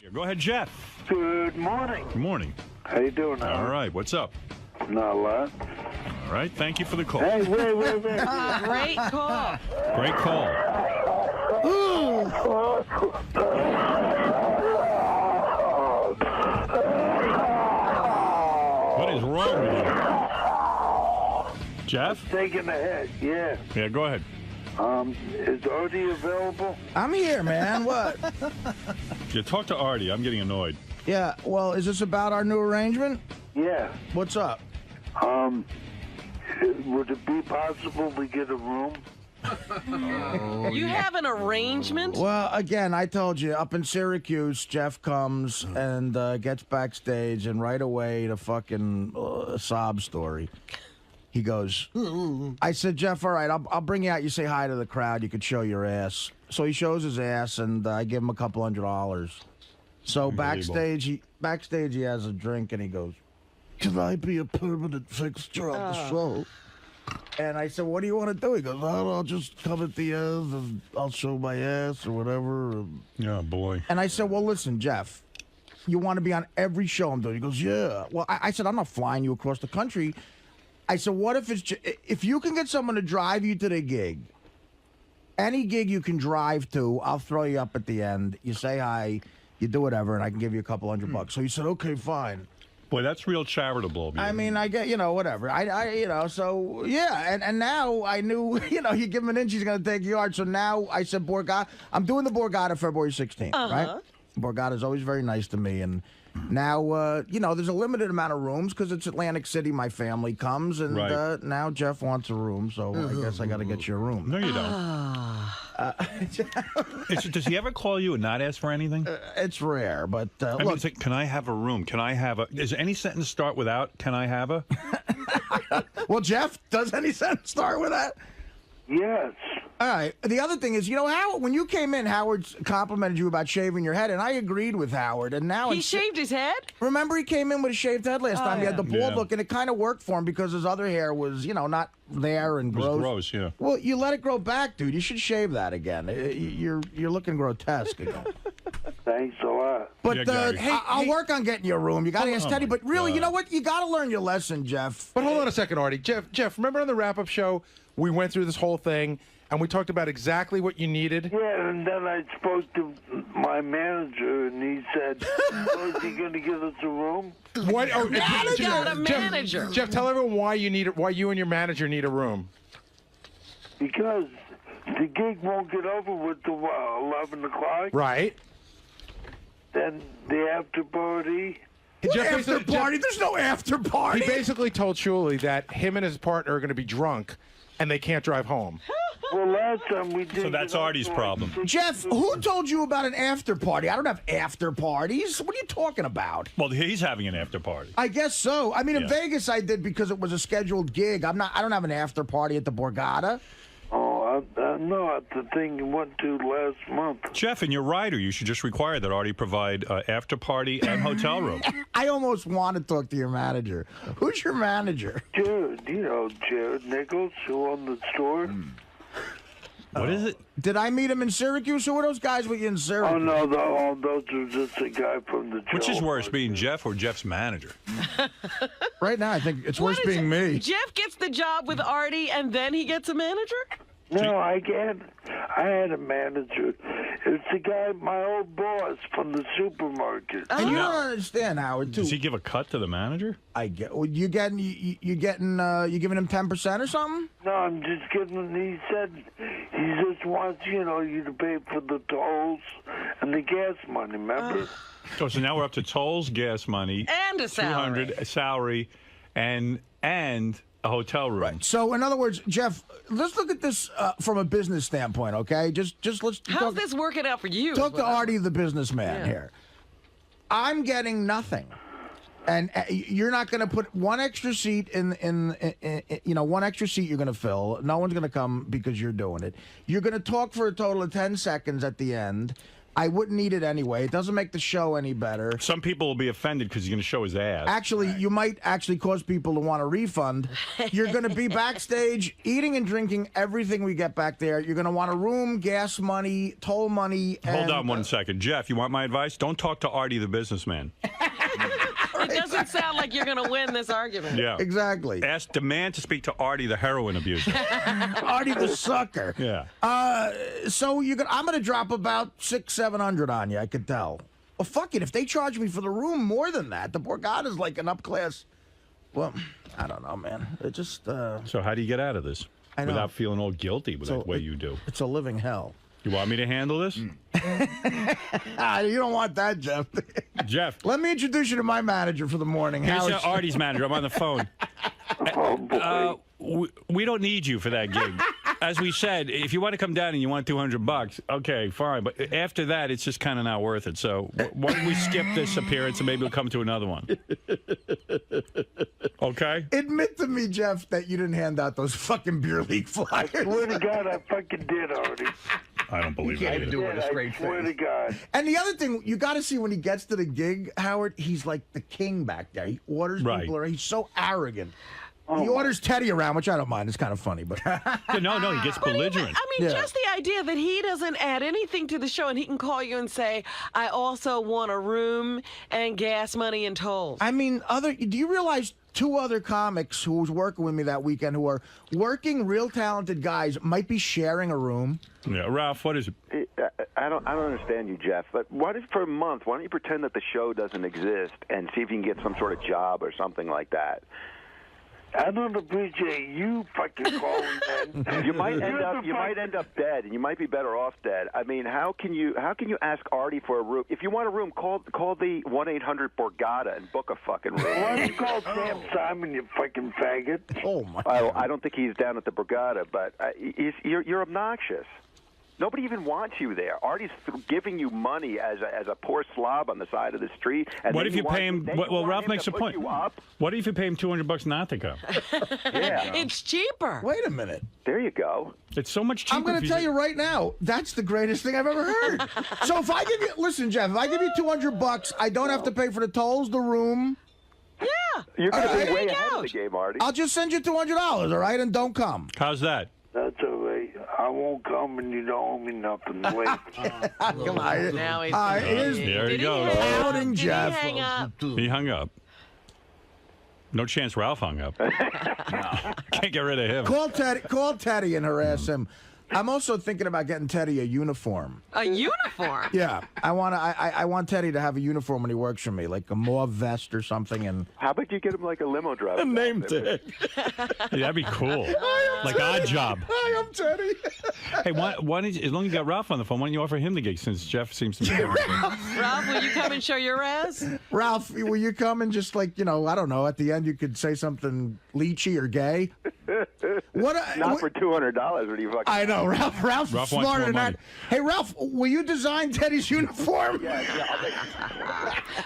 Go ahead, Jeff. Good morning. Good morning. How you doing, All right, what's up? Not a lot. All right, thank you for the call. Hey, wait. Great call. Great call. What is wrong with you? Jeff? Taking the head, yeah. Yeah, go ahead. Is Artie available? I'm here, man. What? Yeah, talk to Artie. I'm getting annoyed. Yeah, well, is this about our new arrangement? Yeah. What's up? Would it be possible to get a room? You have an arrangement? Well, again, I told you, up in Syracuse, Jeff comes and gets backstage, and right away, the fucking sob story. He goes, I said, Jeff, all right, I'll bring you out. You say hi to the crowd. You could show your ass. So he shows his ass, and I give him a couple $100. So backstage, he has a drink, and he goes, can I be a permanent fixture on the show? And I said, what do you want to do? He goes, I'll just come at the end, and I'll show my ass or whatever. Oh, boy. And I said, well, listen, Jeff, you want to be on every show I'm doing? He goes, yeah. Well, I said, I'm not flying you across the country. I said, what if you can get someone to drive you to the gig, any gig you can drive to, I'll throw you up at the end. You say hi, you do whatever, and I can give you a couple $100. So he said, okay, fine. Boy, that's real charitable. I mean, I get, whatever. So, yeah. And now I knew, you give him an inch, he's going to take a yard. So now I said, Borgata, I'm doing the Borgata February 16th, right? Borgata's always very nice to me. And now, there's a limited amount of rooms because it's Atlantic City. My family comes. And now Jeff wants a room. So I guess I got to get you a room. No, you don't. Does he ever call you and not ask for anything? It's rare, but I mean, look. it's like, can I have a room? Can I have a... Does any sentence start without, can I have a... Well, Jeff, does any sentence start with that? Yes. All right. The other thing is, Howard, when you came in, Howard complimented you about shaving your head, and I agreed with Howard. And now He shaved his head? Remember, he came in with a shaved head last time. He had the bald Yeah. look, and it kind of worked for him because his other hair was, not there and It was gross. gross, yeah. Well, you let it grow back, dude. You should shave that again. You're looking grotesque again. Thanks a lot. But Yeah, Gary. I'll work on getting you a room. You got to ask Teddy. But really, God. you know what? You got to learn your lesson, Jeff. But hold on a second, Artie. Jeff, remember on the wrap-up show, we went through this whole thing, and we talked about exactly what you needed? Yeah, and then I spoke to my manager, and he said, is he going to give us a room? What? Oh, Now you got a manager. Jeff, tell everyone why you and your manager need a room. Because the gig won't get over with till 11 o'clock. Right. Then the after party. After party? There's no after party. He basically told Shuley that him and his partner are going to be drunk, and they can't drive home. Well, last time we did. So that's Artie's problem. Jeff, who told you about an after party? I don't have after parties. What are you talking about? Well, he's having an after party. I guess so. I mean, in Yeah. Vegas, I did because it was a scheduled gig. I don't have an after party at the Borgata. Oh, no, at the thing you went to last month. Jeff, in your rider, you should just require that Artie provide after party and hotel room. I almost want to talk to your manager. Who's your manager? Jared, Jared Nichols, who owned the store. What is it? Did I meet him in Syracuse? Who are those guys with you in Syracuse? Oh, no, those are just a guy from the Which is Joe worse, Market. being Jeff or Jeff's manager? Right now, I think it's What worse is being it? me. Jeff gets the job with Artie, and then he gets a manager? No, I can't. I had a manager. It's the guy, my old boss from the supermarket. And you don't understand, Howard, too. Does he give a cut to the manager? I get. Well, you giving him 10% or something? No, I'm just kidding. He said he just wants, you to pay for the tolls and the gas money, remember? Oh, so now we're up to tolls, gas money, And a salary. $200, a salary, and a hotel room. Right. So, in other words, Jeff, let's look at this from a business standpoint, okay? Just let's How's this working out for you? talk to Artie, the businessman here. I'm getting nothing, and you're not going to put one extra seat in one extra seat you're going to fill. No one's going to come because you're doing it. You're going to talk for a total of 10 seconds at the end. I wouldn't need it anyway. It doesn't make the show any better. Some people will be offended because he's going to show his ass. Actually, you might actually cause people to want a refund. You're going to be backstage eating and drinking everything we get back there. You're going to want a room, gas money, toll money. Hold on 1 second. Jeff, you want my advice? Don't talk to Artie the businessman. It doesn't sound like you're going to win this argument. Yeah. Exactly. Demand to speak to Artie the heroin abuser. Artie the sucker. Yeah. So I'm going to drop about $600-700 on you, I could tell. Well, fuck it. If they charge me for the room more than that, the Borgata's like an up-class. Well, I don't know, man. It just. So how do you get out of this? I know. Without feeling all guilty with the way you do? It's a living hell. You want me to handle this? You don't want that, Jeff. Jeff. Let me introduce you to my manager for the morning. Here's Howard. Artie's manager. I'm on the phone. Oh, boy. We don't need you for that gig. As we said, if you want to come down and you want $200, okay, fine. But after that, it's just kind of not worth it. So why don't we skip this appearance and maybe we'll come to another one? Okay? Admit to me, Jeff, that you didn't hand out those fucking beer league flyers. Swear to God, I fucking did, Artie. I don't believe can't it. even do it with a I straight swear to face. God. And the other thing, you got to see when he gets to the gig, Howard, he's like the king back there. He orders Right. people around. He's so arrogant. He orders Teddy around, which I don't mind. It's kind of funny, but No, he gets belligerent. I mean, Yeah. just the idea that he doesn't add anything to the show and he can call you and say, I also want a room and gas money and tolls. I mean, do you realize 2 other comics who was working with me that weekend who are working, real talented guys might be sharing a room? Yeah, Ralph, what is it? I don't understand you, Jeff. But what if for a month? Why don't you pretend that the show doesn't exist and see if you can get some sort of job or something like that? I don't appreciate you fucking calling that. You might end up dead, and you might be better off dead. I mean, how can you ask Artie for a room? If you want a room, call the 1-800 Borgata and book a fucking room. Why don't you call Sam Simon, you fucking faggot? Oh, my I don't think he's down at the Borgata, but you're obnoxious. Nobody even wants you there. Artie's giving you money as a poor slob on the side of the street. And What then if you pay him? Well, Ralph makes a point. You up? What if you pay him $200 not to come? Yeah. It's cheaper. Wait a minute. There you go. It's so much cheaper. I'm going to tell you right now, that's the greatest thing I've ever heard. So if I give you, listen, Jeff, if I give you $200, I don't have to pay for the tolls, the room. Yeah. You're going to There be way you ahead go. of the game, Artie. I'll just send you $200, all right, and don't come. How's that? That's all right. I won't come and you don't owe me nothing. Wait. Come on. Now he's Here's There you Did go. he hang up? Outing Did Jeff. he hang up? He hung up. No chance Ralph hung up. Can't get rid of him. Call Teddy and harass him. I'm also thinking about getting Teddy a uniform. A uniform? Yeah, I want Teddy to have a uniform when he works for me, like a mauve vest or something. And How about you get him like a limo driver? name tag. Yeah, that'd be cool. Like Odd Job. Hi, I'm Teddy. Hey, why don't you, as long as you got Ralph on the phone, why don't you offer him the gig since Jeff seems to be doing it? Ralph, will you come and show your ass? Ralph, will you come and just I don't know, at the end you could say something leechy or gay? Not for $200. What do you fucking? I know, Ralph's Ralph wants smarter more than that. money. Hey, Ralph, will you design Teddy's uniform? Do you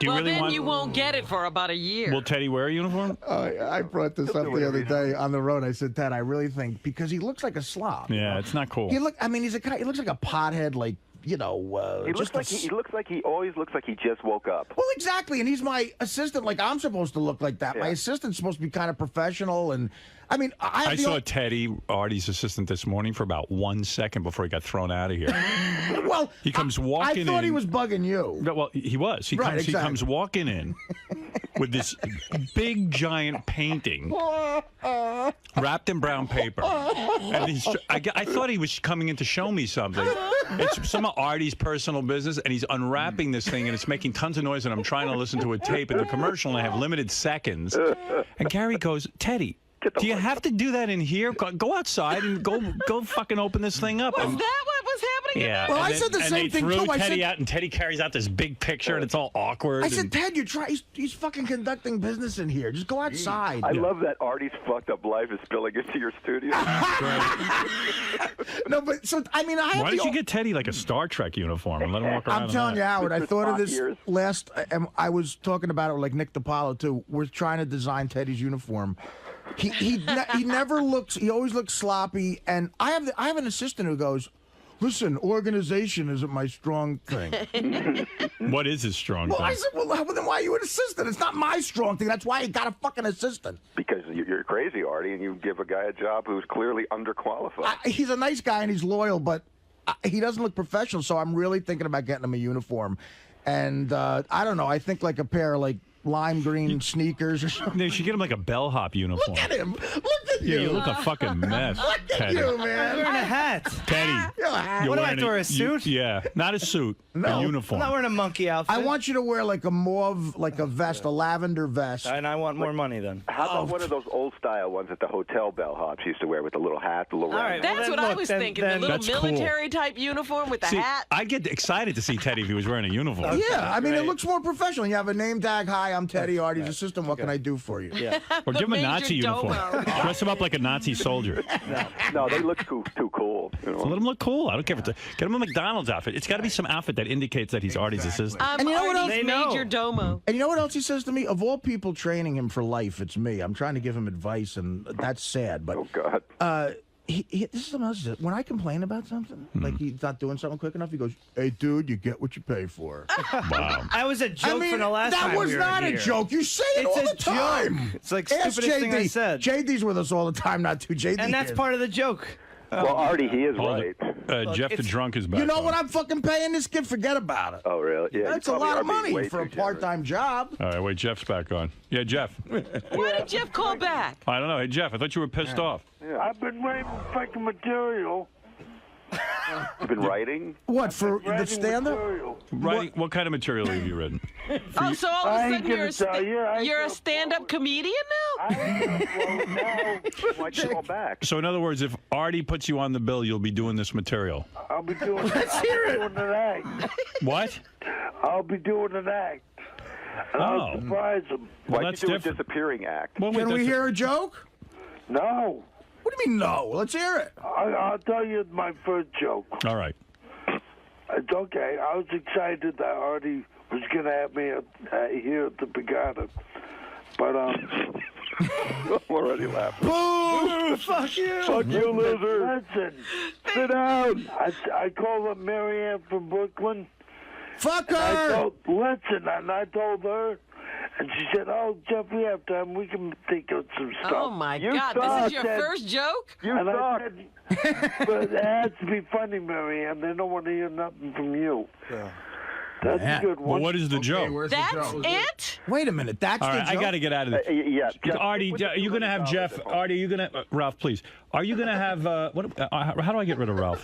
Well, really then want? you won't get it for about a year. Will Teddy wear a uniform? I brought this up the other day on the road. I said, Ted, I really think because he looks like a slob. Yeah, it's not cool. He's a guy. He looks like a pothead, He looks like he always looks like he just woke up. Well, exactly, and he's my assistant. Like I'm supposed to look like that. My Yeah. assistant's supposed to be kind of professional, and I mean, I saw Teddy, Artie's assistant, this morning for about 1 second before he got thrown out of here. Well, He comes walking I thought he in. was bugging you. No, well, he was. He Right, comes. He exactly. comes walking in with this big giant painting wrapped in brown paper, and I thought he was coming in to show me something. It's some of Artie's personal business, and he's unwrapping this thing, and it's making tons of noise. And I'm trying to listen to a tape in the commercial, and I have limited seconds. And Gary goes, Teddy, do you have to do that in here? Go outside and go fucking open this thing up. Was And- that what was happening? yeah. Well, and I then- said the and same they thing, threw too. I Teddy said- out, and Teddy carries out this big picture, and it's all awkward. I said, and- Ted, he's fucking conducting business in here. Just go outside. I love that Artie's fucked up life is spilling into your studio. No, but so I mean, I have Why the don't you get Teddy like a Star Trek uniform and let him walk around? I'm in telling you, that? Howard, I thought of Five this years. last, and I was talking about it with like Nick DiPaolo too. We're trying to design Teddy's uniform. He never looks. He always looks sloppy. And I have an assistant who goes, listen, organization isn't my strong thing. What is his strong Well, thing? I said, well, then why are you an assistant? It's not my strong thing. That's why you got a fucking assistant. Because you're crazy, Artie, and you give a guy a job who's clearly underqualified. He's a nice guy and he's loyal, but he doesn't look professional, so I'm really thinking about getting him a uniform. And I don't know. I think like a pair of like lime green sneakers or something. They should get him like a bellhop uniform. Look at him. Look at you. Yeah, you look a fucking mess, Look at Teddy. you, I'm man. wearing a hat. Teddy, You're a hat. you're What do I wearing have to wear, a suit? Yeah, not a suit, No. a I'm uniform. not wearing a monkey outfit. I want you to wear like a mauve, like a vest, a lavender vest. And I want more money then. How about one of those old-style ones that the hotel bellhops used to wear with the little hat, the little All round right, That's well, what then I look, was then- thinking. then- The little That's cool. military type uniform with the See, hat. I'd get excited to see Teddy if he was wearing a uniform. Yeah, I mean, it Great. looks more professional. You have a name tag. Hi, I'm Teddy, Artie's assistant. What can I do for you? Yeah. Or give him a Major Nazi Domo. uniform. Dress him up like a Nazi soldier. No, they look too cool. You know? So let him look cool. I don't care if it's get him a McDonald's outfit. It's got to be some outfit that indicates that he's Artie's assistant. I'm And you know what Artie's else? They know. Major Domo. And you know what else he says to me? Of all people training him for life, it's me. I'm trying to give him advice, and that's sad. But Oh, God. this is something else. When I complain about something, like he's not doing something quick enough, he goes, "Hey, dude, you get what you pay for." Wow. I was a joke I mean, from the last that time was we were not here. a joke. You say it It's all a the time. It's like Ask stupidest thing I JD. said. JD's with us all the time, not too. JD And that's is. part of the joke. Well, Artie, he is Hold right. it. Jeff the it's- drunk is back. You know on. what I'm fucking paying this kid? Forget about it. Oh, really? Yeah. That's you a probably lot are of being money way for a too generous. part-time job. All right, wait, Jeff's back on. Yeah, Jeff. Why did Jeff call back? I don't know. Hey, Jeff, I thought you were pissed off. I've been writing fucking material. You've been writing? What for the Writing stand-up? material. Writing, what kind of material have you written? Oh, so all of I a ain't sudden you're gonna tell you. I ain't you're a gonna- stand-up comedian now? Well, now Why'd you call back? So, in other words, if Artie puts you on the bill, you'll be doing this material. I'll be doing an act. What? I'll be doing an act. And I'll Oh. surprise him. Well, Why'd that's you do different. a disappearing act? Well, wait, Can we that's- hear a joke? No. What do you mean no? Let's hear it. I'll tell you my first joke. All right. It's okay. I was excited that Artie was going to have me here at the Borgata. But, I'm already laughing. Boo! Fuck you. Fuck you, lizard. listen, sit down. I called up Marianne from Brooklyn. Fuck I her! listen, and I told her, and she said, "Oh, Jeff, we have time. We can think of some stuff." Oh my You God! This suck. is your first joke? You And I suck. said, but it has to be funny, Marianne. They don't want to hear nothing from you. That's a good Well, one. what is the joke? That's it? Wait a minute. That's All the right, joke? I got to get out of this. Yeah. Jeff, Artie, put are you going to have $200 Jeff? at home. Artie, are you going to Ralph? Please, are you going to have what? How do I get rid of Ralph?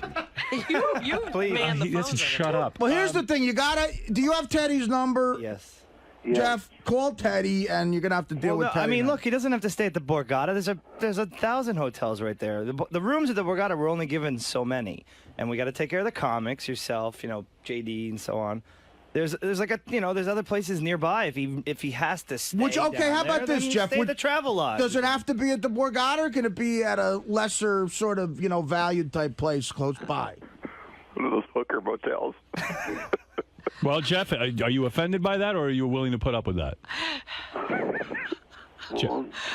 You Please. man the Listen, phones shut up. Well, here's the thing. You gotta. Do you have Teddy's number? Yes. Yeah. Jeff, call Teddy, and you're gonna have to deal with Well, Teddy. I mean, now. look, he doesn't have to stay at the Borgata. There's a 1,000 hotels right there. The rooms at the Borgata were only given so many, and we got to take care of the comics, yourself, JD, and so on. There's like there's other places nearby if he has to stay. Which, okay, down how about there, this, then Jeff? Stay at Would- the travel lodge. Does it have to be at the Borgata, or can it be at a lesser sort of, valued type place close by? One of those hooker motels. Well, Jeff, are you offended by that, or are you willing to put up with that?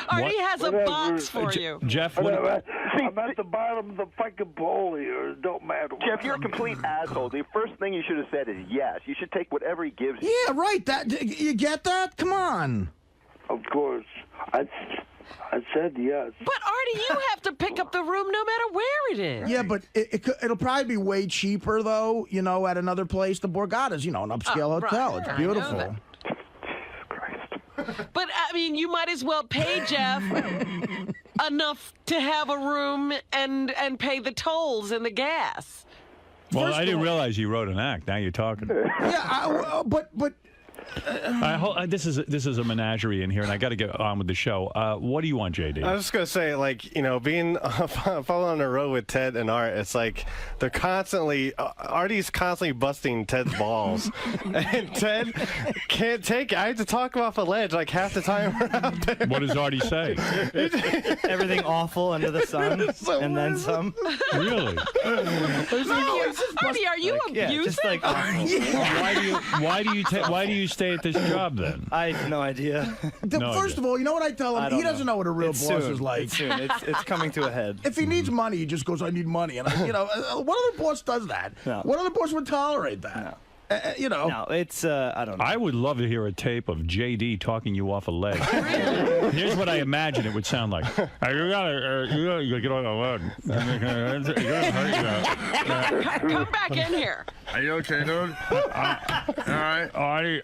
Artie has a Whatever. box for you. Jeff, Whatever. what, I'm at the bottom of the fucking pole here. It don't matter. what Jeff, you're a I'm complete asshole. The first thing you should have said is yes. You should take whatever he gives you. Yeah, right. That you get that? Come on. Of course. I said yes. But Artie, you have to pick up the room no matter where it is. Yeah, but it'll probably be way cheaper though. At another place. The Borgata's, an upscale right. hotel. It's I know beautiful. that. Christ. But I mean, you might as well pay Jeff enough to have a room and pay the tolls and the gas. well, First I of didn't all- realize you wrote an act. Now you're talking. Yeah, but This is a menagerie in here, and I got to get on with the show. What do you want, JD? I was just gonna say, being following on the road with Ted and Art, it's like they're constantly Artie's constantly busting Ted's balls, and Ted can't take it. I have to talk him off a ledge like half the time we're out there. What does Artie say? Everything awful under the sun, and then some. Really? Artie, are you Yeah, abusive? just like awful. Why do you stay at this job then? I have no idea. No First idea. of all, you know what I tell him? He doesn't know what a real It's boss soon. is like. It's soon. It's coming to a head. If he needs money, he just goes, "I need money," and what other boss does that? No. What other boss would tolerate that? No. No, it's I don't know. I would love to hear a tape of JD talking you off a ledge. Here's what I imagine it would sound like. You gotta get on the ledge. Come back in here. Are you okay, dude? All right. Artie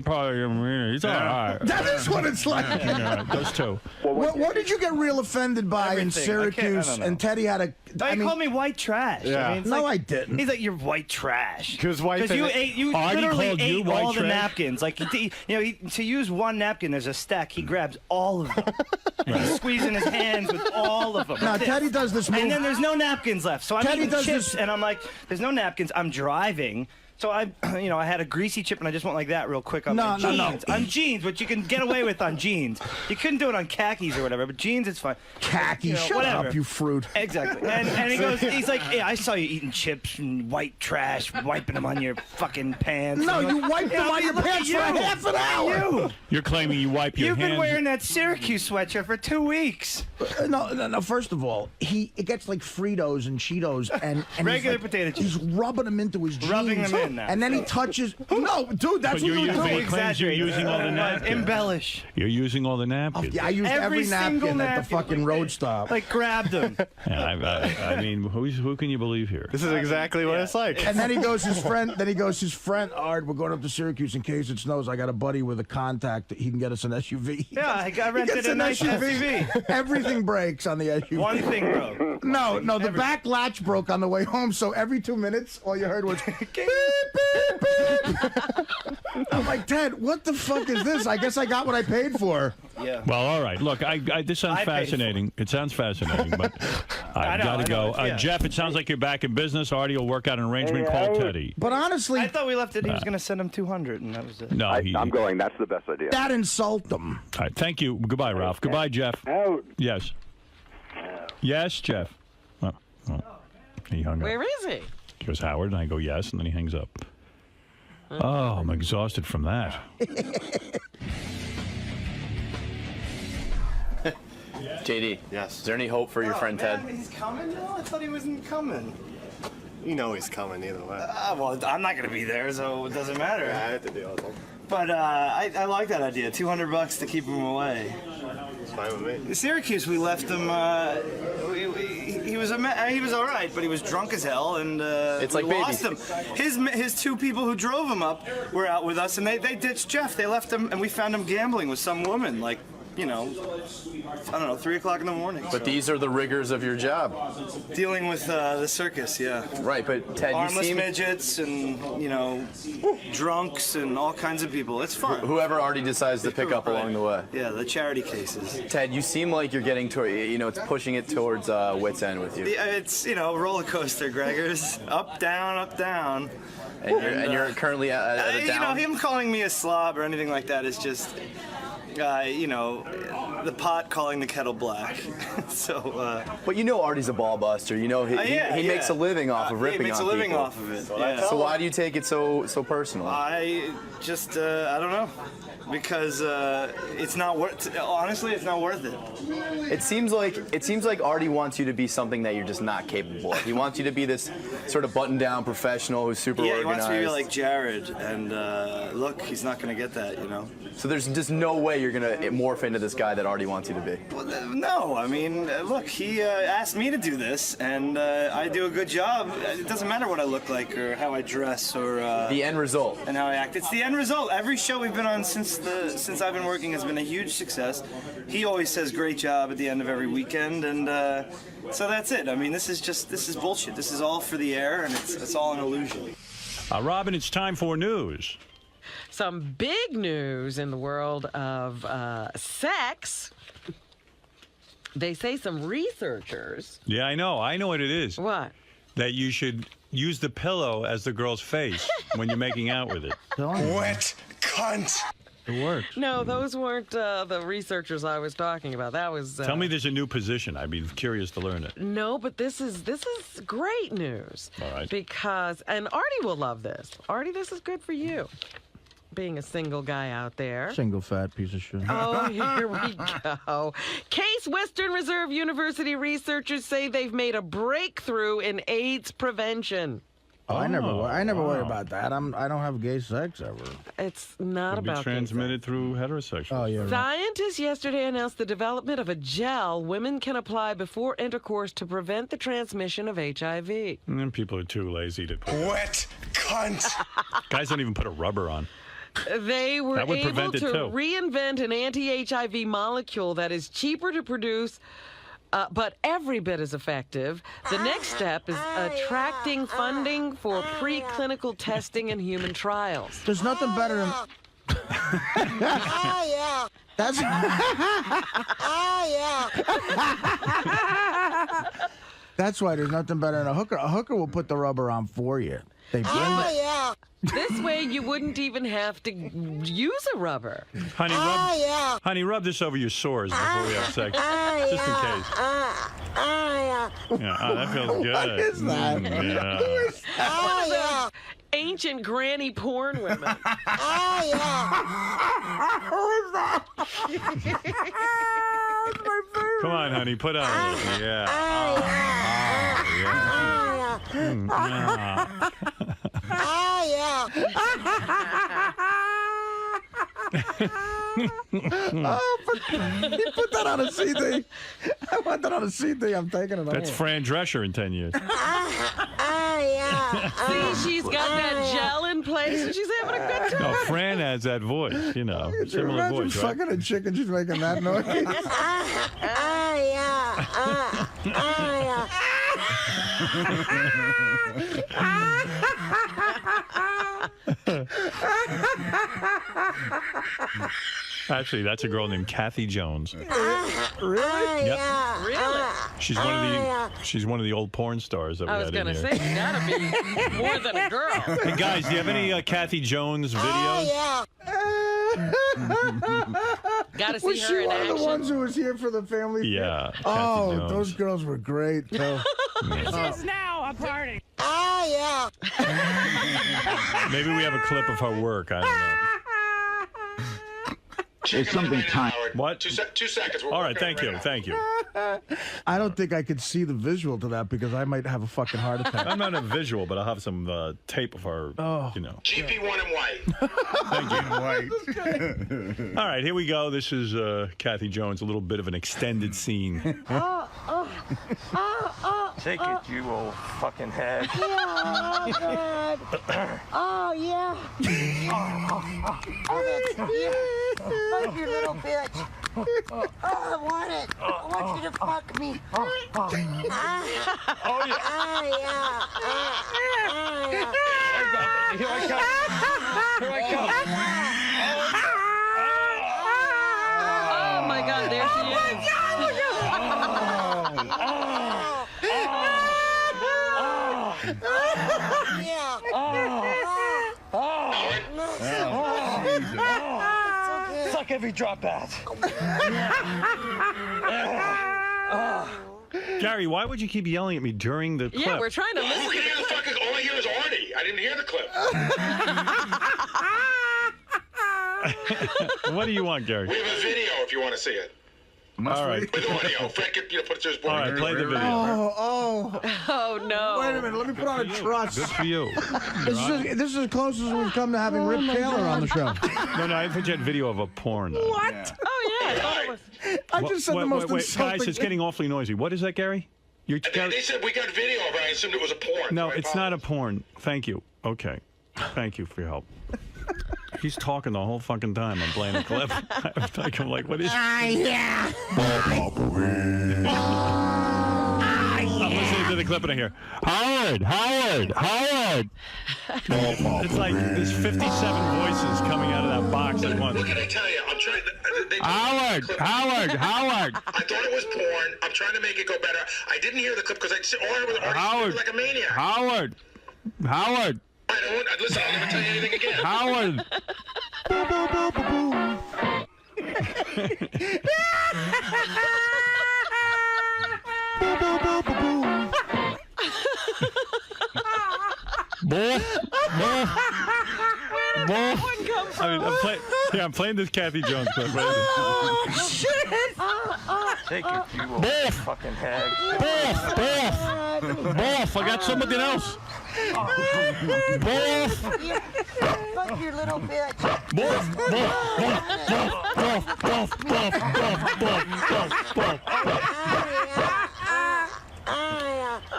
probably, he's all right. that is what it's like. Yeah, those two. What did you get real offended by in Everything. I Syracuse? don't know. And Teddy had a. He called me white trash. Yeah. I mean, it's No, like, I didn't. He's like, you're white trash. Because white. Because you Artie literally called you ate white all the trash? napkins. Like, to use one napkin, there's a stack. He grabs all of them. And he's squeezing his hands with all of them. Now Like this. Teddy does this move. And then there's no napkins left. So I'm Teddy eating does chips, this- and I'm like, there's no napkins. I'm driving. So I had a greasy chip, and I just went like that real quick on my jeans. On jeans, which you can get away with on jeans. You couldn't do it on khakis or whatever, but jeans, it's fine. Khaki. Shut whatever. up, you fruit. Exactly. And he goes, he's like, yeah, I saw you eating chips and white trash, wiping them on your fucking pants. No, I'm like, you wiped them on your look at pants for you. half an hour. You. You're claiming you wipe your You've hands. been wearing that Syracuse sweatshirt for 2 weeks. No. First of all, it gets like Fritos and Cheetos and Regular he's like, potato chips. He's rubbing them into his jeans. Rubbing them in now. And then he touches. No, dude, that's But what you're you're using, doing. he claims you're using all the napkins. Embellish. You're using all the napkins. Yeah, I used Every every single napkin at the napkin. fucking road stop. Like, grabbed them. Yeah, I mean, who can you believe here? This is exactly what it's like. And then he goes, his friend, Art, we're going up to Syracuse in case it snows. I got a buddy with a contact. He can get us an SUV. Yeah, I rented gets a an nice SUV. Everything breaks on the SUV. One thing broke. No, the back latch broke on the way home, so every 2 minutes, all you heard was beep, beep, beep. I'm like, Ted, what the fuck is this? I guess I got what I paid for. Yeah. Well, all right. Look, this sounds I paid for it. fascinating. It sounds fascinating, but I've got to go. yeah. Jeff, it sounds like you're back in business. Artie will work out an arrangement. Call Teddy. But honestly, I thought we left it. He was going to send him 200, and that was it. No, I'm going. That's the best idea. that insult them. All right, thank you. Goodbye, Ralph. Goodbye, Jeff. Out. Yes. Yes, Jeff. Oh, he hung up. Where is he? Goes Howard, and I go yes, and then he hangs up. Oh, I'm exhausted from that. JD. Yes. Is there any hope for your friend Ted? He's coming now? I thought he wasn't coming. You know he's coming either way. Well, I'm not going to be there, so it doesn't matter. I have to deal with him. But I like that idea. $200 to keep him away. It's fine with me. Syracuse, we left him. He was all right, but he was drunk as hell, and It's like we lost babies. him. His two people who drove him up were out with us, and they ditched Jeff. They left him, and we found him gambling with some woman, like, I don't know, 3 o'clock in the morning. But these are the rigors of your job. Dealing with the circus, yeah. Right, but Ted, you Armless seem... midgets and, drunks and all kinds of people. It's fun. Whoever already decides to pick up along the way. Yeah, the charity cases. Ted, you seem like you're getting toward, it's pushing it towards wit's end with you. It's, roller coaster, Gregors. Up, down. And you're currently at a down. Him calling me a slob or anything like that is just, the pot calling the kettle black. So. But Artie's a ball buster. He makes a living off of ripping on people. He makes a living off of it. Yeah. So why do you take it so personally? I just, I don't know. Because it's not worth. Honestly, it's not worth it. It seems like Artie wants you to be something that you're just not capable of. He wants you to be this sort of button-down professional who's super Yeah, he organized. wants me to be like Jared, and look, he's not going to get that, So there's just no way you're gonna morph into this guy that Artie wants you to be. Well, no, I mean, look, he asked me to do this, and I do a good job. It doesn't matter what I look like or how I dress or The end result. and how I act. It's the end result. Every show we've been on since I've been working has been a huge success. He always says great job at the end of every weekend, and so that's it. I mean, this is bullshit. This is all for the air, and it's all an illusion. Robin, it's time for news. Some big news in the world of sex. They say some researchers. Yeah, I know what it is. What? That you should use the pillow as the girl's face when you're making out with it. Wet cunt. It works. No, those weren't the researchers I was talking about. That was. Tell me there's a new position. I'd be curious to learn it. No, but this is great news. All right. Because, and Artie will love this. Artie, this is good for you. being a single guy out there. Single fat piece of shit. Oh, here we go. Case Western Reserve University researchers say they've made a breakthrough in AIDS prevention. Oh, I never worry about that. I don't have gay sex ever. It's not Could be about transmitted through heterosexuals. Oh, yeah. Right. Scientists yesterday announced the development of a gel women can apply before intercourse to prevent the transmission of HIV. And then people are too lazy to put. Wet cunt. Guys don't even put a rubber on. They were That would able prevent to it, too. reinvent an anti-HIV molecule that is cheaper to produce, but every bit as effective. The next step is attracting funding for preclinical testing and human trials. There's nothing better than. That's. That's why there's nothing better than a hooker. A hooker will put the rubber on for you. They bend it. This way, you wouldn't even have to use a rubber. Honey, rub this over your sores before we have sex, just in case. Yeah, that feels good. What is that? Yeah. One of those ancient granny porn women. Come on, honey, put on it. Yeah. He put that on a CD. I want that on a CD. I'm taking it. That's Fran Drescher in 10 years. See, she's got that gel in place and she's having a good time. No, Fran has that voice, you know, similar Imagine voice, right? fucking a chicken, she's making that noise. Actually, that's a girl named Kathy Jones. Really? Yep. Really? She's one of the old porn stars that we I was had in going to here. say, you gotta be more than a girl. Hey guys, do you have any Kathy Jones videos? Gotta see Was her she in one of the action. ones who was here for the family? Yeah. Oh, Kathy Jones. those girls were great. Though. This is now a party. Maybe we have a clip of her work. I don't know. There's something time. What? 2 seconds. All right, thank you. I don't think I could see the visual to that because I might have a fucking heart attack. I'm not a visual, but I'll have some tape of her, you know. GP1 and white. Thank you. All right, here we go. This is Kathy Jones, a little bit of an extended scene. Take it, you old fucking head. Oh, yeah. Fuck you, little bitch. Oh, I want it. I want you to fuck me. Oh, yeah. Here I come. Here I come. Oh my God, there she is. Suck every drop out. Gary, why would you keep yelling at me during the clip? Yeah, we're trying to listen All to the clip. all I hear is Artie. I didn't hear the clip. What do you want, Gary? We have a video if you want to see it. All right. With audio. Frank, put it to his board. All right, play the video. Oh, Oh no. wait a minute. Let me put on a truss. Good for you. This is as close as we've come to having Rip Taylor on the show. No, I thought you had video of a porn. What? Oh yeah, I thought it was. I just said the most insulting Guys, it's getting awfully noisy. What is that, Gary? You're They said we got video of it. I assumed it was a porn. No, so I it's not a apologize. porn. Thank you. Okay. Thank you for your help. He's talking the whole fucking time. I'm playing a clip. I'm like, what is... I'm listening to the clip and I hear, Howard. It's like there's 57 voices coming out of that box at once. What can I tell you? I'm trying. Howard. I thought it was porn. I'm trying to make it go better. I didn't hear the clip because all I heard was Artie like a maniac. Howard. I don't. Listen, I'll never tell you anything again. Howard. that one come from? I mean, I'm playing this Kathy Jones clip. Right? Oh, shit! Take your cue away, Boff. fucking hag. Boff, I got something else. Boff. Fuck your little bitch. Boff.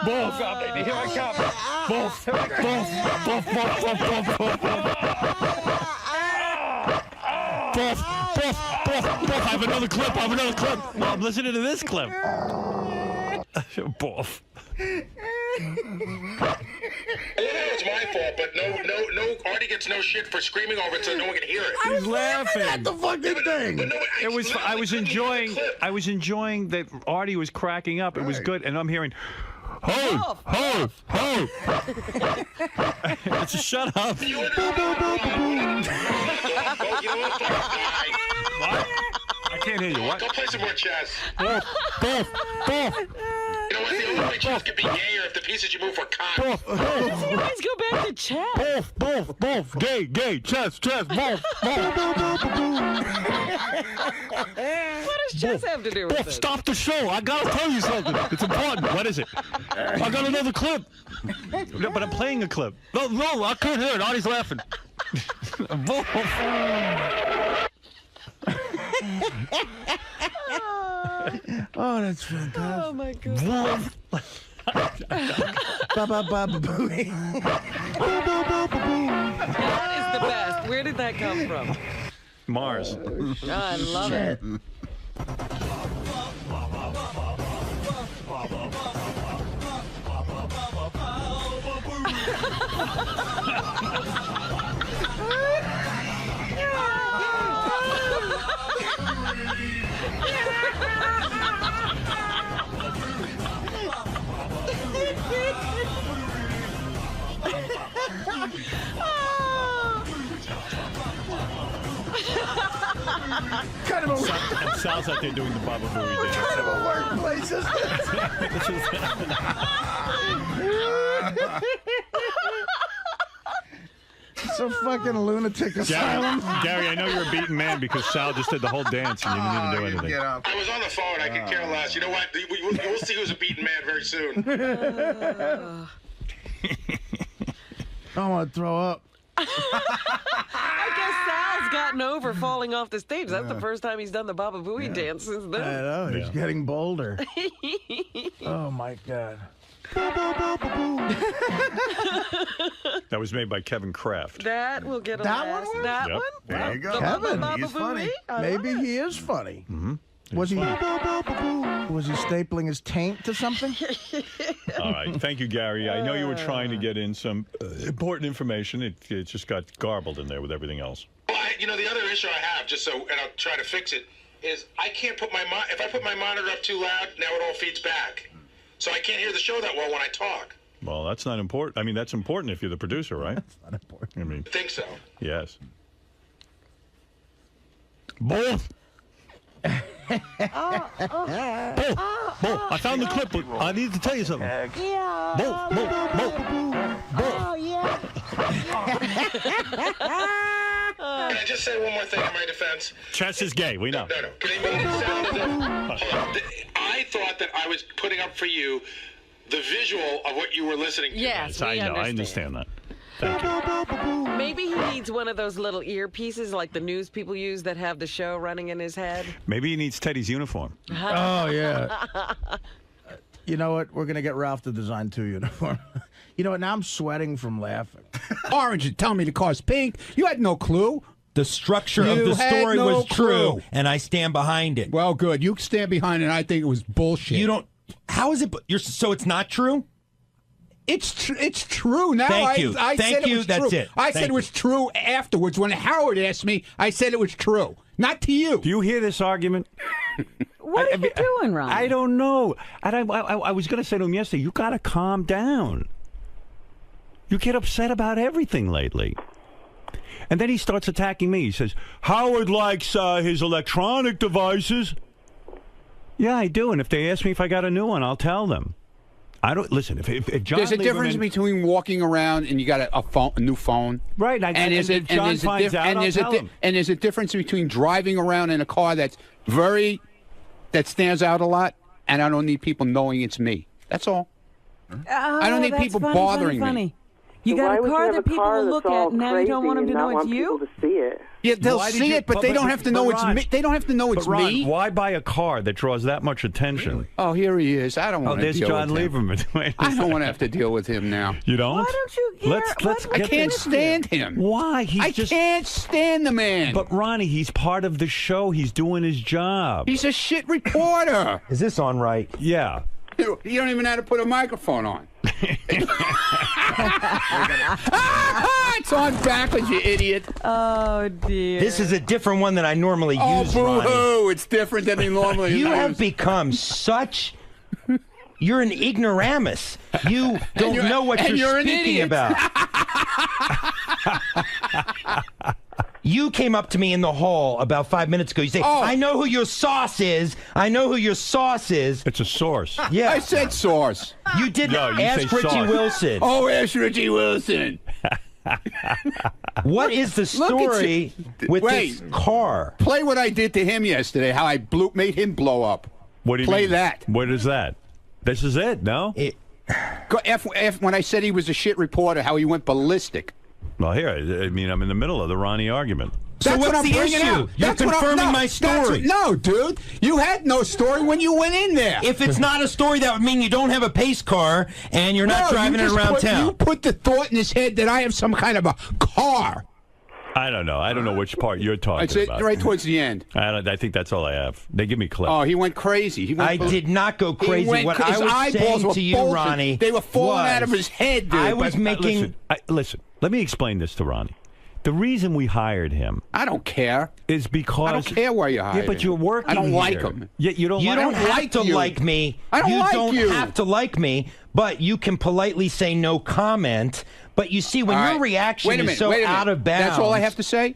Boff, baby, here I come. Boff. I have another clip. Well, I'm listening to this clip. Boff. I love how it's my fault, but no. Artie gets no shit for screaming over it, so no one can hear it. He's laughing at the fucking thing. But no, It was. I was enjoying that Artie was cracking up. It was good, and I'm hearing, ho. It's a shut up. What? I can't hear you. What? Go play some more chess. Boff. You know what? The only way chess could be gayer if the pieces you move were cocked. Why does he always go back to chess? Boff. Gay. Chess. Boff. What does chess have to do with it? Stop the show. I gotta tell you something. It's important. What is it? I got another clip. No, but I'm playing a clip. No, I can't hear it. Artie's laughing. Oh, that's fantastic. Oh my god. That is the best. Where did that come from? Mars. Oh, I love it. Kind of a It sounds like they're doing the Baba Booey dance. kind of a workplace, isn't it? It's a fucking lunatic asylum. Gary, I know you're a beaten man because Sal just did the whole dance and you didn't even do anything. I was on the phone. I could care less. You know what? We'll see who's a beaten man very soon. I want to throw up. I guess Sal's gotten over falling off the stage. That's the first time he's done the Baba Booey dance since I then. know, he's getting bolder. Oh, my God. That was made by Kevin Kraft. That will get a That laugh. one was? That Yep. one? There you go. The Kevin, Baba he's Booey? funny. I love Maybe it. he is funny. Was he stapling his taint to something? All right. Thank you, Gary. I know you were trying to get in some important information. It just got garbled in there with everything else. Well, the other issue I have, and I'll try to fix it, is I can't put if I put my monitor up too loud, now it all feeds back. So I can't hear the show that well when I talk. Well, that's not important. I mean, that's important if you're the producer, right? That's not important. I mean, I think so. yes. Both. I found the clip, but I need to tell you something. Yeah. Oh, yeah. Can I just say one more thing in my defense? Chess is gay. We know. No. Can I make it sound as if I thought that I was putting up for you the visual of what you were listening to. Yes, I we know. I understand that. Thank you. Maybe he needs one of those little earpieces like the news people use that have the show running in his head. Maybe he needs Teddy's uniform. Oh, yeah. You know what? We're going to get Ralph to design 2 uniforms. You know what? Now I'm sweating from laughing. Orange and tell me the car's pink. You had no clue. The structure You of the had story no was true, clue. and I stand behind it. Well, good. You stand behind it. I think it was bullshit. You don't. How is it? So it's not true? It's true now. Thank you. I Thank said it you. was That's true. it. I Thank said it was true afterwards. When Howard asked me, I said it was true. Not to you. Do you hear this argument? What are you doing, Ron? I don't know. And I was going to say to him yesterday, you got to calm down. You get upset about everything lately. And then he starts attacking me. He says, Howard likes his electronic devices. Yeah, I do. And if they ask me if I got a new one, I'll tell them. I don't listen. If John There's a difference between walking around and you got a new phone, right? And there's a difference between driving around in a car that stands out a lot, and I don't need people knowing it's me. That's all. I don't need people bothering me. You got a car that people will look at, and now you don't want them to know it's you? To see it. Yeah, they'll see it, but they don't have to know it's me. They don't have to know it's me. Why buy a car that draws that much attention? Oh, here he is. I don't want to deal with him. Oh, there's John Lieberman. I don't want to have to deal with him now. You don't? Why don't you care? Let's I can't stand him. Why? I can't stand the man. But Ronnie, he's part of the show. He's doing his job. He's a shit reporter. Is this on right? Yeah. You don't even know how to put a microphone on. It's on backwards, you idiot. Oh, dear. This is a different one than I normally use, boo-hoo. Ronnie. It's different than he normally You uses. have become such... You're an ignoramus. You don't know what you're an speaking idiot. about. You came up to me in the hall about 5 minutes ago. You say, I know who your sauce is. I know who your sauce is. It's a source. Yeah. I said sauce. You didn't ask Richie sauce. Wilson. Oh, ask Richie Wilson. What is the story with this car? Play what I did to him yesterday, how I made him blow up. What do you Play mean? that. What is that? This is it, no? When I said he was a shit reporter, how he went ballistic. Well, here, I mean, I'm in the middle of the Ronnie argument. So That's what's what I'm the bringing issue? out. You're That's what confirming my story. No, dude. You had no story when you went in there. If it's not a story, that would mean you don't have a pace car and you're not driving it around town. You put the thought in his head that I have some kind of a car. I don't know. I don't know which part you're talking It's about. right towards the end. I think that's all I have. They give me clips. Oh, he went crazy. I did not go crazy. What I was saying to you, Ronnie, they were falling out of his head, dude. I was making... Listen, let me explain this to Ronnie. The reason we hired him... I don't care. ...is because... I don't care why you hired him. Yeah, but you're working I don't here. like him. Yeah, you don't have to like me. I don't like you. You don't have to like me, but you can politely say no comment. But you see, when your reaction is so out of bounds... That's all I have to say?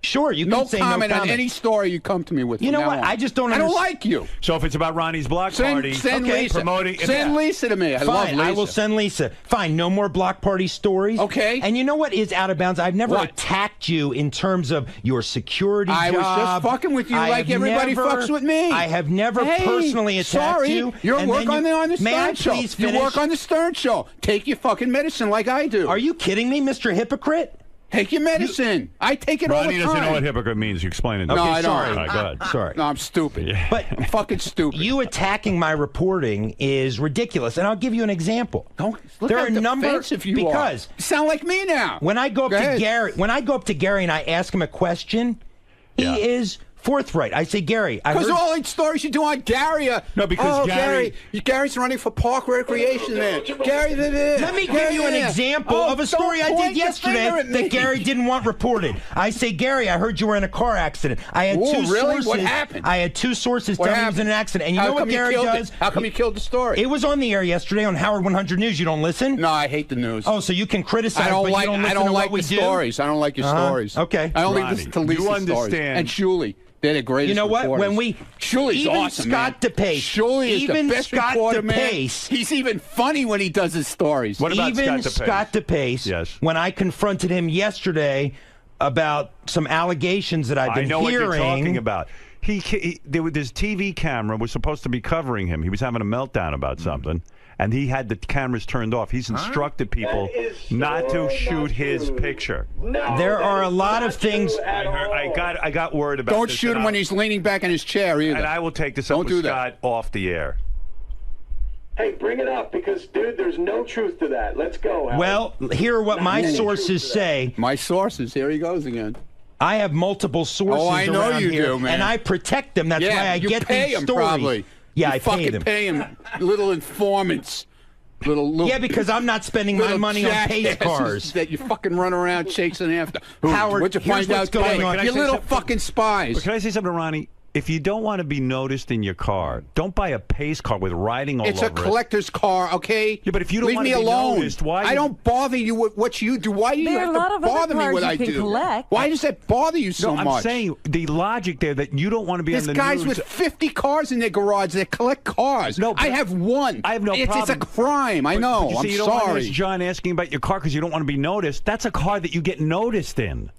Sure, you can say no comment. On any story you come to me with. You know what? I just don't understand. I don't like you. So if it's about Ronnie's block party... Send Lisa. Promoting... Send Lisa to me. I love Lisa. I will send Lisa. Fine, no more block party stories. Okay. And you know what is out of bounds? I've never attacked you in terms of your security job. I was just fucking with you like everybody fucks with me. I have never personally attacked you. You work on the Stern Show. Please finish? You work on the Stern Show. Take your fucking medicine like I do. Are you kidding me, Mr. Hypocrite? Take your medicine. I take it all the time. Ronnie doesn't know what hypocrite means. You explain it. No, I don't. All right, go ahead. Sorry. No, I'm stupid. Yeah. But I'm fucking stupid. You attacking my reporting is ridiculous, and I'll give you an example. Don't look there how are a number defensive you because are. You sound like me now. When I go up to Gary, and I ask him a question, he is forthright. I say, Gary, I heard... Because all the stories you do on Gary No, because Gary's running for park recreation there. Gary... Let me give you an example of a story I did yesterday that Gary didn't want reported. I say, Gary, I heard you were in a car accident. I had two sources. What happened? I had two sources telling me he was in an accident. And you know what Gary does? How come you killed the story? It was on the air yesterday on Howard 100 News. You don't listen? No, I hate the news. Oh, so you can criticize, but you don't listen to what we do? Stories. I don't like your stories. Okay. I only listen to Lisa's stories. And Shuley. They're the greatest. You know what? Reporters. When Shuley's even awesome, Scott man. DePace, Shuley is the best Scott reporter, DePace, man. He's even funny when he does his stories. What about even Scott DePace? Yes. When I confronted him yesterday about some allegations that I've been hearing. I know what you're talking about. This TV camera was supposed to be covering him. He was having a meltdown about something. And he had the cameras turned off. He's instructed people not to shoot his picture. There are a lot of things. I got word about Don't this. shoot him when he's leaning back in his chair either. And I will take this up with Scott off the air. Hey, bring it up because, dude, there's no truth to that. Let's go, Howard. Well, here are what my sources say. My sources. Here he goes again. I have multiple sources I know around you here, do, man. And I protect them. That's why I get these him, stories. Probably. Yeah, you I pay them. Pay him. Little informants. Little, yeah, because I'm not spending my money on pace cars. That you fucking run around chasing after. Howard, what'd you find out going on? You little fucking spies. But can I say something to Ronnie? if you don't want to be noticed in your car, don't buy a pace car with riding all It's over a collector's car, okay? Yeah, but if you don't Leave want me to be alone. noticed, why? I don't bother you with what you do. Why do you There are have a lot to of other bother me cars what you I can do? collect. Why does that bother you so I'm much? saying the logic there that you don't want to be There's on the guys news. with 50 cars in their garage that collect cars. No, but I have one. I have no It's problem. a crime. I But know. you I'm see, you don't want to sorry. ask John asking about your car because you don't want to be noticed. That's a car that you get noticed in.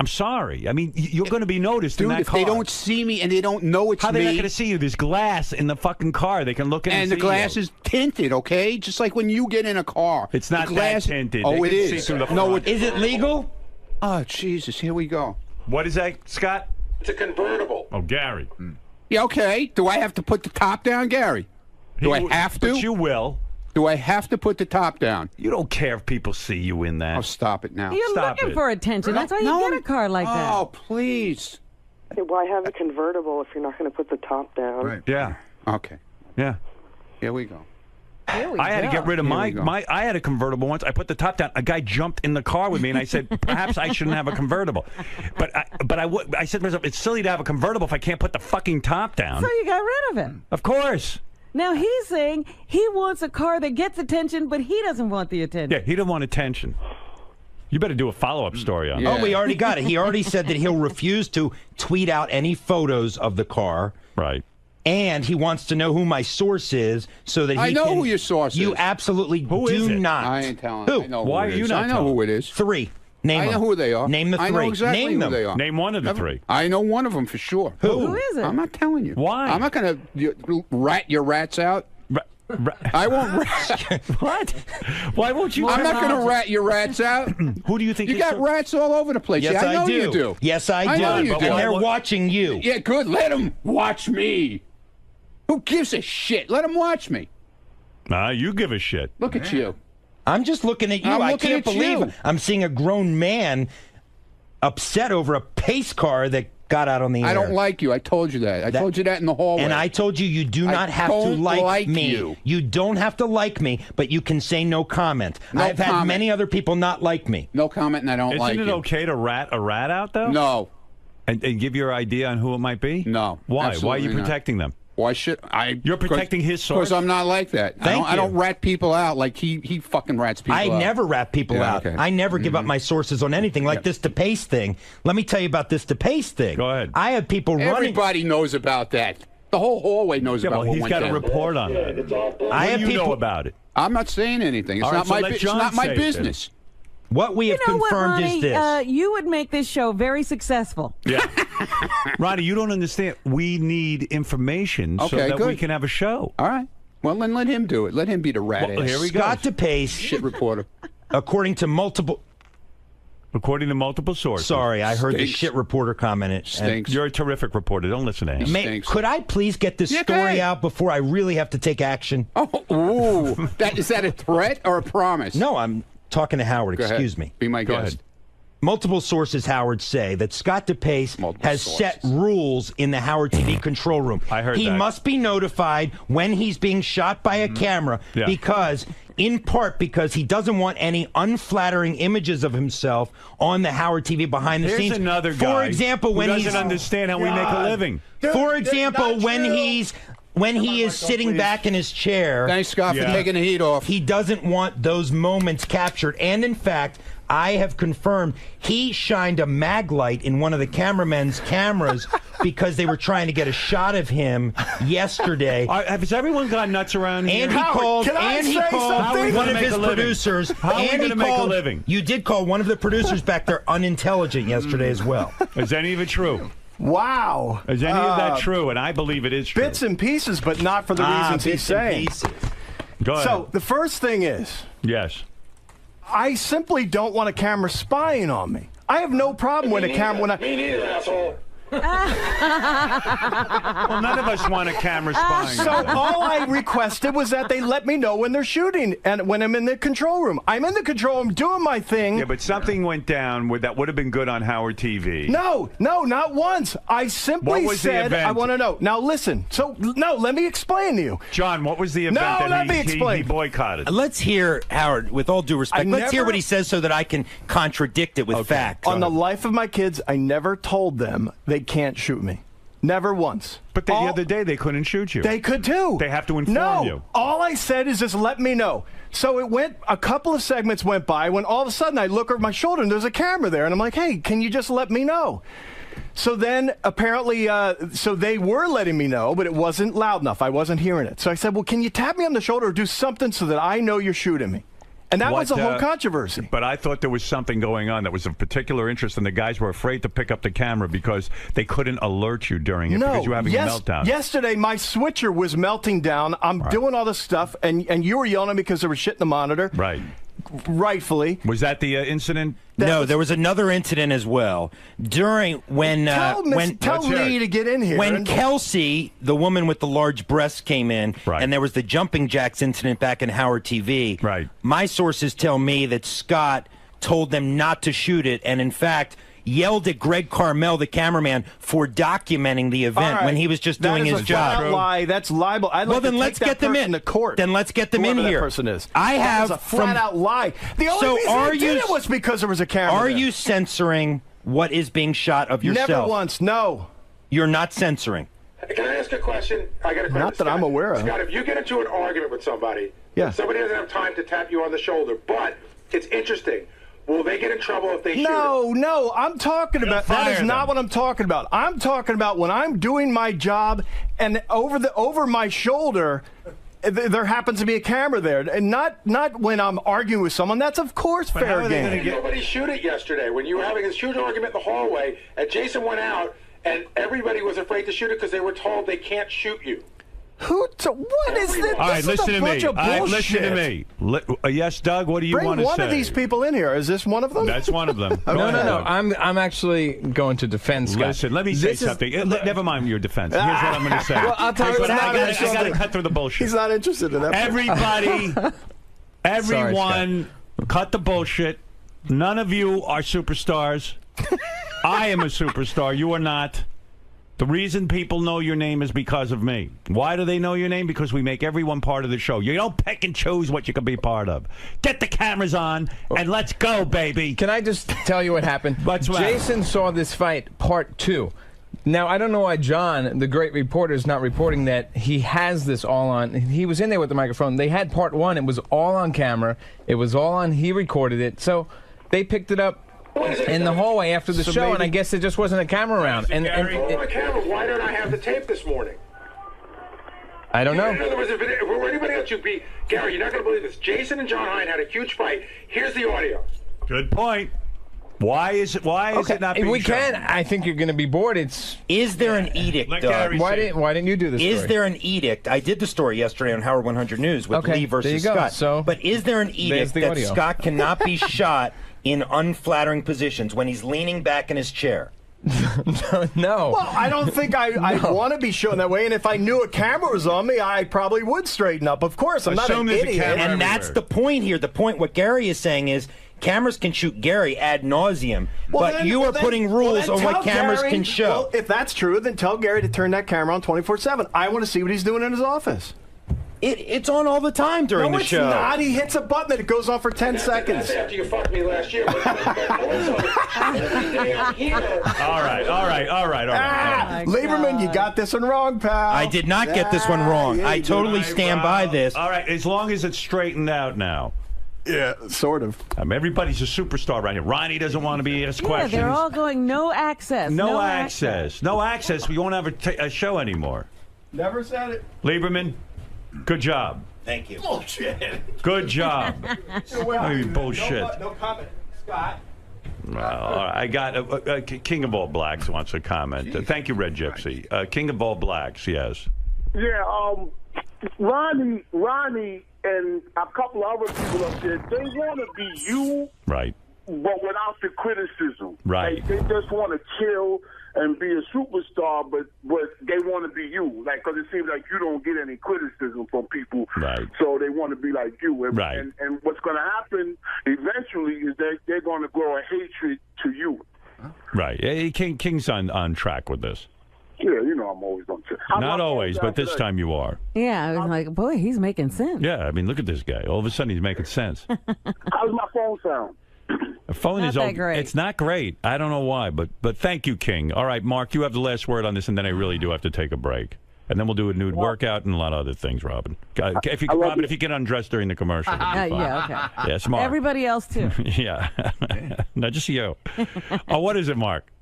I'm sorry. I mean, you're going to be noticed in Dude, that if car. they don't see me and they don't know it's How are they me, not going to see you? There's glass in the fucking car. They can look in and the see glass you. is tinted, okay? Just like when you get in a car. It's not the glass, that tinted. Oh, They it can is. see through the No, front. is it legal? Oh, Jesus. Here we go. What is that, Scott? It's a convertible. Oh, Gary. Yeah, okay. Do I have to put the top down, Gary? Do I have to? But you will. Do I have to put the top down? You don't care if people see you in that. Oh, stop it now. You're Stop looking it. for attention. That's why you get a car like that. Oh, please. Why have a convertible if you're not going to put the top down? Right. Yeah. Okay. Yeah. Here we go. I had to get rid of my. I had a convertible once. I put the top down. A guy jumped in the car with me, and I said, perhaps I shouldn't have a convertible. But I said to myself, it's silly to have a convertible if I can't put the fucking top down. So you got rid of it. Of course. Now he's saying he wants a car that gets attention, but he doesn't want the attention. Yeah, he didn't want attention. You better do a follow-up story on that. Oh, we already got it. He already said that he'll refuse to tweet out any photos of the car. Right. And he wants to know who my source is so that he I know can- who your source You is. absolutely Who is do it? not. I ain't telling. Who? I know Why who it are you is. not I know telling? who it is. Three. Name I know them. who they are. Name the I three. know exactly Name who them. they are. Name one of the three. I know one of them for sure. Who is it? I'm not telling you. Why? I'm not going to rat your rats out. I won't rat. What? Why won't you? I'm not going to rat your rats out. Who do you think You is got so- rats all over the place. Yes, Yeah, I know do. you do. Yes, I do. I know you but do. And they're What- watching you. Yeah, good. Let them watch me. Who gives a shit? Let them watch me. Nah, you give a shit. Look at you. I'm just looking at you. I'm I looking can't at believe you. I'm seeing a grown man upset over a pace car that got out on the air. I don't like you. I told you that. I told you that in the hallway. And I told you do I not have to don't like me. you. You don't have to like me, but you can say no comment. No I've had comment. many other people not like me. No comment, and I don't Isn't like it you. okay to rat a rat out though? No. And give your idea on who it might be? No. Why? Why are absolutely you not. protecting them? Why should I? You're protecting his source? Because I'm not like that. Thank I don't you. rat people out like he fucking rats people I out. never rat people Yeah, out. okay. I never give up my sources on anything like this DePace thing. Let me tell you about this DePace thing. Go ahead. I have people running. Everybody knows about that. The whole hallway knows Yeah, about well, what he's went got a down. report on that. I What have do you people know about it? I'm not saying anything. It's All right, not so my. let It's John not my say it then. business. What we have You know what, confirmed Ronnie? is this. You would make this show very successful. Yeah. Ronnie, you don't understand. We need information so Okay, that good. we can have a show. All right. Well, then let him do it. Let him be the rat Well, ass. here we go. Scott DePace, Shit reporter. according to multiple. According to multiple sources. Sorry, I heard the Stinks. shit reporter comment it. Stinks. You're a terrific reporter. Don't listen to him. Stinks. Could I please get this Yeah, go story ahead. out before I really have to take action? Oh, ooh. Is that a threat or a promise? No, I'm talking to Howard. Go ahead. Excuse me. Be my Go guest. ahead. Multiple sources, Howard, say that Scott DePace Multiple has sources. set rules in the Howard TV control room. I heard he that. must be notified when he's being shot by a camera Yeah. because, in part, because he doesn't want any unflattering images of himself on the Howard TV behind the Here's scenes. another For guy example, who when doesn't he's understand how we make a living. For example, when he is sitting back in his chair. Thanks, Scott, Yeah. for taking the heat off. He doesn't want those moments captured. And in fact, I have confirmed he shined a mag light in one of the cameramen's cameras because they were trying to get a shot of him yesterday. Has everyone gone nuts around here? And he called. can I And he say called something? one of How are we gonna his make a living? producers. How are we and he gonna make a called- living? You did call one of the producers back there unintelligent yesterday as well. Is any of it true? Wow. Is any of that true? And I believe it is true. Bits and pieces, but not for the reasons he's bits and saying. pieces. Go ahead. So the first thing is, yes. I simply don't want a camera spying on me. I have no problem with a camera when Me neither, asshole. Well, none of us want a camera spying. So all I requested was that they let me know when they're shooting and when I'm in the control room. I'm in the control room doing my thing. Yeah, but something went down that would have been good on Howard TV. No, not once. I What simply was the said event? I want to know. Now listen. So no, let me explain to you. John, what was the event No, that let me he explain. boycotted? Let's hear, Howard, with all due respect, let's hear never- what he says so that I can contradict it with facts. On the life of my kids, I never told them they can't shoot me. Never once. But the other day they couldn't shoot you. They could too. They have to inform no, you. all I said is just let me know. So it went, a couple of segments went by when all of a sudden I look over my shoulder and there's a camera there. And I'm like, hey, can you just let me know? So then apparently, so they were letting me know, but it wasn't loud enough. I wasn't hearing it. So I said, well, can you tap me on the shoulder or do something so that I know you're shooting me? And that was the whole controversy. But I thought there was something going on that was of particular interest, and the guys were afraid to pick up the camera because they couldn't alert you during it because you were having a meltdown. Yesterday, my switcher was melting down. I'm doing all this stuff, and you were yelling at me because there was shit in the monitor. Right. Rightfully. Was that the incident? No, there was another incident as well. During when tell Lee to get in here. When Kelsey, the woman with the large breasts, came in, and there was the jumping jacks incident back in Howard TV. Right. My sources tell me that Scott told them not to shoot it, and in fact yelled at Greg Carmel, the cameraman, for documenting the event when he was just doing his job. That's a lie. That's libel. Well, then let's get them in to court. Then let's get them in here. That person is. I have a flat-out lie. The only reason I did it was because there was a camera. Are there. you censoring what is being shot of yourself? Never once. No. You're not censoring. Can I ask a question? I got a question. Not that I'm aware of. Scott, if you get into an argument with somebody, somebody doesn't have time to tap you on the shoulder, but it's interesting. Will they get in trouble if they shoot it? No, I'm talking about that is not what I'm talking about. I'm talking about when I'm doing my job and over my shoulder there happens to be a camera there, and not when I'm arguing with someone. That's of course fair game. Nobody shoot it yesterday when you were having a huge argument in the hallway, and Jason went out, and everybody was afraid to shoot it because they were told they can't shoot you. What is this? All right, listen to me. All right, listen to me. Yes, Doug, what do you want to say? Bring one of these people in here. Is this one of them? That's one of them. No. I'm actually going to defend Scott. Listen, let me say something. Never mind your defense. Here's what I'm going to say. Well, I'll tell you what I got to cut through the bullshit. He's not interested in that. Everyone, cut the bullshit. None of you are superstars. I am a superstar. You are not. The reason people know your name is because of me. Why do they know your name? Because we make everyone part of the show. You don't pick and choose what you can be part of. Get the cameras on and let's go, baby. Can I just tell you what happened? Jason saw this fight, part 2. Now, I don't know why John, the great reporter, is not reporting that he has this all on. He was in there with the microphone. They had part 1. It was all on camera. It was all on. He recorded it. So they picked it up in the hallway after the show, and I guess there just wasn't a camera around. On camera, why don't I have the tape this morning? I don't know. In other words, if it were anybody else, you'd be Gary. You're not going to believe this. Jason and John Hine had a huge fight. Here's the audio. Good point. Why is it not being we shown? can. I think you're going to be bored. Is there an edict, Doug? Why didn't you do this? Is there an edict? I did the story yesterday on Howard 100 News with Lee versus there you go. Scott. So, but is there an edict that audio. Scott cannot be shot in unflattering positions when he's leaning back in his chair? No. Well, I don't think I want to be shown that way, and if I knew a camera was on me, I probably would straighten up. Of course, I'm not an idiot. And that's the point here. The point, what Gary is saying is, cameras can shoot Gary ad nauseum, but you are putting rules on what cameras can show. Well, if that's true, then tell Gary to turn that camera on 24/7. I want to see what he's doing in his office. It's on all the time during the show. No, it's not. He hits a button and it goes on for 10 seconds. That's after you fucked me last year. But also, every day I'm here. All right. Lieberman, you got this one wrong, pal. I did not get this one wrong. I totally stand by this. All right, as long as it's straightened out now. Yeah, sort of. Everybody's a superstar right here. Ronnie doesn't want to be asked questions. They're all going no access. No access. No access. We won't have a show anymore. Never said it. Lieberman, good job. Thank you. Bullshit. Good job. Bullshit. No comment. Scott. Well, all right. I got King of All Blacks wants to comment. Thank you, Red Gypsy. King of All Blacks, yes. Yeah, Ronnie and a couple of other people up there, they want to be you, right? But without the criticism, right? They just want to chill and be a superstar, but they want to be you, like, because it seems like you don't get any criticism from people, right? So they want to be like you, and, right? And what's going to happen eventually is that they're going to grow a hatred to you, right? King's on track with this. Yeah, you know I'm always on track. Not always, but this time you are. Yeah, I was like, boy, he's making sense. Yeah, I mean, look at this guy. All of a sudden, he's making sense. How's my phone sound? The phone Not is that okay. great. It's not great. I don't know why, but thank you, King. All right, Mark, you have the last word on this, and then I really do have to take a break. And then we'll do a nude workout and a lot of other things, Robin. If you can undress during the commercial. Yeah, okay. Yeah, smart. Everybody else, too. Yeah. Not just you. Oh, what is it, Mark?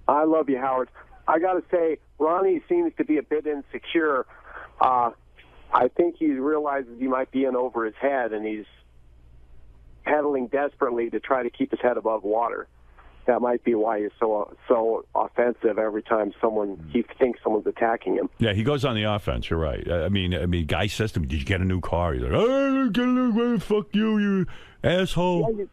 I love you, Howard. I got to say, Ronnie seems to be a bit insecure. I think he realizes he might be in over his head, and he's pedaling desperately to try to keep his head above water. That might be why he's so offensive every time he thinks someone's attacking him. Yeah, he goes on the offense. You're right. I mean, guy says to me, "Did you get a new car?" He's like, "I didn't get a new car. Fuck you, you asshole." Yeah,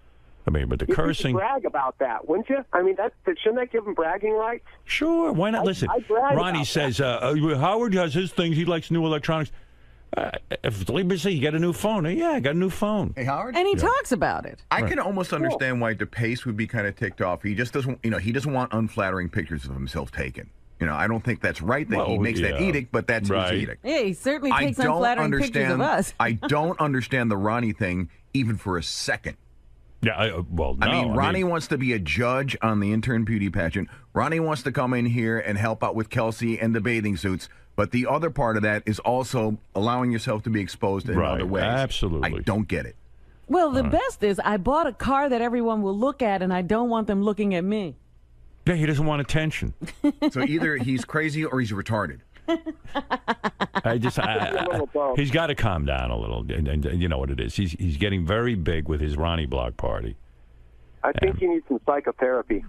I mean, but the you cursing. could brag about that, wouldn't you? I mean, shouldn't that give him bragging rights? Sure, why not? Listen, Ronnie says Howard has his things. He likes new electronics. If Lieber says you get a new phone, yeah, I got a new phone. Hey, Howard? And he talks about it. I can almost understand why DePace would be kind of ticked off. He just doesn't, he doesn't want unflattering pictures of himself taken. I don't think that's right that he makes that edict, but that's his edict. Yeah, he certainly takes unflattering pictures of us. I don't understand the Ronnie thing even for a second. Yeah, no. I mean, Ronnie wants to be a judge on the intern beauty pageant. Ronnie wants to come in here and help out with Kelsey and the bathing suits. But the other part of that is also allowing yourself to be exposed in other ways. Absolutely. I don't get it. Well, the best is I bought a car that everyone will look at, and I don't want them looking at me. Yeah, he doesn't want attention. So either he's crazy or he's retarded. He's got to calm down a little, and you know what it is. He's getting very big with his Ronnie block party. I think he needs some psychotherapy.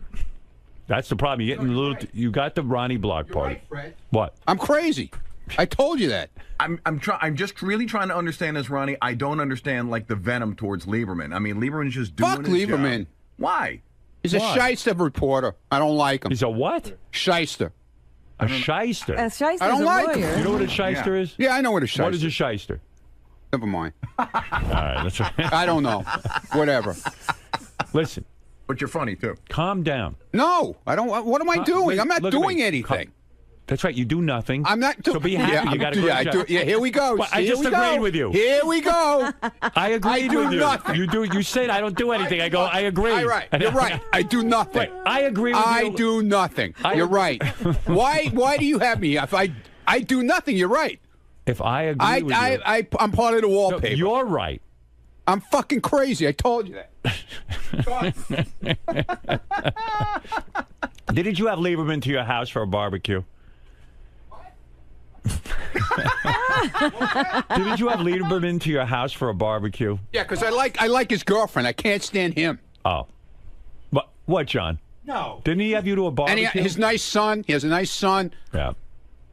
That's the problem. You're getting a little. You got the Ronnie block party. Right, Fred. What? I'm crazy. I told you that. I'm just really trying to understand this, Ronnie. I don't understand like the venom towards Lieberman. I mean, Lieberman's just doing his Lieberman. job. Why? He's a shyster reporter. I don't like him. He's a what? Shyster. A shyster. A shyster's I don't a like lawyer. him. You know what a shyster is? Yeah, I know what a shyster. What is a shyster? Never mind. All right, that's right. I don't know. Whatever. Listen. But you're funny too. Calm down. No, I don't. What am I doing? I'm not Look at doing me. anything. That's right. You do nothing. I'm not doing. So be happy. You got to go. Yeah, here we go. Well, I just agreed with you. Here we go. I agreed with you. Nothing. You said I don't do anything. I go. I agree. All right. You're right. I do nothing. Wait, I agree with you. I do nothing. You're right. Why do you have me? If I do nothing, you're right. If I agree with you, I'm part of the wallpaper. No, you're right. I'm fucking crazy. I told you that. Didn't you have Lieberman to your house for a barbecue? Didn't you have Lieberman to your house for a barbecue? Yeah, because I like his girlfriend. I can't stand him. Oh. What, John? No. Didn't he have you to a barbecue? And his nice son. He has a nice son. Yeah.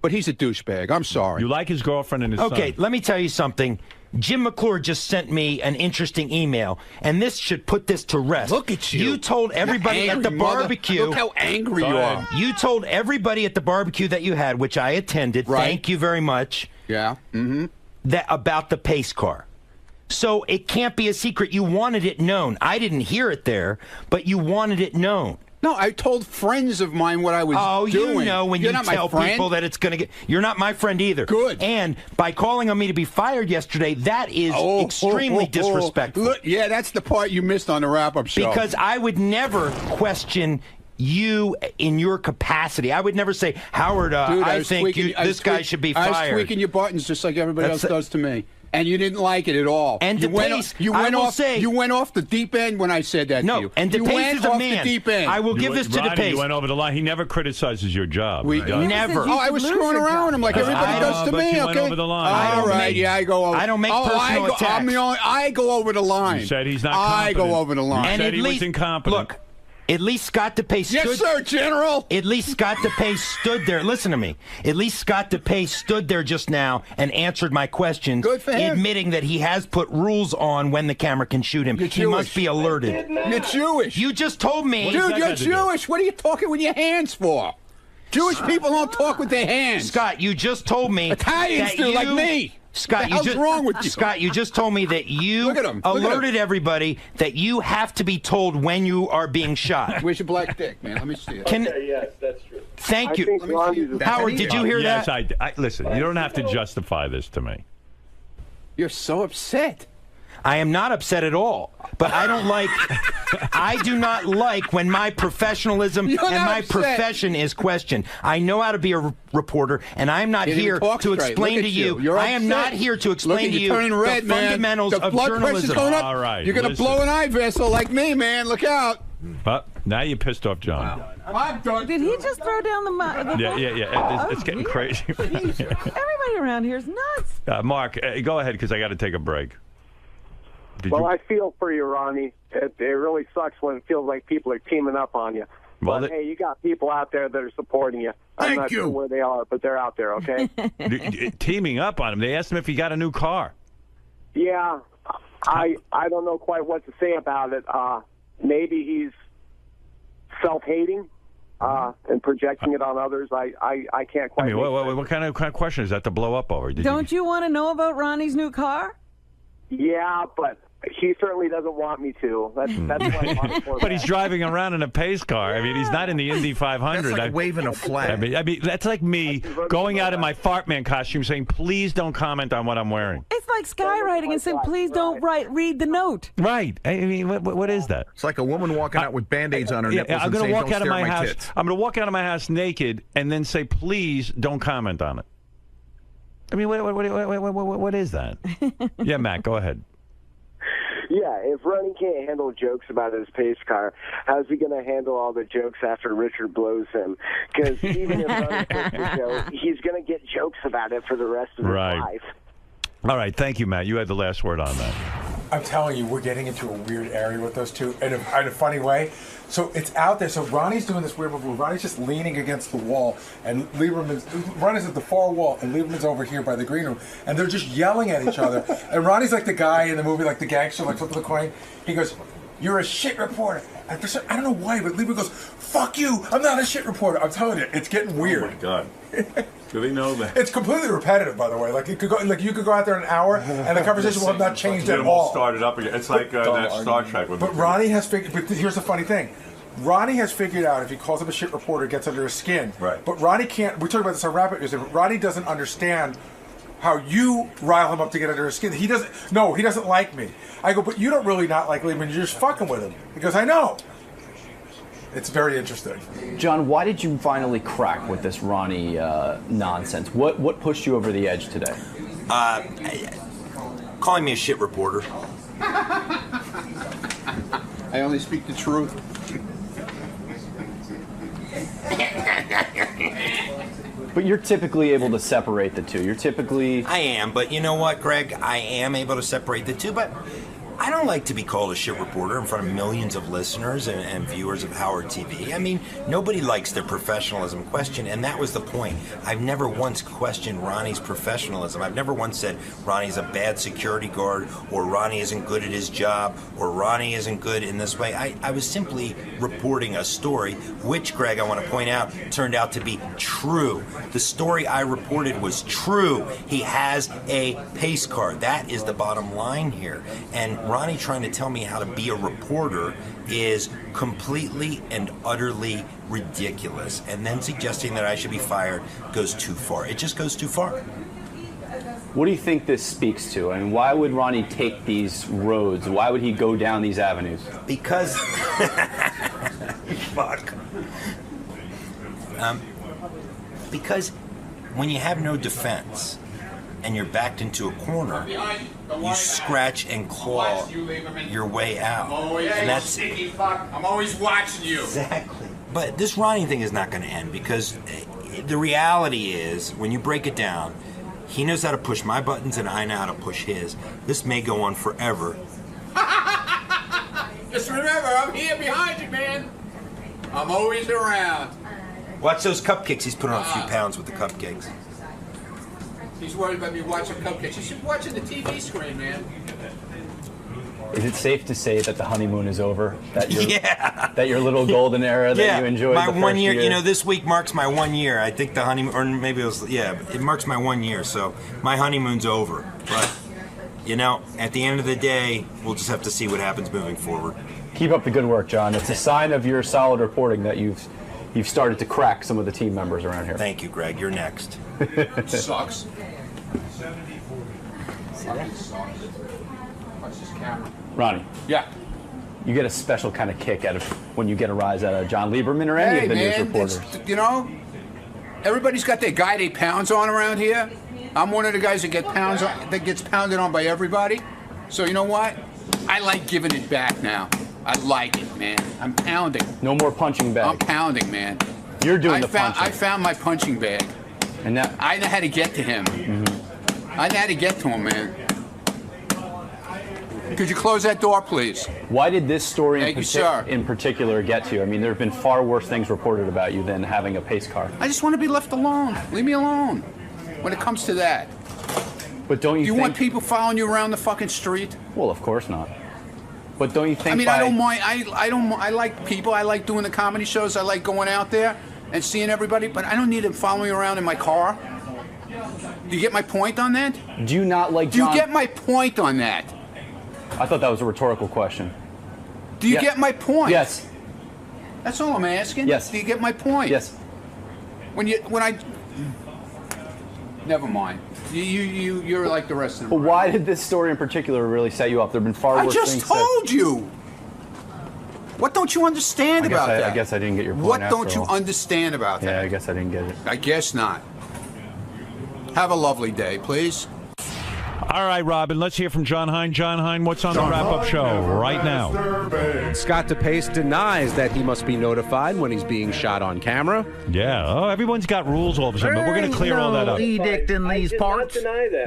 But he's a douchebag. I'm sorry. You like his girlfriend and his son. Okay, let me tell you something. Jim McClure just sent me an interesting email, and this should put this to rest. Look at you. You told everybody at the barbecue. Look how angry you are. You told everybody at the barbecue that you had, which I attended. Right. Thank you very much. Yeah. Mm-hmm. That about the pace car. So it can't be a secret. You wanted it known. I didn't hear it there, but you wanted it known. No, I told friends of mine what I was doing. You know when You're you not my tell friend. people that it's going to get... You're not my friend either. Good. And by calling on me to be fired yesterday, that is extremely disrespectful. Look, yeah, that's the part you missed on the wrap-up show. Because I would never question you in your capacity. I would never say, Howard, Dude, I think this guy should be fired. I was tweaking your buttons just like everybody else does to me. And you didn't like it at all. And you went off the deep end when I said that to you. And you DePace went is a off man. the deep end. I will give this to Ronnie, DePace. You went over the line. He never criticizes your job. Never. Oh, I was screwing around with him like everybody does to me. You Okay. went over the line. All right. Yeah, I go over. I don't make personal attacks. I go over the line. You said he's not I competent. go over the line. You And said at he least, was incompetent. Look, at least Scott DePace stood... Yes, sir, General. At least Scott DePace stood there. Listen to me. At least Scott DePace stood there just now and answered my questions. Good for him. Admitting that he has put rules on when the camera can shoot him. He must be alerted. You're Jewish. You just told me... Dude, you're Jewish. What are you talking with your hands for? Jewish people don't talk with their hands. Scott, you just told me... Italians do, like me. Scott, what the hell's wrong with you? Scott, you just told me that you Look at him. alerted everybody that you have to be told when you are being shot. Where's your black dick, man? Let me see it. Yes, that's true. Thank you. Think Howard, did you hear yes, that? Listen, you don't have to justify this to me. You're so upset. I am not upset at all. But I don't like, I do not like when my professionalism and my profession is questioned. I know how to be a reporter, and I'm not here to explain to you. I am not here to explain to you the fundamentals of journalism. All right. You're going to blow an eye vessel like me, man. Look out. But now you pissed off John. I'm done. Did he just throw down the Yeah. It's getting crazy. Everybody around here is nuts. Mark, go ahead because I got to take a break. I feel for you, Ronnie. It really sucks when it feels like people are teaming up on you. Well, but hey, you got people out there that are supporting you. I'm not sure where they are, but they're out there, okay? Teaming up on him. They asked him if he got a new car. Yeah, I don't know quite what to say about it. Maybe he's self-hating and projecting it on others. I can't quite. I mean, what kind of question is that to blow up over? Don't you want to know about Ronnie's new car? Yeah, but he certainly doesn't want me to. That's why. But he's driving around in a pace car. I mean, he's not in the Indy 500. That's like waving a flag. I mean, that's like me going out in my fart man costume saying, "Please don't comment on what I'm wearing." It's like skywriting and saying, "Please don't read the note." Right. I mean, what is that? It's like a woman walking out with Band-Aids on her nipples I'm and going saying, to walk "Don't out of stare my at my house. tits." I'm going to walk out of my house naked and then say, "Please don't comment on it." I mean, what is that? Yeah, Matt, go ahead. Yeah, if Ronnie can't handle jokes about his pace car, how's he going to handle all the jokes after Richard blows him? Because even if Ronnie takes the joke, he's going to get jokes about it for the rest of his life. All right, thank you, Matt. You had the last word on that. I'm telling you, we're getting into a weird area with those two in a funny way. So it's out there. So Ronnie's doing this weird move. Ronnie's just leaning against the wall, and Ronnie's at the far wall, and Lieberman's over here by the green room, and they're just yelling at each other. And Ronnie's like the guy in the movie, like the gangster, like flipping the coin. He goes, "You're a shit reporter." And for some, I don't know why, but Lieberman goes, "Fuck you! I'm not a shit reporter." I'm telling you, it's getting weird. Oh my God. Do they know that? It's completely repetitive, by the way. Like you could go out there an hour, and the conversation will have not changed at all. Started up again. It's like that Star Trek. But Ronnie has figured. But here's the funny thing. Ronnie has figured out if he calls him a shit reporter, it gets under his skin. Right. But Ronnie can't. We talked about this on Rapid News. Ronnie doesn't understand how you rile him up to get under his skin. He doesn't. No, he doesn't like me. I go, but you don't really not like Lieberman. You're just fucking with him. He goes, I know. It's very interesting. John, why did you finally crack with this Ronnie nonsense? What pushed you over the edge today? Calling me a shit reporter. I only speak the truth. But you're typically able to separate the two. You're typically... I am, but you know what, Greg? I am able to separate the two, but I don't like to be called a shit reporter in front of millions of listeners and viewers of Howard TV. I mean, nobody likes their professionalism questioned, and that was the point. I've never once questioned Ronnie's professionalism. I've never once said Ronnie's a bad security guard, or Ronnie isn't good at his job, or Ronnie isn't good in this way. I was simply reporting a story, which, Greg, I want to point out, turned out to be true. The story I reported was true. He has a pace car. That is the bottom line here. And Ronnie trying to tell me how to be a reporter is completely and utterly ridiculous. And then suggesting that I should be fired goes too far. It just goes too far. What do you think this speaks to? I mean, why would Ronnie take these roads? Why would he go down these avenues? Because... Fuck. Because when you have no defense and you're backed into a corner, you scratch and claw your way out. And that's I'm always watching you. Exactly. But this Ronnie thing is not going to end, because the reality is, when you break it down, he knows how to push my buttons and I know how to push his. This may go on forever. Just remember, I'm here behind you, man. I'm always around. Watch those cupcakes. He's putting on a few pounds with the cupcakes. He's worried about me watching cupcakes. You should be watching the TV screen, man. Is it safe to say that the honeymoon is over? That your little golden era that you enjoyed my the first 1 year. year? You know, this week marks my 1 year. I think the honeymoon, or maybe it was, it marks my 1 year. So my honeymoon's over. But, you know, at the end of the day, we'll just have to see what happens moving forward. Keep up the good work, John. It's a sign of your solid reporting that you've started to crack some of the team members around here. Thank you, Greg. You're next. Sucks. camera. Ronnie. Yeah. You get a special kind of kick out of when you get a rise out of John Lieberman or any of the news reporters. You know, everybody's got their guy they pounds on around here. I'm one of the guys that gets pounded on by everybody. So you know what? I like giving it back now. I like it, man. I'm pounding. No more punching bag. I'm pounding, man. You're doing the punching. I found my punching bag. And now I know how to get to him. I know how to get to him, man. Could you close that door, please? Why did this story in particular get to you? I mean, there have been far worse things reported about you than having a pace car. I just want to be left alone. Leave me alone when it comes to that. But don't you Do you want people following you around the fucking street? Well, of course not. But don't you think I mean, I don't mind. I like people. I like doing the comedy shows. I like going out there and seeing everybody. But I don't need them following me around in my car. Do you get my point on that? Do you not like Do you get my point on that? I thought that was a rhetorical question. Do you get my point? Yes. That's all I'm asking. Yes. Do you get my point? Yes. Never mind. You're like the rest of them. But why did this story in particular really set you up? There have been far worse things. I just told you. What don't you understand about that? I guess I didn't get your point. What don't you understand about that? Yeah, I guess I didn't get it. I guess not. Have a lovely day, please. All right, Robin, let's hear from John Hein. John Hein, what's on the wrap-up show right now? Scott DePace denies that he must be notified when he's being shot on camera. Yeah. Oh, everyone's got rules all of a sudden, but we're going to clear all that up. Edict in these parts.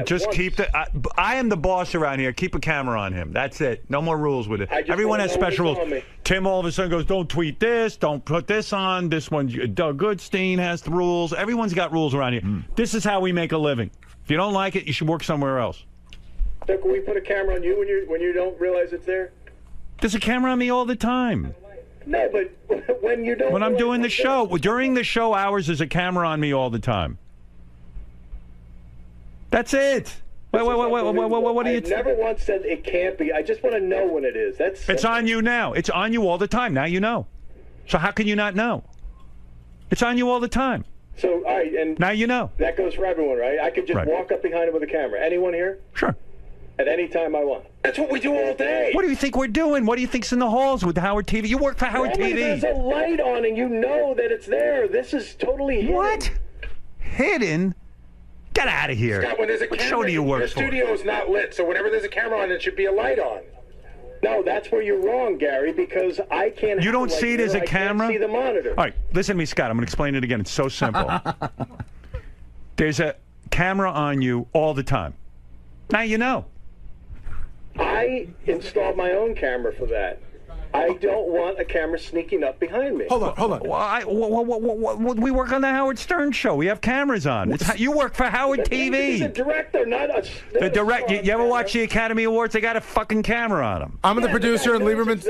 Just keep the... I am the boss around here. Keep a camera on him. That's it. No more rules with it. Everyone has special rules. Tim all of a sudden goes, don't tweet this, don't put this on. This one, Doug Goodstein has the rules. Everyone's got rules around here. This is how we make a living. If you don't like it, you should work somewhere else. So can we put a camera on you when you don't realize it's there? There's a camera on me all the time. No, but when you don't. When I'm doing the show, during the show hours, there's a camera on me all the time. That's it. Wait, what do you? I've never once said it can't be. I just want to know when it is. It's on you now. It's on you all the time. Now you know. So how can you not know? It's on you all the time. So, all right, and now you know. That goes for everyone, right? I could just walk up behind him with a camera. Anyone here? Sure. At any time I want. That's what we do all day. What do you think we're doing? What do you think's in the halls with Howard TV? You work for Howard TV. There's a light on and you know that it's there. This is totally hidden. What? Hidden? Get out of here. Scott, when there's a what camera, show do you work the for? studio is not lit, so whenever there's a camera on, it should be a light on. No, that's where you're wrong, Gary, because I can't... You don't see it as a camera? I can't see the monitor. All right, listen to me, Scott. I'm going to explain it again. It's so simple. There's a camera on you all the time. Now you know. I installed my own camera for that. I don't want a camera sneaking up behind me. Hold on. We work on the Howard Stern show. We have cameras on. You work for Howard TV. He's a director, not a... The direct. You ever watch the Academy Awards? They got a fucking camera on them. I'm the producer, and Lieberman's...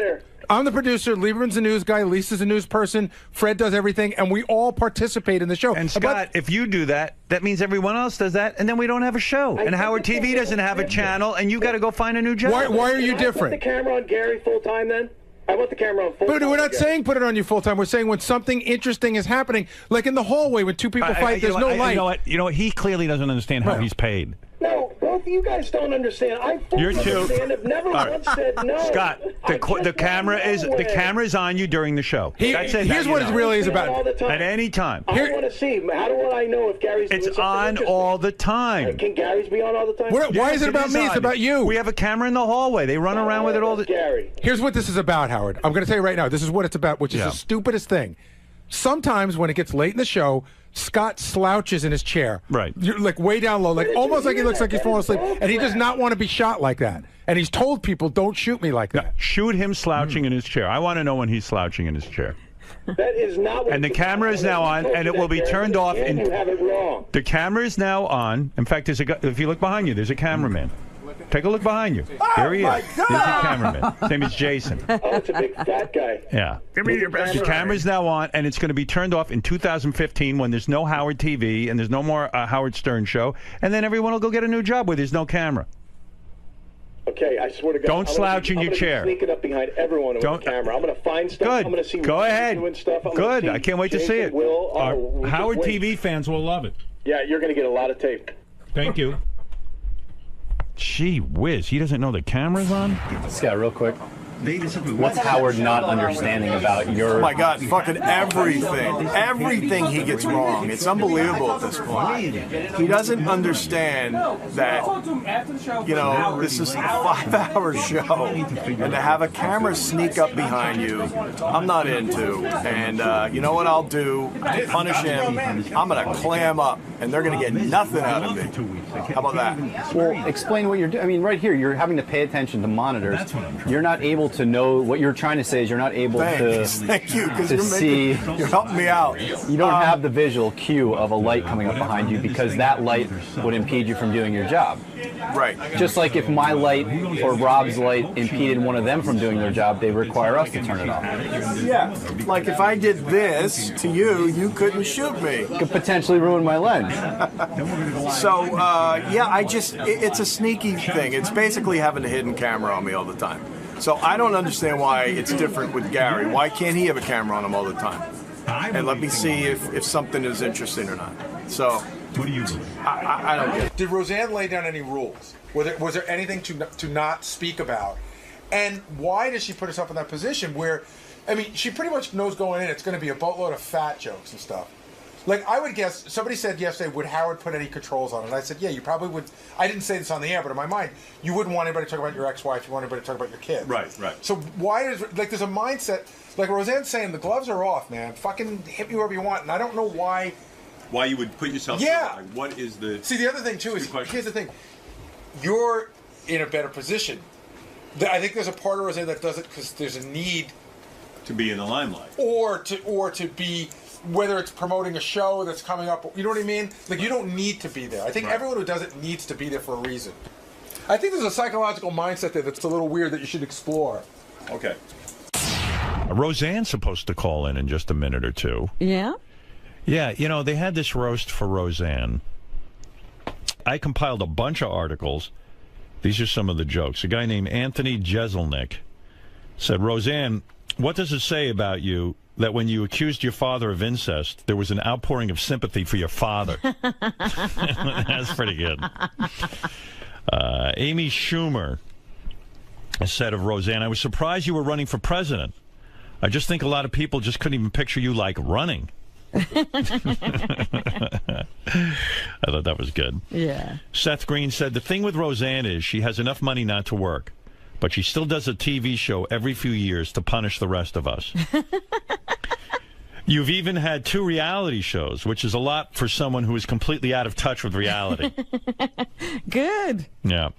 I'm the producer. Lieberman's a news guy. Lisa's a news person. Fred does everything, and we all participate in the show. And Scott, if you do that, that means everyone else does that, and then we don't have a show. And Howard TV doesn't have a channel, and you got to go find a new job. Why are you different? Put the camera on Gary full time then? I want the camera on full time. But we're not saying put it on you full time. We're saying when something interesting is happening, like in the hallway when two people fight, there's no light. You know what? He clearly doesn't understand how he's paid. No, both of you guys don't understand. I fully understand. I've never once said no. Scott, the camera is on you during the show. That's it. Here's what it really is about. At any time. I want to see. How do I know if Gary's doing It's something on interesting? all the time. Can Gary's be on all the time? Why is it about me? It's about you. We have a camera in the hallway. They run around with it all the Gary. Here's what this is about, Howard. I'm going to tell you right now. This is what it's about, which is the stupidest thing. Sometimes when it gets late in the show, Scott slouches in his chair. Right. You're like way down low, like almost like he looks like he's falling asleep. And he does not want to be shot like that. And he's told people, don't shoot me like that. Shoot him slouching in his chair. I want to know when he's slouching in his chair. That is not what And the camera is now on, and it will be turned off. And you have it wrong. The camera is now on. In fact, if you look behind you, there's a cameraman. Take a look behind you. There he is. There's your cameraman. His name is Jason. Oh, it's a big fat guy. Yeah. The camera's now on, and it's going to be turned off in 2015 when there's no Howard TV and there's no more Howard Stern show, and then everyone will go get a new job where there's no camera. Okay, I swear to God. Don't slouch in your chair. I'm sneaking up behind everyone with a camera. I'm going to find stuff. Good. I'm going to see Go ahead. doing stuff. Good. I can't wait to see it. Howard TV fans will love it. Yeah, you're going to get a lot of tape. Thank you. Gee whiz, he doesn't know the camera's on? Scott, real quick. What's Howard not understanding about your... Oh my God, fucking everything. Everything he gets wrong. It's unbelievable at this point. He doesn't understand that, you know, this is a 5-hour show. And to have a camera sneak up behind you, I'm not into. And you know what I'll do? To punish him, I'm going to clam up. And they're going to get nothing out of me. How about that? Well, explain what you're doing. I mean, right here, you're having to pay attention to monitors. You're not able to know what you're trying to say is you're not able to see. You're helping me out. You don't have the visual cue of a light coming up behind you because that light would impede you from doing your job. Right. Just like if my light or Rob's light impeded one of them from doing their job, they require us to turn it off. Yeah. Like if I did this to you, you couldn't shoot me. Could potentially ruin my lens. So, yeah, it's a sneaky thing. It's basically having a hidden camera on me all the time. So I don't understand why it's different with Gary. Why can't he have a camera on him all the time? And let me see if something is interesting or not. So, what do you do? I don't get it. Did Roseanne lay down any rules? Was there anything to not speak about? And why does she put herself in that position where, I mean, she pretty much knows going in it's going to be a boatload of fat jokes and stuff. Like, I would guess, somebody said yesterday, would Howard put any controls on it? And I said, yeah, you probably would. I didn't say this on the air, but in my mind, you wouldn't want anybody to talk about your ex-wife. You want anybody to talk about your kids. Right. So why is, like, there's a mindset, like Roseanne's saying, the gloves are off, man. Fucking hit me wherever you want. And I don't know why. Why you would put yourself Yeah. through, like, what is the... See, the other thing, too, is, here's the thing. You're in a better position. I think there's a part of Roseanne that does it because there's a need... To be in the limelight. Or to be... Whether it's promoting a show that's coming up, you know what I mean? Like, you don't need to be there. I think everyone who does it needs to be there for a reason. I think there's a psychological mindset there that's a little weird that you should explore. Okay. Roseanne's supposed to call in just a minute or two. Yeah? Yeah, you know, they had this roast for Roseanne. I compiled a bunch of articles. These are some of the jokes. A guy named Anthony Jeselnik said, Roseanne, what does it say about you that when you accused your father of incest, there was an outpouring of sympathy for your father? That's pretty good. Amy Schumer said of Roseanne, I was surprised you were running for president. I just think a lot of people just couldn't even picture you, like, running. I thought that was good. Yeah. Seth Green said, the thing with Roseanne is she has enough money not to work, but she still does a TV show every few years to punish the rest of us. You've even had 2 reality shows, which is a lot for someone who is completely out of touch with reality. Good. Yeah.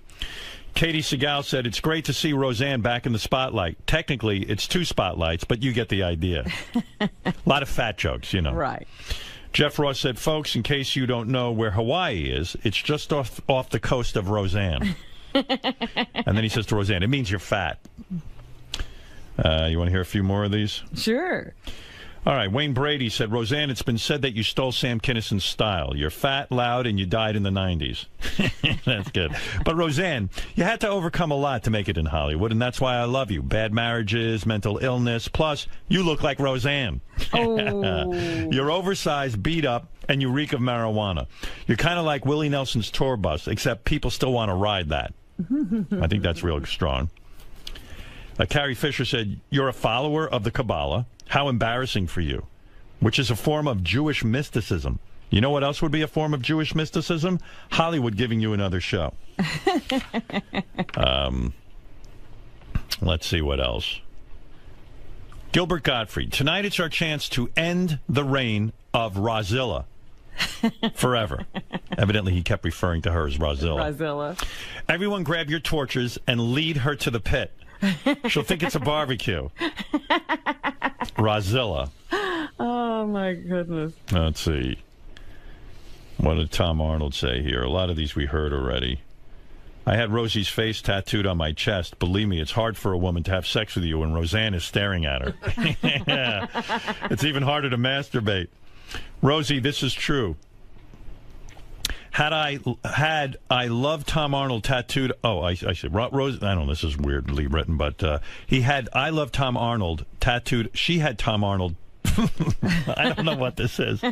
Katie Segal said, it's great to see Roseanne back in the spotlight. Technically, it's 2 spotlights, but you get the idea. A lot of fat jokes, you know. Right. Jeff Ross said, folks, in case you don't know where Hawaii is, it's just off the coast of Roseanne. And then he says to Roseanne, it means you're fat. You want to hear a few more of these? Sure. All right, Wayne Brady said, Roseanne, it's been said that you stole Sam Kinnison's style. You're fat, loud, and you died in the 90s. That's good. But Roseanne, you had to overcome a lot to make it in Hollywood, and that's why I love you. Bad marriages, mental illness, plus you look like Roseanne. Oh. You're oversized, beat up, and you reek of marijuana. You're kind of like Willie Nelson's tour bus, except people still want to ride that. I think that's real strong. Carrie Fisher said, you're a follower of the Kabbalah. How embarrassing for you. Which is a form of Jewish mysticism. You know what else would be a form of Jewish mysticism? Hollywood giving you another show. Let's see what else. Gilbert Gottfried. Tonight it's our chance to end the reign of Rozilla. Forever. Evidently he kept referring to her as Rozilla. Rozilla. Everyone grab your torches and lead her to the pit. She'll think it's a barbecue. Rozilla. Oh, my goodness. Let's see. What did Tom Arnold say here? A lot of these we heard already. I had Rosie's face tattooed on my chest. Believe me, it's hard for a woman to have sex with you when Roseanne is staring at her. Yeah. It's even harder to masturbate. Rosie, this is true. Had I loved Tom Arnold tattooed... Oh, I said, Rose... I don't know, this is weirdly written, but he had I love Tom Arnold tattooed... She had Tom Arnold I don't know what this is.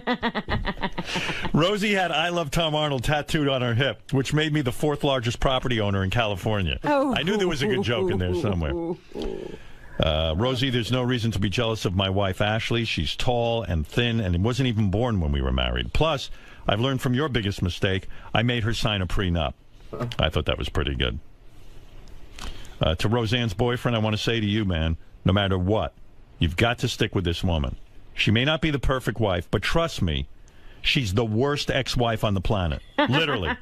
Rosie had "I love Tom Arnold" tattooed on her hip, which made me the 4th largest property owner in California. I knew there was a good joke in there somewhere. Rosie, there's no reason to be jealous of my wife, Ashley. She's tall and thin and wasn't even born when we were married. Plus, I've learned from your biggest mistake. I made her sign a prenup. I thought that was pretty good. To Roseanne's boyfriend, I want to say to you, man, no matter what, you've got to stick with this woman. She may not be the perfect wife, but trust me, she's the worst ex-wife on the planet. Literally.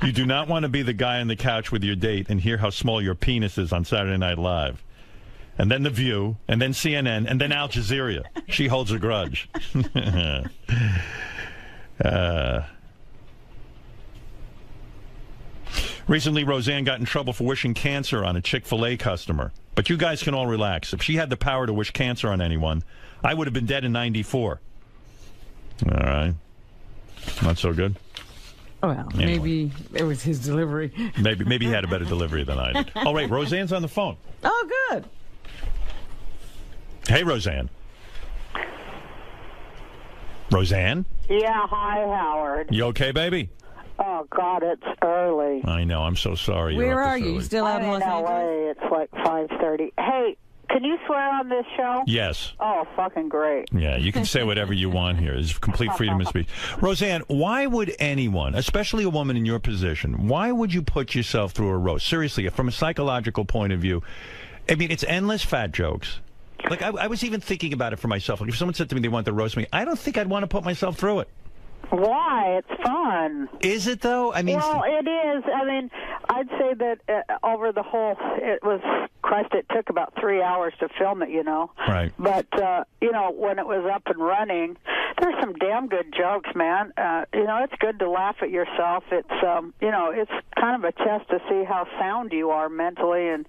You do not want to be the guy on the couch with your date and hear how small your penis is on Saturday Night Live. And then The View, and then CNN, and then Al Jazeera. She holds a grudge. Recently, Roseanne got in trouble for wishing cancer on a Chick-fil-A customer. But you guys can all relax. If she had the power to wish cancer on anyone, I would have been dead in 94. All right. Not so good? Well, Anyway. maybe it was his delivery. Maybe he had a better delivery than I did. Oh, right, Roseanne's on the phone. Oh, good. Hey, Roseanne. Roseanne? Yeah, hi, Howard. You okay, baby? Oh, God, it's early. I know. I'm so sorry. You're Where up are this you? You early. still out in Los Angeles? LA. It's like 5:30. Hey, can you swear on this show? Yes. Oh, fucking great. Yeah, you can say whatever you want here. There's complete freedom of speech. Roseanne, why would anyone, especially a woman in your position, why would you put yourself through a roast? Seriously, from a psychological point of view, I mean, it's endless fat jokes. Like, I was even thinking about it for myself. Like, if someone said to me they want to roast me, I don't think I'd want to put myself through it. Why? It's fun. Is it, though? I mean, well, it is. I mean, I'd say that over the whole, it was, Christ, it took about 3 hours to film it, you know. Right. But, you know, when it was up and running, there's some damn good jokes, man. You know, it's good to laugh at yourself. It's, you know, it's kind of a test to see how sound you are mentally and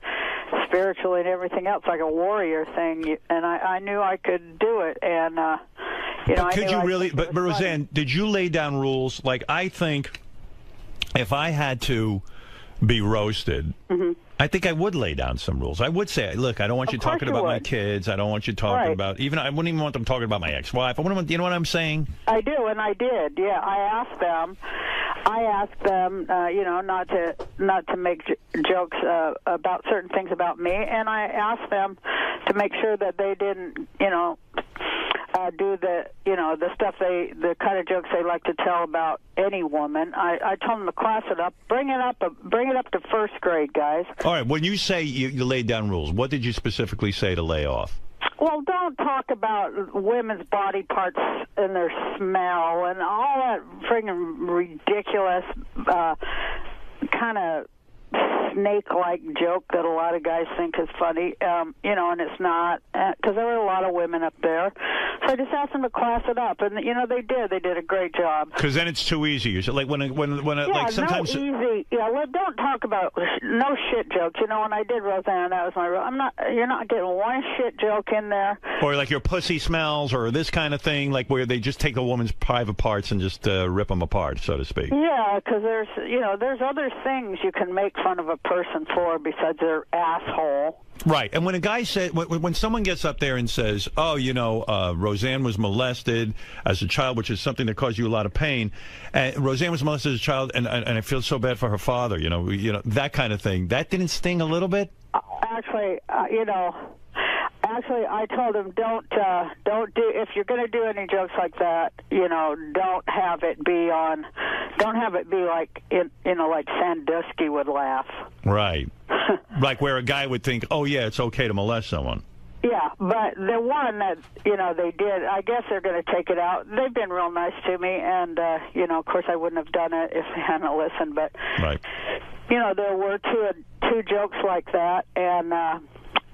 spiritually and everything else, like a warrior thing. And I knew I could do it. And, you know, but could you really? But funny. Roseanne, did you lay down rules? Like, I think if I had to be roasted, I think I would lay down some rules. I would say, look, I don't want you talking about my kids. I don't want you talking about I wouldn't even want them talking about my ex-wife. I wouldn't want, you know what I'm saying? I do, and I did. Yeah, I asked them, you know, not to make jokes about certain things about me, and I asked them to make sure that they didn't, you know, do the, you know, the stuff the kind of jokes they like to tell about any woman. I told them to class it up, bring it up to first grade, guys. All right. When you say you laid down rules, what did you specifically say to lay off? Well, don't talk about women's body parts and their smell and all that friggin' ridiculous kind of snake-like joke that a lot of guys think is funny, you know, and it's not, because there were a lot of women up there. So I just asked them to class it up, and you know they did. They did a great job. Because then it's too easy. You like when like sometimes. No easy. Yeah, well, don't talk about no shit jokes. You know, when I did Roseanne, that was my rule. You're not getting one shit joke in there. Or like your pussy smells, or this kind of thing, like where they just take a woman's private parts and just rip them apart, so to speak. Yeah, because there's other things you can make fun of a person for besides their asshole. Right, and when a guy said, when someone gets up there and says, "Oh, you know, Roseanne was molested as a child," which is something that caused you a lot of pain, and Roseanne was molested as a child, and I feel so bad for her father, you know, that kind of thing. That didn't sting a little bit? Actually, you know. Actually, I told him don't do, if you're going to do any jokes like that, you know, don't have it be like like Sandusky would laugh. Right. Like where a guy would think, oh yeah, it's okay to molest someone. Yeah, but the one that, you know, they did, I guess they're going to take it out. They've been real nice to me, and, you know, of course I wouldn't have done it if they hadn't listened, but, right. You know, there were two jokes like that, and,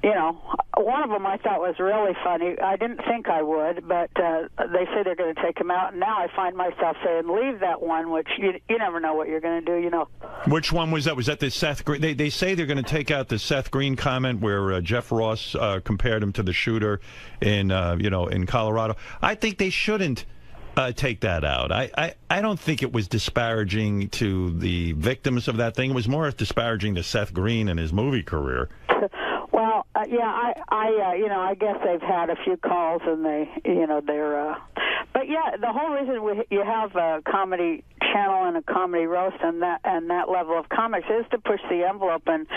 you know, one of them I thought was really funny. I didn't think I would, but they say they're going to take him out, and now I find myself saying, leave that one, which you never know what you're going to do, you know. Which one was that? Was that the Seth Green? They say they're going to take out the Seth Green comment where Jeff Ross compared him to the shooter in, in Colorado. I think they shouldn't take that out. I don't think it was disparaging to the victims of that thing. It was more disparaging to Seth Green and his movie career. Well, I guess they've had a few calls and they're. But yeah, the whole reason you have a comedy channel and a comedy roast and that level of comics is to push the envelope and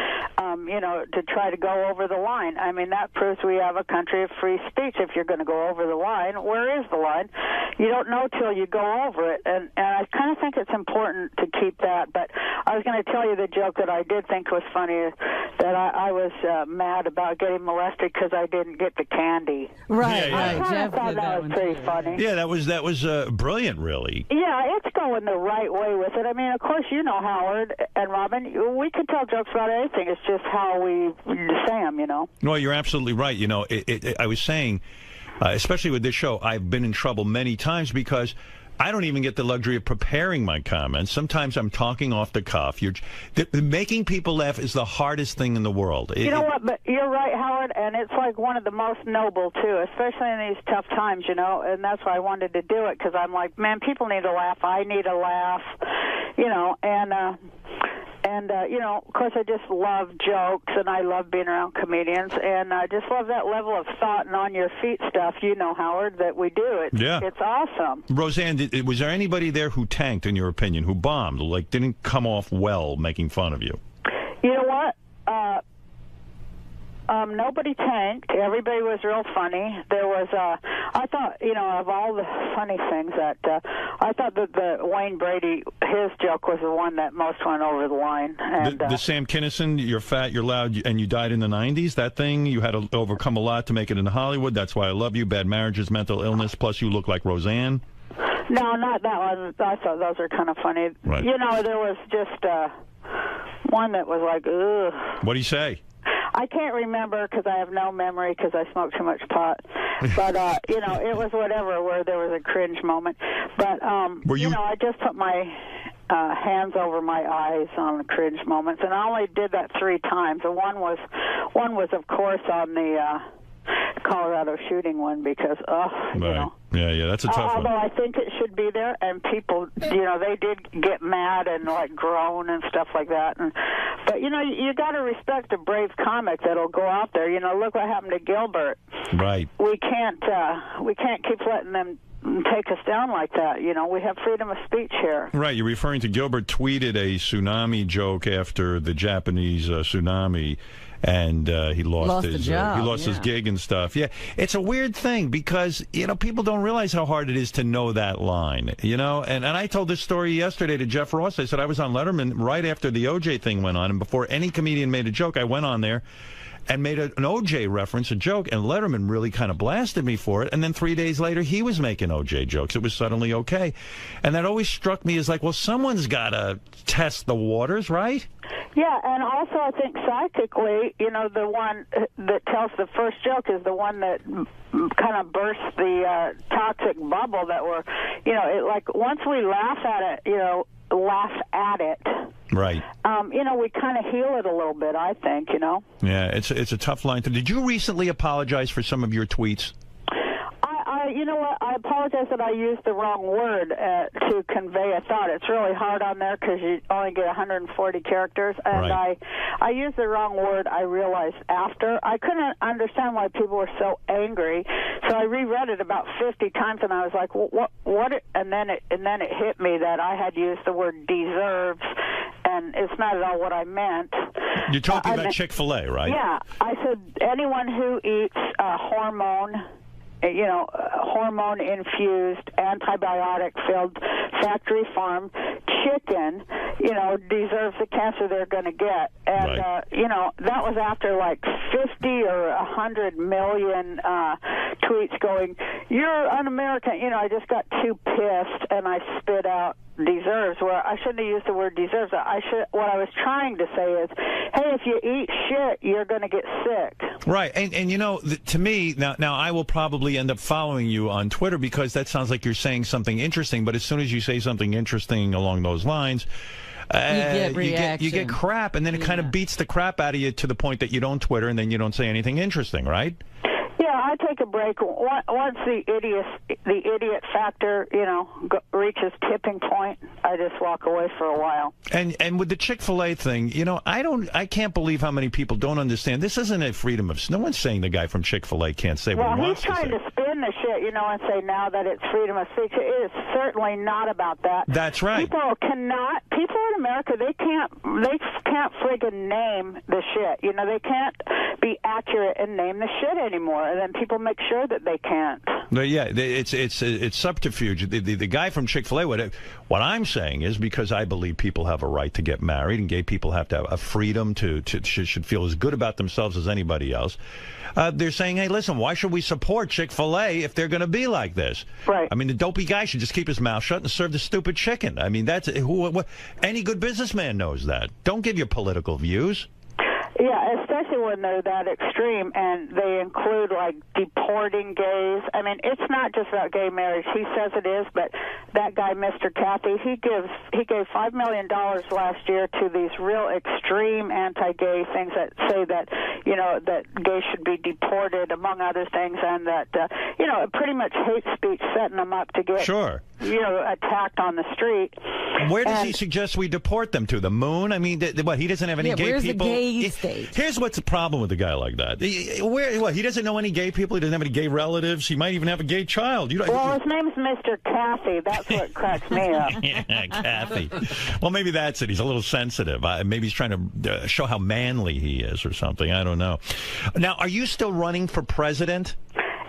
to try to go over the line. I mean, that proves we have a country of free speech. If you're going to go over the line, where is the line? You don't know till you go over it, and I kind of think it's important to keep that. But I was going to tell you the joke that I did think was funny, that I was mad about getting molested because I didn't get the candy. Right, I kind Jeff of thought did that was pretty funny. Yeah, that was brilliant, really. Yeah, it's going the right way with it. I mean, of course, you know, Howard and Robin, we could tell jokes about anything. It's just how we say them, you know. No, you're absolutely right. You know, I was saying, especially with this show, I've been in trouble many times because I don't even get the luxury of preparing my comments. Sometimes I'm talking off the cuff. Making people laugh is the hardest thing in the world. You know what? But you're right, Howard, and it's like one of the most noble, too, especially in these tough times, you know, and that's why I wanted to do it, because I'm like, man, people need a laugh. I need a laugh, you know, and you know, of course, I just love jokes, and I love being around comedians, and I just love that level of thought and on-your-feet stuff, you know, Howard, that we do. It's awesome. Roseanne, was there anybody there who tanked, in your opinion, who bombed, like didn't come off well making fun of you? You know what? Nobody tanked. Everybody was real funny. There was, I thought, you know, of all the funny things that, I thought that the Wayne Brady, his joke was the one that most went over the line. And, the Sam Kinison, you're fat, you're loud, and you died in the 90s, that thing, you had to overcome a lot to make it in Hollywood. That's why I love you. Bad marriages, mental illness, plus you look like Roseanne. No, not that one. I thought those are kind of funny. Right. You know, there was just one that was like, ugh. What do you say? I can't remember because I have no memory because I smoke too much pot. But, you know, it was whatever where there was a cringe moment. But, you know, I just put my hands over my eyes on the cringe moments. And I only did that 3 times. And one was, of course, on the Colorado shooting one because, you know. Yeah, that's a tough one. Although I think it should be there, and people, you know, they did get mad and, like, groan and stuff like that. But, you know, you got to respect a brave comic that'll go out there. You know, look what happened to Gilbert. Right. We can't keep letting them take us down like that. You know, we have freedom of speech here. Right. You're referring to Gilbert tweeted a tsunami joke after the Japanese tsunami. And he lost his job, he lost his gig and stuff. Yeah, it's a weird thing because, you know, people don't realize how hard it is to know that line, you know. And I told this story yesterday to Jeff Ross. I said I was on Letterman right after the OJ thing went on, and before any comedian made a joke, I went on there and made an OJ reference, a joke, and Letterman really kind of blasted me for it. And then 3 days later, he was making OJ jokes. It was suddenly okay. And that always struck me as like, well, someone's got to test the waters, right? Yeah, and also I think psychically, you know, the one that tells the first joke is the one that kind of bursts the toxic bubble that we're, you know, like once we laugh at it, you know, right. You know, we kind of heal it a little bit, I think, you know. Yeah, it's a tough line. Did you recently apologize for some of your tweets? You know what? I apologize that I used the wrong word to convey a thought. It's really hard on there because you only get 140 characters, and right. I used the wrong word. I realized after. I couldn't understand why people were so angry, so I reread it about 50 times, and I was like, "What?" And then it hit me that I had used the word deserves, and it's not at all what I meant. You're talking about Chick-fil-A, right? Yeah, I said anyone who eats hormone-infused, antibiotic-filled, factory farm chicken, you know, deserves the cancer they're going to get. And, you know, that was after like 50 or 100 million tweets going, you're un-American. You know, I just got too pissed and I spit out deserves, where I shouldn't have used the word deserves. What I was trying to say is, hey, if you eat shit, you're going to get sick. Right, and you know, to me, now I will probably end up following you on Twitter because that sounds like you're saying something interesting, but as soon as you say something interesting along those lines, you get crap, and then it kind of beats the crap out of you to the point that you don't Twitter, and then you don't say anything interesting, right? Yeah, Yeah, I take a break once the idiot factor, reaches tipping point. I just walk away for a while. And with the Chick-fil-A thing, I can't believe how many people don't understand. This isn't a freedom of. No one's saying the guy from Chick-fil-A can't say what he wants to say. Well, he's trying to spin the shit, and say now that it's freedom of speech. It is certainly not about that. That's right. People in America, they can't friggin' name the shit. They can't be accurate and name the shit anymore, and then people make sure that they can't. Yeah, it's subterfuge. The guy from Chick-fil-A, what I'm saying is, because I believe people have a right to get married and gay people have to have a freedom should feel as good about themselves as anybody else. They're saying, hey, listen, why should we support Chick-fil-A if they're going to be like this? Right. I mean, the dopey guy should just keep his mouth shut and serve the stupid chicken. I mean, that's any good businessman knows that. Don't give your political views. Yeah, especially when they're that extreme and they include, like, deporting gays. I mean, it's not just about gay marriage. He says it is, but that guy, Mr. Cathy, he gave $5 million last year to these real extreme anti-gay things that say that, that gays should be deported, among other things, and that, pretty much hate speech setting them up to get, attacked on the street. Where does he suggest we deport them to? The moon? I mean, he doesn't have any gay people? Where's the gay state? Here's what's the problem with a guy like that. He doesn't know any gay people? He doesn't have any gay relatives? He might even have a gay child. Well, his name's Mr. Cathy. That's what cracks me up. Yeah, Cathy. Well, maybe that's it. He's a little sensitive. Maybe he's trying to show how manly he is or something. I don't know. Now, are you still running for president?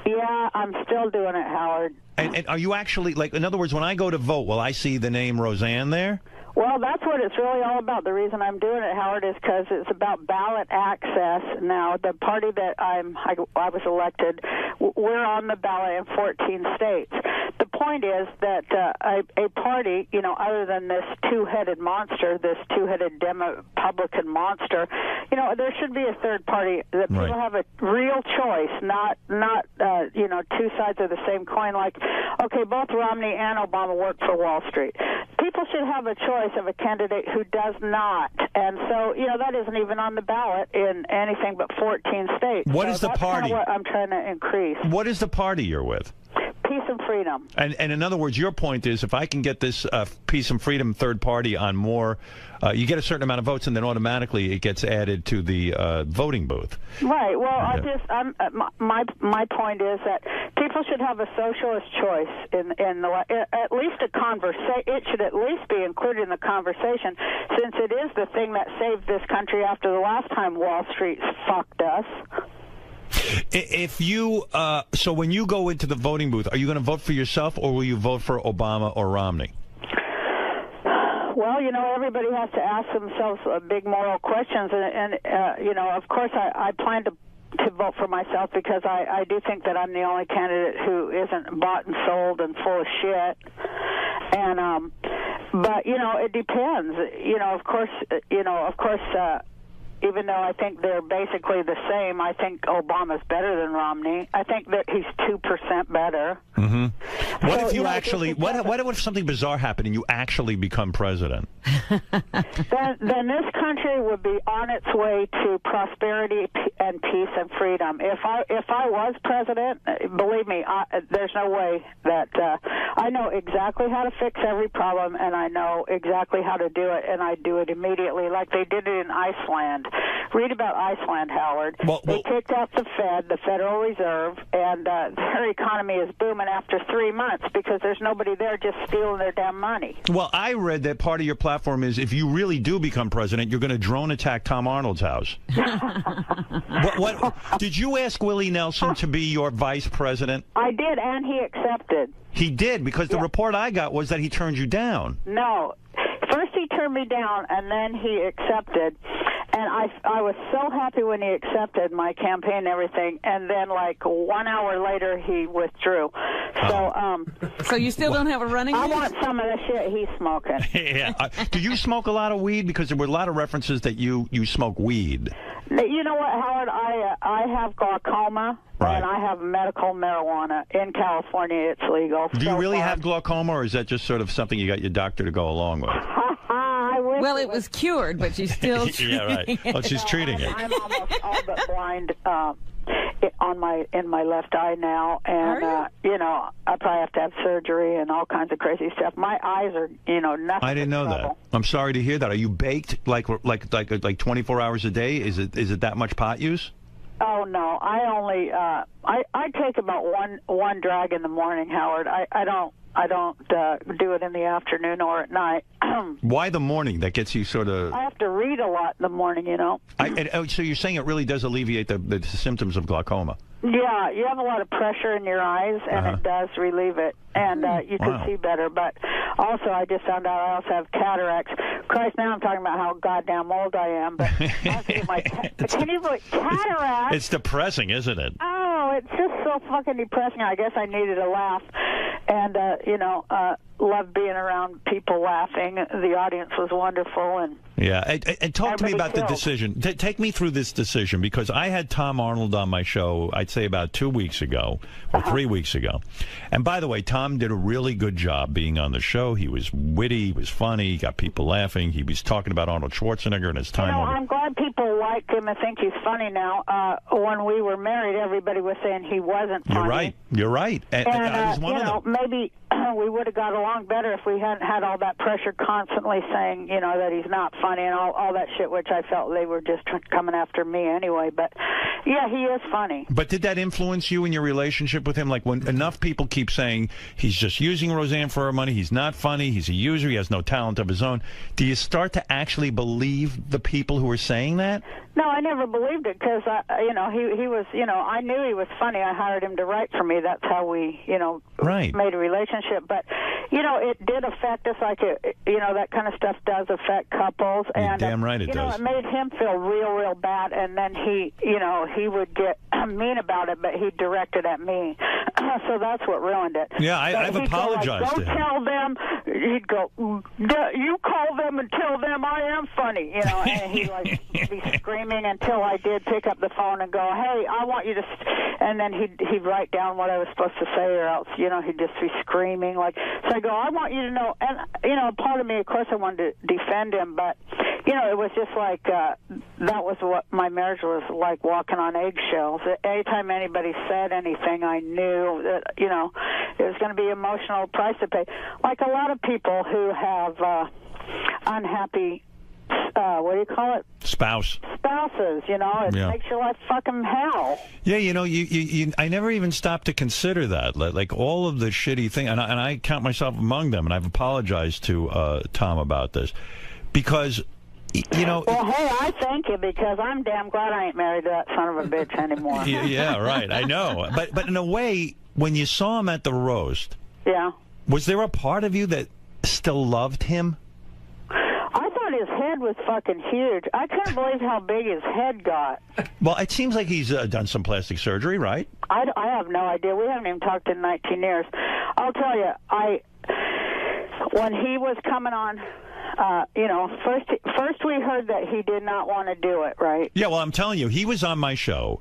Yeah, I'm still doing it, Howard. And are you actually, in other words, when I go to vote, will I see the name Roseanne there? Well, that's what it's really all about. The reason I'm doing it, Howard, is because it's about ballot access. Now, the party that I was elected, we're on the ballot in 14 states. The point is that a party, other than this two-headed monster, this two-headed Republican monster, there should be a third party that people have a real choice, not two sides of the same coin. Like, okay, both Romney and Obama work for Wall Street. People should have a choice of a candidate who does not. And so, that isn't even on the ballot in anything but 14 states. What is the party? That's kind of what I'm trying to increase. What is the party you're with? Peace and freedom. And in other words, your point is, if I can get this peace and freedom third party on more, you get a certain amount of votes, and then automatically it gets added to the voting booth. Right. Well, my point is that people should have a socialist choice in at least a conversation. It should at least be included in the conversation, since it is the thing that saved this country after the last time Wall Street fucked us. If you so when you go into the voting booth, are you going to vote for yourself, or will you vote for Obama or Romney? Well, everybody has to ask themselves big moral questions, and of course, I plan to vote for myself, because I do think that I'm the only candidate who isn't bought and sold and full of shit. And but it depends. Of course. Even though I think they're basically the same, I think Obama's better than Romney. I think that he's 2% better. Mm-hmm. What if you actually? What if something bizarre happened and you actually become president? Then this country would be on its way to prosperity and peace and freedom. If I was president, believe me, there's no way that I know exactly how to fix every problem, and I know exactly how to do it, and I do it immediately, like they did it in Iceland. Read about Iceland, Howard. They kicked out the Fed, the Federal Reserve, and their economy is booming after 3 months because there's nobody there just stealing their damn money. Well, I read that part of your platform is, if you really do become president, you're going to drone attack Tom Arnold's house. What did you ask Willie Nelson to be your vice president? I did, and he accepted. He did, because the report I got was that he turned you down. No. First he turned me down, and then he accepted. And I was so happy when he accepted my campaign and everything, and then like 1 hour later he withdrew. So you still don't have a running mate? I want some of the shit he's smoking. Yeah. Do you smoke a lot of weed? Because there were a lot of references that you smoke weed. You know what, Howard? I have glaucoma. Right. And I have medical marijuana. In California, it's legal. Do you really have glaucoma, or is that just sort of something you got your doctor to go along with? Well, it was cured, but she's still treating Yeah, right. Oh, she's treating it. I'm almost all but blind on in my left eye now, and I probably have to have surgery and all kinds of crazy stuff. My eyes are, nothing. I didn't know that. I'm sorry to hear that. Are you baked like 24 hours a day? Is it that much pot use? Oh no, I only I take about one drag in the morning, Howard. I don't do it in the afternoon or at night. Why the morning? That gets you sort of... I have to read a lot in the morning, So you're saying it really does alleviate the symptoms of glaucoma? Yeah, you have a lot of pressure in your eyes, and it does relieve it, and you can see better. But also, I just found out I also have cataracts. Christ, now I'm talking about how goddamn old I am. But can you believe cataracts? It's depressing, isn't it? Oh, it's just so fucking depressing. I guess I needed a laugh, and loved being around people laughing. The audience was wonderful, and and talk to me about the decision. Take me through this decision, because I had Tom Arnold on my show, I'd say about 2 weeks ago or 3 weeks ago. And by the way, Tom did a really good job being on the show. He was witty, he was funny, he got people laughing. He was talking about Arnold Schwarzenegger and his time on. I'm glad people like him and think he's funny now. When we were married, everybody was saying he wasn't funny. You're right. And I was one of them. Maybe we would have got along better if we hadn't had all that pressure constantly saying, that he's not funny and all that shit, which I felt they were just coming after me anyway. But, yeah, he is funny. But did that influence you in your relationship with him? Like, when enough people keep saying he's just using Roseanne for her money, he's not funny, he's a user, he has no talent of his own, do you start to actually believe the people who are saying that? No, I never believed it because, he was, I knew he was funny. I hired him to write for me. That's how we, made a relationship. But, it did affect us like, that kind of stuff does affect couples. You're And, damn right it does. It made him feel real, real bad. And then he would get mean about it, but he directed at me. So that's what ruined it. Yeah, I've apologized to him. Go tell them. He'd go, you call them and tell them I am funny. And he'd be screaming until I did pick up the phone and go, hey, I want you to, and then he'd write down what I was supposed to say, or else, he'd just be screaming. So I go, I want you to know, and, part of me, of course, I wanted to defend him, but, it was just like, that was what my marriage was like, walking on eggshells. Anytime anybody said anything, I knew that, it was going to be an emotional price to pay. Like a lot of people who have unhappy, what do you call it? Spouses, it makes your life fucking hell. Yeah, you I never even stopped to consider that. Like all of the shitty thing, and I count myself among them, and I've apologized to Tom about this, because, Well, hey, I thank you, because I'm damn glad I ain't married to that son of a bitch anymore. Yeah, right, I know. But in a way, when you saw him at the roast, was there a part of you that still loved him? I thought his head was fucking huge. I couldn't believe how big his head got. Well, it seems like he's done some plastic surgery, right? I have no idea. We haven't even talked in 19 years. I'll tell you, when he was coming on, first we heard that he did not want to do it, right? Yeah, well, I'm telling you, he was on my show,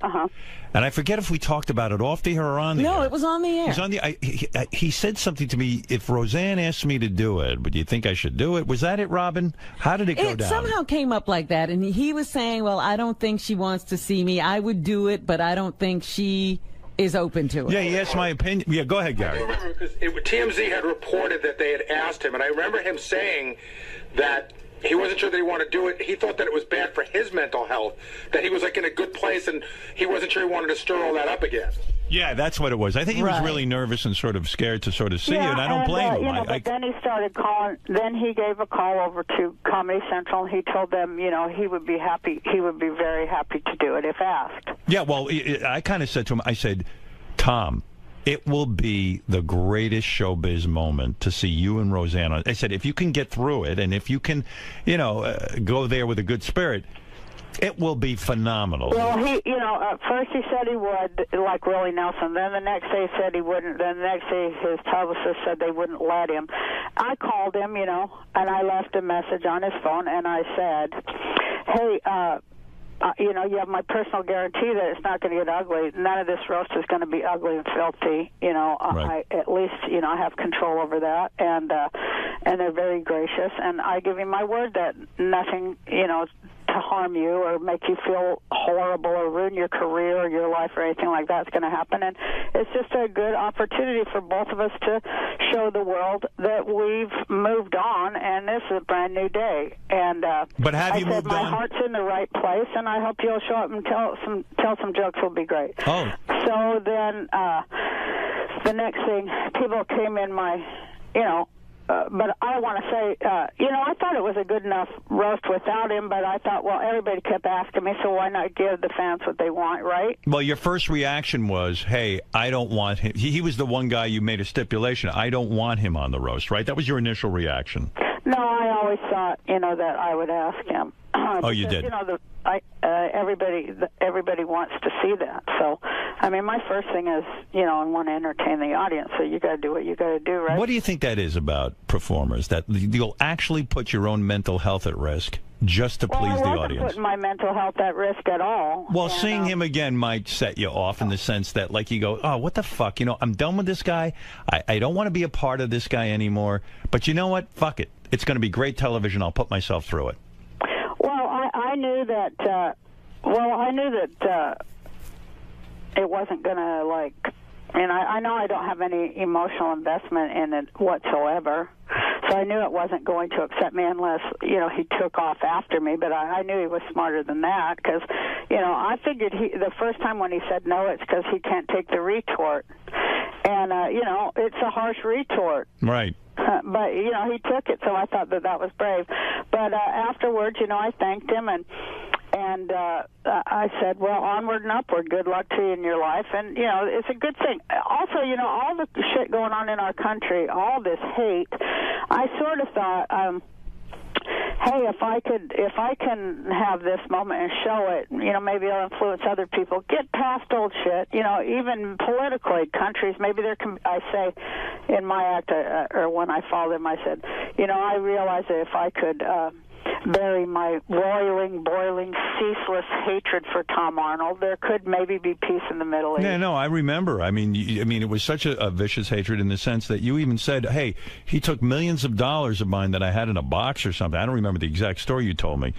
and I forget if we talked about it off the air or on the air. No, it was on the air. It was on the. He said something to me. If Roseanne asked me to do it, would you think I should do it? Was that it, Robin? How did it go down? It somehow came up like that, and he was saying, "Well, I don't think she wants to see me. I would do it, but I don't think she is open to it." Yeah, he asked my opinion. Yeah, go ahead, Gary. I remember because TMZ had reported that they had asked him, and I remember him saying that he wasn't sure that he wanted to do it. He thought that it was bad for his mental health, that he was like in a good place, and he wasn't sure he wanted to stir all that up again. Yeah, that's what it was. I think he was really nervous and sort of scared to sort of see you, and I don't blame him. But then he started calling. Then he gave a call over to Comedy Central, and he told them, he would be happy. He would be very happy to do it if asked. Yeah, well, I kind of said to him, I said, Tom, it will be the greatest showbiz moment to see you and Roseanne. I said, if you can get through it, and if you can, go there with a good spirit, it will be phenomenal. Well, at first he said he would, like Willie Nelson. Then the next day he said he wouldn't. Then the next day his publicist said they wouldn't let him. I called him, and I left a message on his phone, and I said, hey, you have my personal guarantee that it's not going to get ugly. None of this roast is going to be ugly and filthy. I at least, I have control over that, and they're very gracious. And I give you my word that nothing, harm you or make you feel horrible or ruin your career or your life or anything like that's going to happen. And it's just a good opportunity for both of us to show the world that we've moved on and this is a brand new day. And but have you moved my on? heart's in the right place, and I hope you'll show up and tell some jokes. Will be great. Oh. So then the next thing, people came in my, but I want to say, I thought it was a good enough roast without him, but I thought, well, everybody kept asking me, so why not give the fans what they want, right? Well, your first reaction was, hey, I don't want him. He was the one guy you made a stipulation. I don't want him on the roast, right? That was your initial reaction. No, I always thought, that I would ask him. Oh, you did? Everybody wants to see that. So, I mean, my first thing is, I want to entertain the audience. So you got to do what you got to do, right? What do you think that is about performers, that you'll actually put your own mental health at risk just to please the I wasn't audience? putting my mental health at risk at all. Well, seeing him again might set you off in the sense that, like, you go, oh, what the fuck? I'm done with this guy. I don't want to be a part of this guy anymore. But you know what? Fuck it. It's going to be great television. I'll put myself through it. Well, I knew that. It wasn't going to and I know I don't have any emotional investment in it whatsoever. So I knew it wasn't going to upset me unless, he took off after me. But I knew he was smarter than that because, I figured the first time when he said no, it's because he can't take the retort. And, it's a harsh retort. Right. But, he took it, so I thought that was brave. But afterwards, I thanked him, and I said, well, onward and upward. Good luck to you in your life. And, it's a good thing. Also, all the shit going on in our country, all this hate, I sort of thought, hey, if I can have this moment and show it, maybe I'll influence other people. Get past old shit, even politically, countries, maybe I say in my act, or when I followed him, I said, I realized that if I could bury my boiling, ceaseless hatred for Tom Arnold, there could maybe be peace in the Middle East. Yeah, no, I remember. I mean, it was such a vicious hatred in the sense that you even said, hey, he took millions of dollars of mine that I had in a box or something. I don't remember the exact story you told me.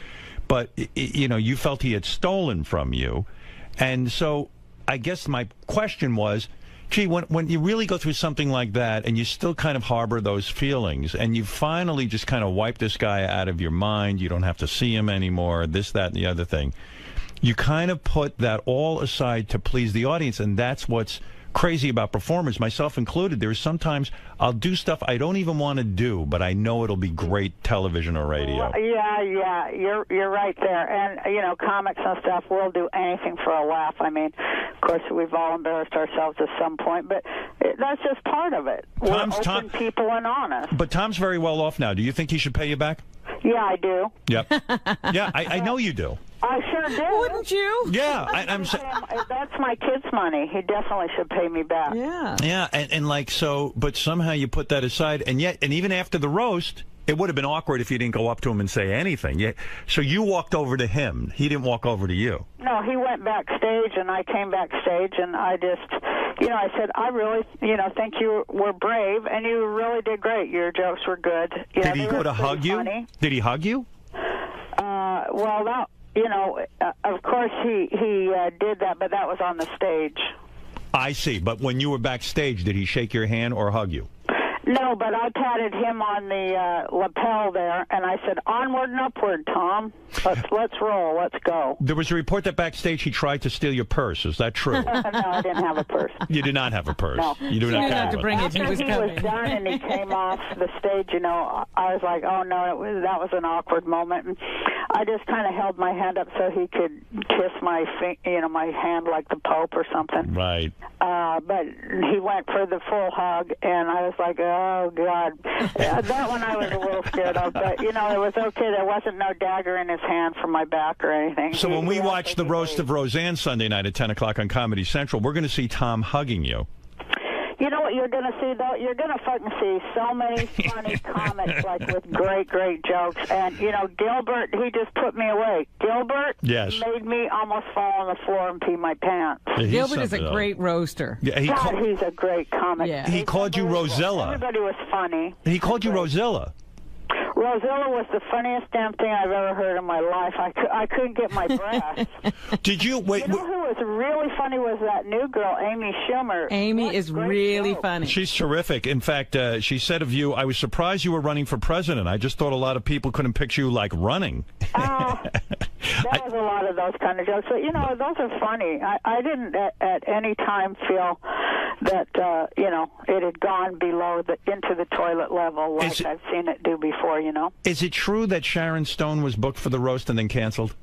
But, you felt he had stolen from you. And so I guess my question was, gee, when you really go through something like that and you still kind of harbor those feelings and you finally just kind of wipe this guy out of your mind, you don't have to see him anymore, this, that, and the other thing, you kind of put that all aside to please the audience, and that's what's crazy about performers, myself included. There's sometimes I'll do stuff I don't even want to do, but I know it'll be great television or radio. Yeah, you're right there. And, comics and stuff, we'll do anything for a laugh. I mean, of course, we've all embarrassed ourselves at some point, but that's just part of it. We're open people and honest. But Tom's very well off now. Do you think he should pay you back? Yeah, I do. Yep. Yeah, I know you do. I sure do. Wouldn't you? Yeah, that's my kid's money. He definitely should pay me back. Yeah. Yeah, and so, but somehow you put that aside, and even after the roast, it would have been awkward if you didn't go up to him and say anything. Yeah. So you walked over to him. He didn't walk over to you. No, he went backstage, and I came backstage, and I just, I said, I really, think you were brave, and you really did great. Your jokes were good. Did he go to hug you? Did he hug you? Well, that, of course he did that, but that was on the stage. I see. But when you were backstage, did he shake your hand or hug you? No, but I patted him on the lapel there, and I said, onward and upward, Tom. Let's roll. Let's go. There was a report that backstage he tried to steal your purse. Is that true? No, I didn't have a purse. You did not have a purse. No. You do not have to bring it. After he was done and he came off the stage, I was like, oh, no, that was an awkward moment. And I just kind of held my hand up so he could kiss my hand like the Pope or something. Right. But he went for the full hug, and I was like, oh, God. That one I was a little scared of, but, it was okay. There wasn't no dagger in his hand from my back or anything. So when we watch the roast of Roseanne Sunday night at 10 o'clock on Comedy Central, we're going to see Tom hugging you. You know what you're going to see, though? You're going to fucking see so many funny comics, with great jokes. And, Gilbert, he just put me away. Gilbert made me almost fall on the floor and pee my pants. Yeah, Gilbert is a great roaster. Yeah, he's a great comic. Yeah. He called you Rosella. Everybody was funny. He called you Rosella. Rosilla was the funniest damn thing I've ever heard in my life. I couldn't get my breath. Did you wait? You know who was really funny was that new girl, Amy Schumer. Amy is really funny. She's terrific. In fact, she said of you, "I was surprised you were running for president. I just thought a lot of people couldn't picture you like running." That was a lot of those kind of jokes. But, you know, those are funny. I didn't at any time feel that, you know, it had gone below into the toilet level like I've seen it do before, you know. Is it true that Sharon Stone was booked for the roast and then canceled?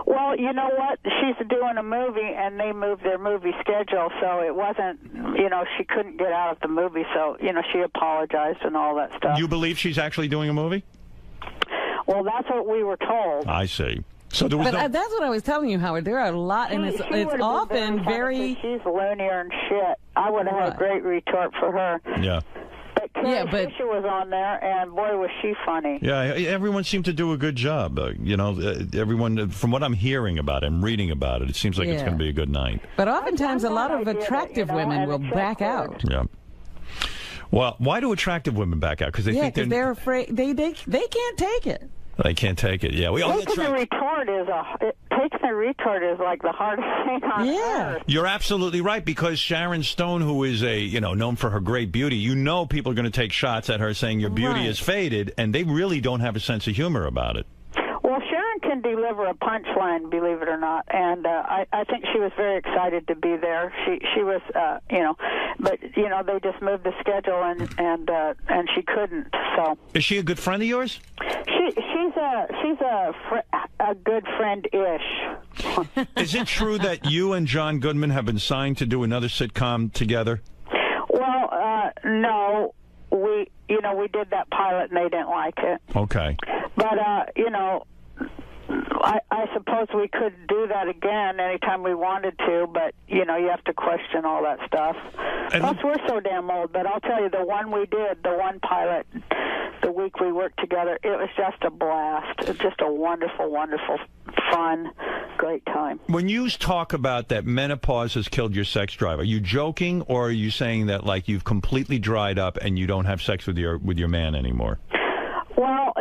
Well, you know what? She's doing a movie, and they moved their movie schedule, so it wasn't, you know, she couldn't get out of the movie, so, you know, she apologized and all that stuff. You believe she's actually doing a movie? Well, that's what we were told. I see. So there was But that's what I was telling you, Howard. There are a lot, and it's often very... She's loonier and shit. I would have had a great retort for her. Yeah. But Carrie Fisher was on there, and boy, was she funny. Yeah, everyone seemed to do a good job. You know, everyone, from what I'm hearing about it and reading about it, it seems like it's going to be a good night. But oftentimes, a lot of attractive women will back out. Yeah. Well, why do attractive women back out? Because they think they're afraid. They can't take it. They can't take it. Yeah, we all taking the retort is like the hardest thing on earth. You're absolutely right, because Sharon Stone, who is known for her great beauty, people are going to take shots at her saying your beauty is faded, and they really don't have a sense of humor about it. Well, Sharon can deliver a punchline, believe it or not, and I think she was very excited to be there. She was, but they just moved the schedule and she couldn't. So is she a good friend of yours? She's a good friend-ish. Is it true that you and John Goodman have been signed to do another sitcom together? Well, no. We did that pilot and they didn't like it. Okay. But, I suppose we could do that again anytime we wanted to, but, you have to question all that stuff. Plus, we're so damn old, but I'll tell you, the one we did, the one pilot, the week we worked together, it was just a blast. It was just a wonderful, wonderful, fun, great time. When you talk about that menopause has killed your sex drive, are you joking, or are you saying that, like, you've completely dried up and you don't have sex with your man anymore? Well,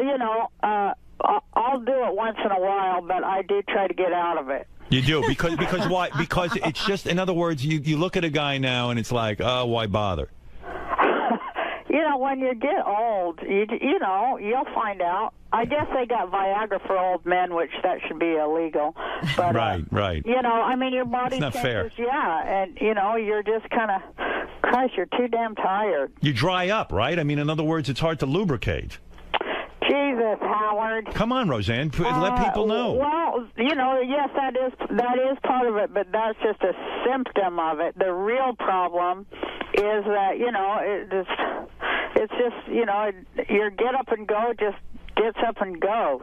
I'll do it once in a while, but I do try to get out of it. You do? Because why? Because it's just, in other words, you look at a guy now and it's like, oh, why bother? When you get old, you'll find out. I guess they got Viagra for old men, which that should be illegal. But, right. Your body it's not changes, fair. Yeah, and, you're just kind of, Christ, you're too damn tired. You dry up, right? I mean, in other words, it's hard to lubricate. Jesus, Howard. Come on, Roseanne. Let people know. Well, yes, that is part of it, but that's just a symptom of it. The real problem is that, it's just, your get up and go just gets up and goes.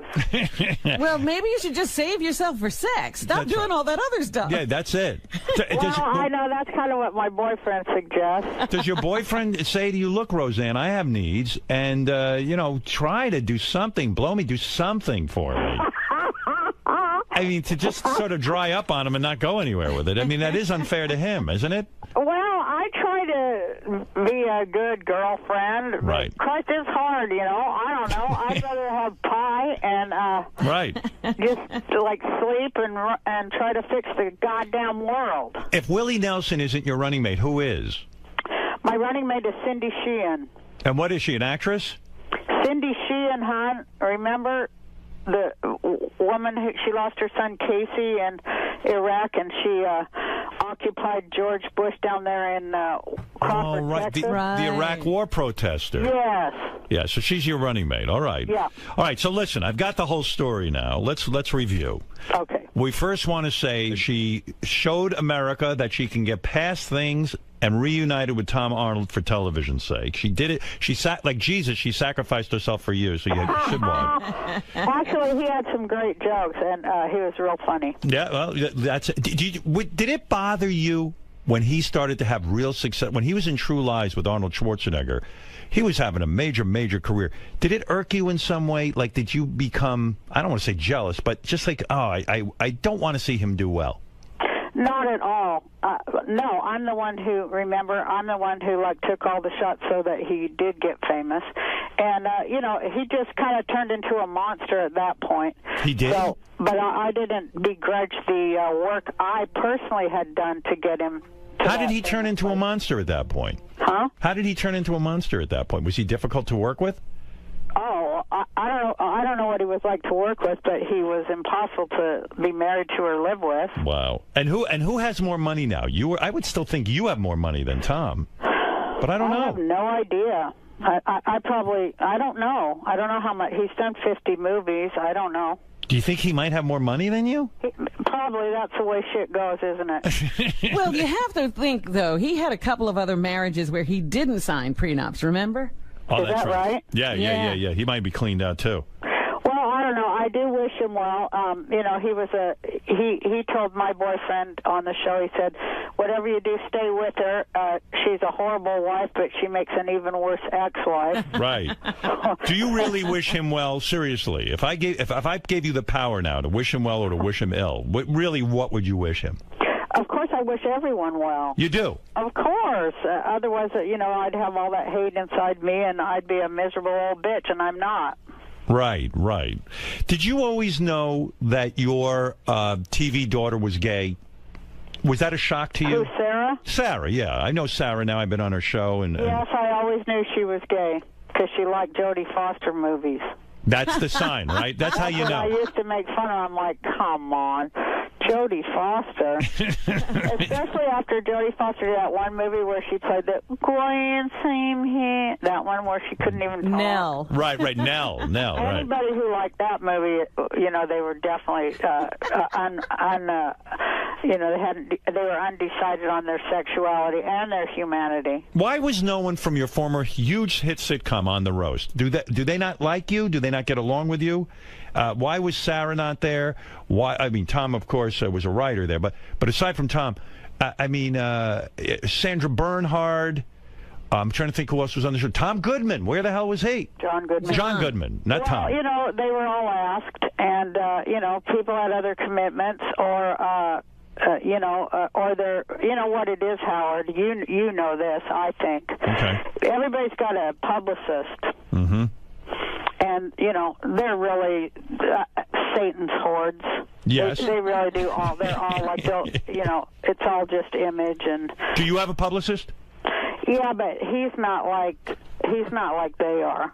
Well, maybe you should just save yourself for sex. Stop doing all that other stuff. Yeah, that's it. I know that's kind of what my boyfriend suggests. Does your boyfriend say to you, look, Roseanne, I have needs, and, try to do something. Blow me, do something for me. I mean, to just sort of dry up on him and not go anywhere with it. I mean, that is unfair to him, isn't it? Well, I try to be a good girlfriend. Right. Christ, it's hard, I don't know. I'd rather have pie and right. just like sleep and try to fix the goddamn world. If Willie Nelson isn't your running mate, who is? My running mate is Cindy Sheehan. And what is she, an actress? Cindy Sheehan, hon. Remember the woman who she lost her son Casey in Iraq, and she occupied George Bush down there in Crawford, Texas. The Iraq War protester. Yes. Yeah, so she's your running mate. All right. Yeah. All right, so listen, I've got the whole story now. Let's review. Okay. We first want to say she showed America that she can get past things and reunited with Tom Arnold for television's sake. She did it. She like Jesus. She sacrificed herself for you, so you should want. Actually, he had some great jokes, and he was real funny. Yeah, well, that's. Did it bother you when he started to have real success? When he was in True Lies with Arnold Schwarzenegger, he was having a major career. Did it irk you in some way? Like, did you become, I don't want to say jealous, but just like, oh, I don't want to see him do well? Not at all. No, I'm the one who, remember, I'm the one who, like, took all the shots so that he did get famous. And, you know, he just kind of turned into a monster at that point. He did? So, but I didn't begrudge the work I personally had done to get him. How did he turn into a monster at that point? Huh? How did he turn into a monster at that point? Was he difficult to work with? Oh, I don't know. I don't know what he was like to work with, but he was impossible to be married to or live with. Wow. And who has more money now? I would still think you have more money than Tom, but I don't know. I have no idea. I don't know. I don't know how much. He's done 50 movies. I don't know. Do you think he might have more money than you? Probably. That's the way shit goes, isn't it? Well, you have to think, though, he had a couple of other marriages where he didn't sign prenups, remember? Oh, Is that's that right? Yeah. He might be cleaned out, too. Well, I don't know. I do wish him well. You know, he told my boyfriend on the show, he said, whatever you do, stay with her. She's a horrible wife, but she makes an even worse ex-wife. Right. Do you really wish him well? Seriously, if I gave you the power now to wish him well or to wish him ill, what would you wish him? Of course, I wish everyone well. You do? Of course. Otherwise, you know, I'd have all that hate inside me, and I'd be a miserable old bitch, and I'm not. Right. Did you always know that your TV daughter was gay? Was that a shock to you? Who, Sarah? Sarah, yeah. I know Sarah now. I've been on her show. Yes, I always knew she was gay because she liked Jodie Foster movies. That's the sign, right? That's how you know. I used to make fun of her. I'm like, come on, Jodie Foster. Especially after Jodie Foster did that one movie where she played the grand same here. That one where she couldn't even talk. Nell. Right, Nell, right. Anybody who liked that movie, you know, they were definitely you know, they were undecided on their sexuality and their humanity. Why was no one from your former huge hit sitcom on the roast? Do they not like you? Do they not get along with you? Why was Sarah not there? Why? I mean, Tom, of course, was a writer there, but aside from Tom, I mean, Sandra Bernhard. I'm trying to think who else was on the show. Tom Goodman. Where the hell was he? John Goodman. John Goodman, not Tom. You know, they were all asked, and you know, people had other commitments, or you know, or they're, you know what it is, Howard. You know this, I think. Okay. Everybody's got a publicist. Mm-hmm. And, you know, they're really Satan's hordes. Yes. They really do all, they're all like, you know, it's all just image. And do you have a publicist? Yeah, but he's not like they are.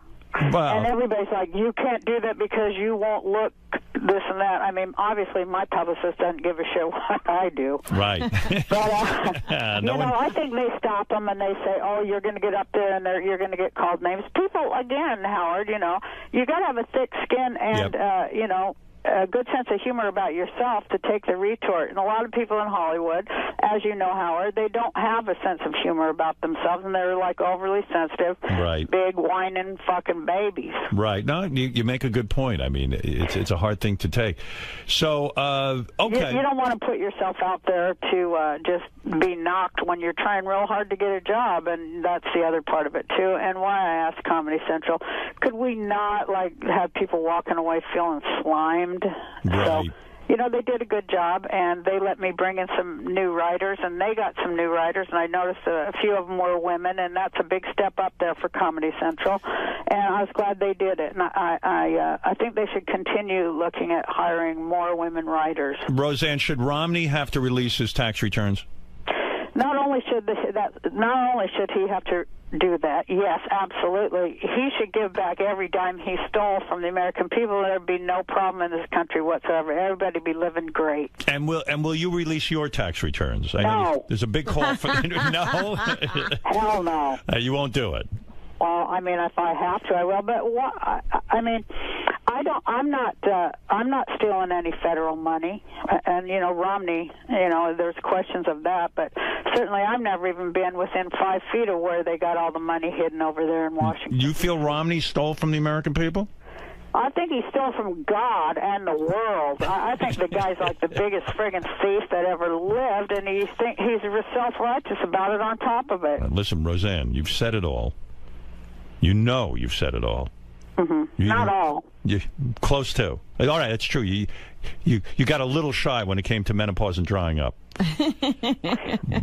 Wow. And everybody's like, you can't do that because you won't look this and that. I mean, obviously, my publicist doesn't give a shit what I do. Right. But, you know, I think they stop them and they say, oh, you're going to get up there and you're going to get called names. People, again, Howard, you know, you got to have a thick skin and, you know, a good sense of humor about yourself to take the retort. And a lot of people in Hollywood, as you know, Howard, they don't have a sense of humor about themselves, and they're like overly sensitive, right, big whining fucking babies. Right. No, you make a good point. I mean, it's a hard thing to take. So, okay. You don't want to put yourself out there to just be knocked when you're trying real hard to get a job, and that's the other part of it, too. And why I asked Comedy Central, could we not, like, have people walking away feeling slimed? Right. So, you know, they did a good job, and they let me bring in some new writers, and they got some new writers, and I noticed a few of them were women, and that's a big step up there for Comedy Central, and I was glad they did it. And I think they should continue looking at hiring more women writers. Roseanne, should Romney have to release his tax returns? Not only should he have to do that, yes, absolutely. He should give back every dime he stole from the American people. There'd be no problem in this country whatsoever. Everybody be living great. And will you release your tax returns? I No. know there's a big call for no. Hell no. You won't do it. Well, I mean, if I have to, I will. But I mean, I'm not stealing any federal money. And you know, Romney, you know, there's questions of that. But certainly, I've never even been within 5 feet of where they got all the money hidden over there in Washington. You feel Romney stole from the American people? I think he stole from God and the world. I think the guy's like the biggest friggin' thief that ever lived, and he's self-righteous about it on top of it. Listen, Roseanne, you've said it all. You know you've said it all. Not all. You close to. All right, that's true. You got a little shy when it came to menopause and drying up.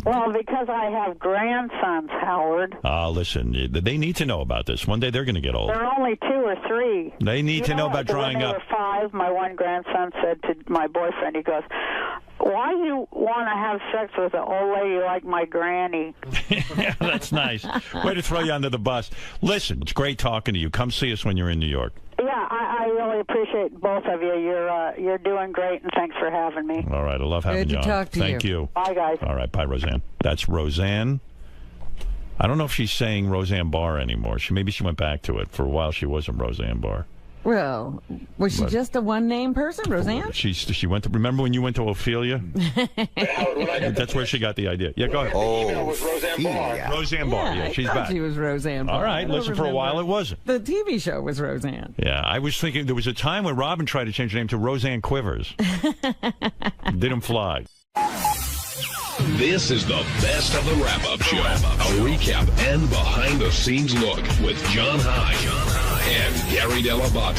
Well, because I have grandsons, Howard. Listen, they need to know about this. One day they're going to get old. They're only 2 or 3. They need to know about drying when up. They were 5. My one grandson said to my boyfriend, he goes, "Why you want to have sex with an old lady like my granny?" That's nice. Way to throw you under the bus. Listen, it's great talking to you. Come see us when you're in New York. Yeah, I really appreciate both of you. You're doing great, and thanks for having me. All right, I love having Good you to on. talk to Thank you. Bye, guys. All right, bye, Roseanne. That's Roseanne. I don't know if she's saying Roseanne Barr anymore. Maybe she went back to it. For a while, she wasn't Roseanne Barr. Well, was she just a one-name person, Roseanne? She went to. Remember when you went to Ophelia? That's where she got the idea. Yeah, go ahead. Roseanne Barr. Roseanne Barr. Yeah, she's I thought back. she was Roseanne Barr. All right, I don't listen. For a while, it remember. wasn't. The TV show was Roseanne. Yeah, I was thinking there was a time when Robin tried to change her name to Roseanne Quivers. Didn't fly. This is the best of the wrap-up show. A recap and behind-the-scenes look with John High and Gary Dell'Abate.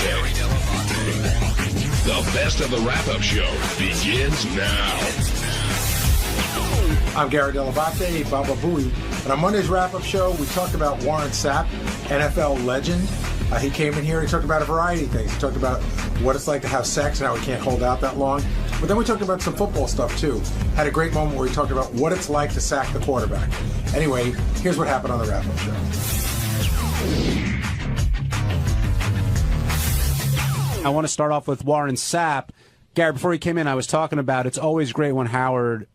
The best of the wrap-up show begins now. I'm Gary Dell'Abate, Baba Booey, and on Monday's wrap-up show, we talked about Warren Sapp, NFL legend. He came in here, he talked about a variety of things. He talked about what it's like to have sex and how he can't hold out that long. But then we talked about some football stuff, too. Had a great moment where he talked about what it's like to sack the quarterback. Anyway, here's what happened on the wrap-up show. I want to start off with Warren Sapp. Gary, before he came in, I was talking about it's always great when Howard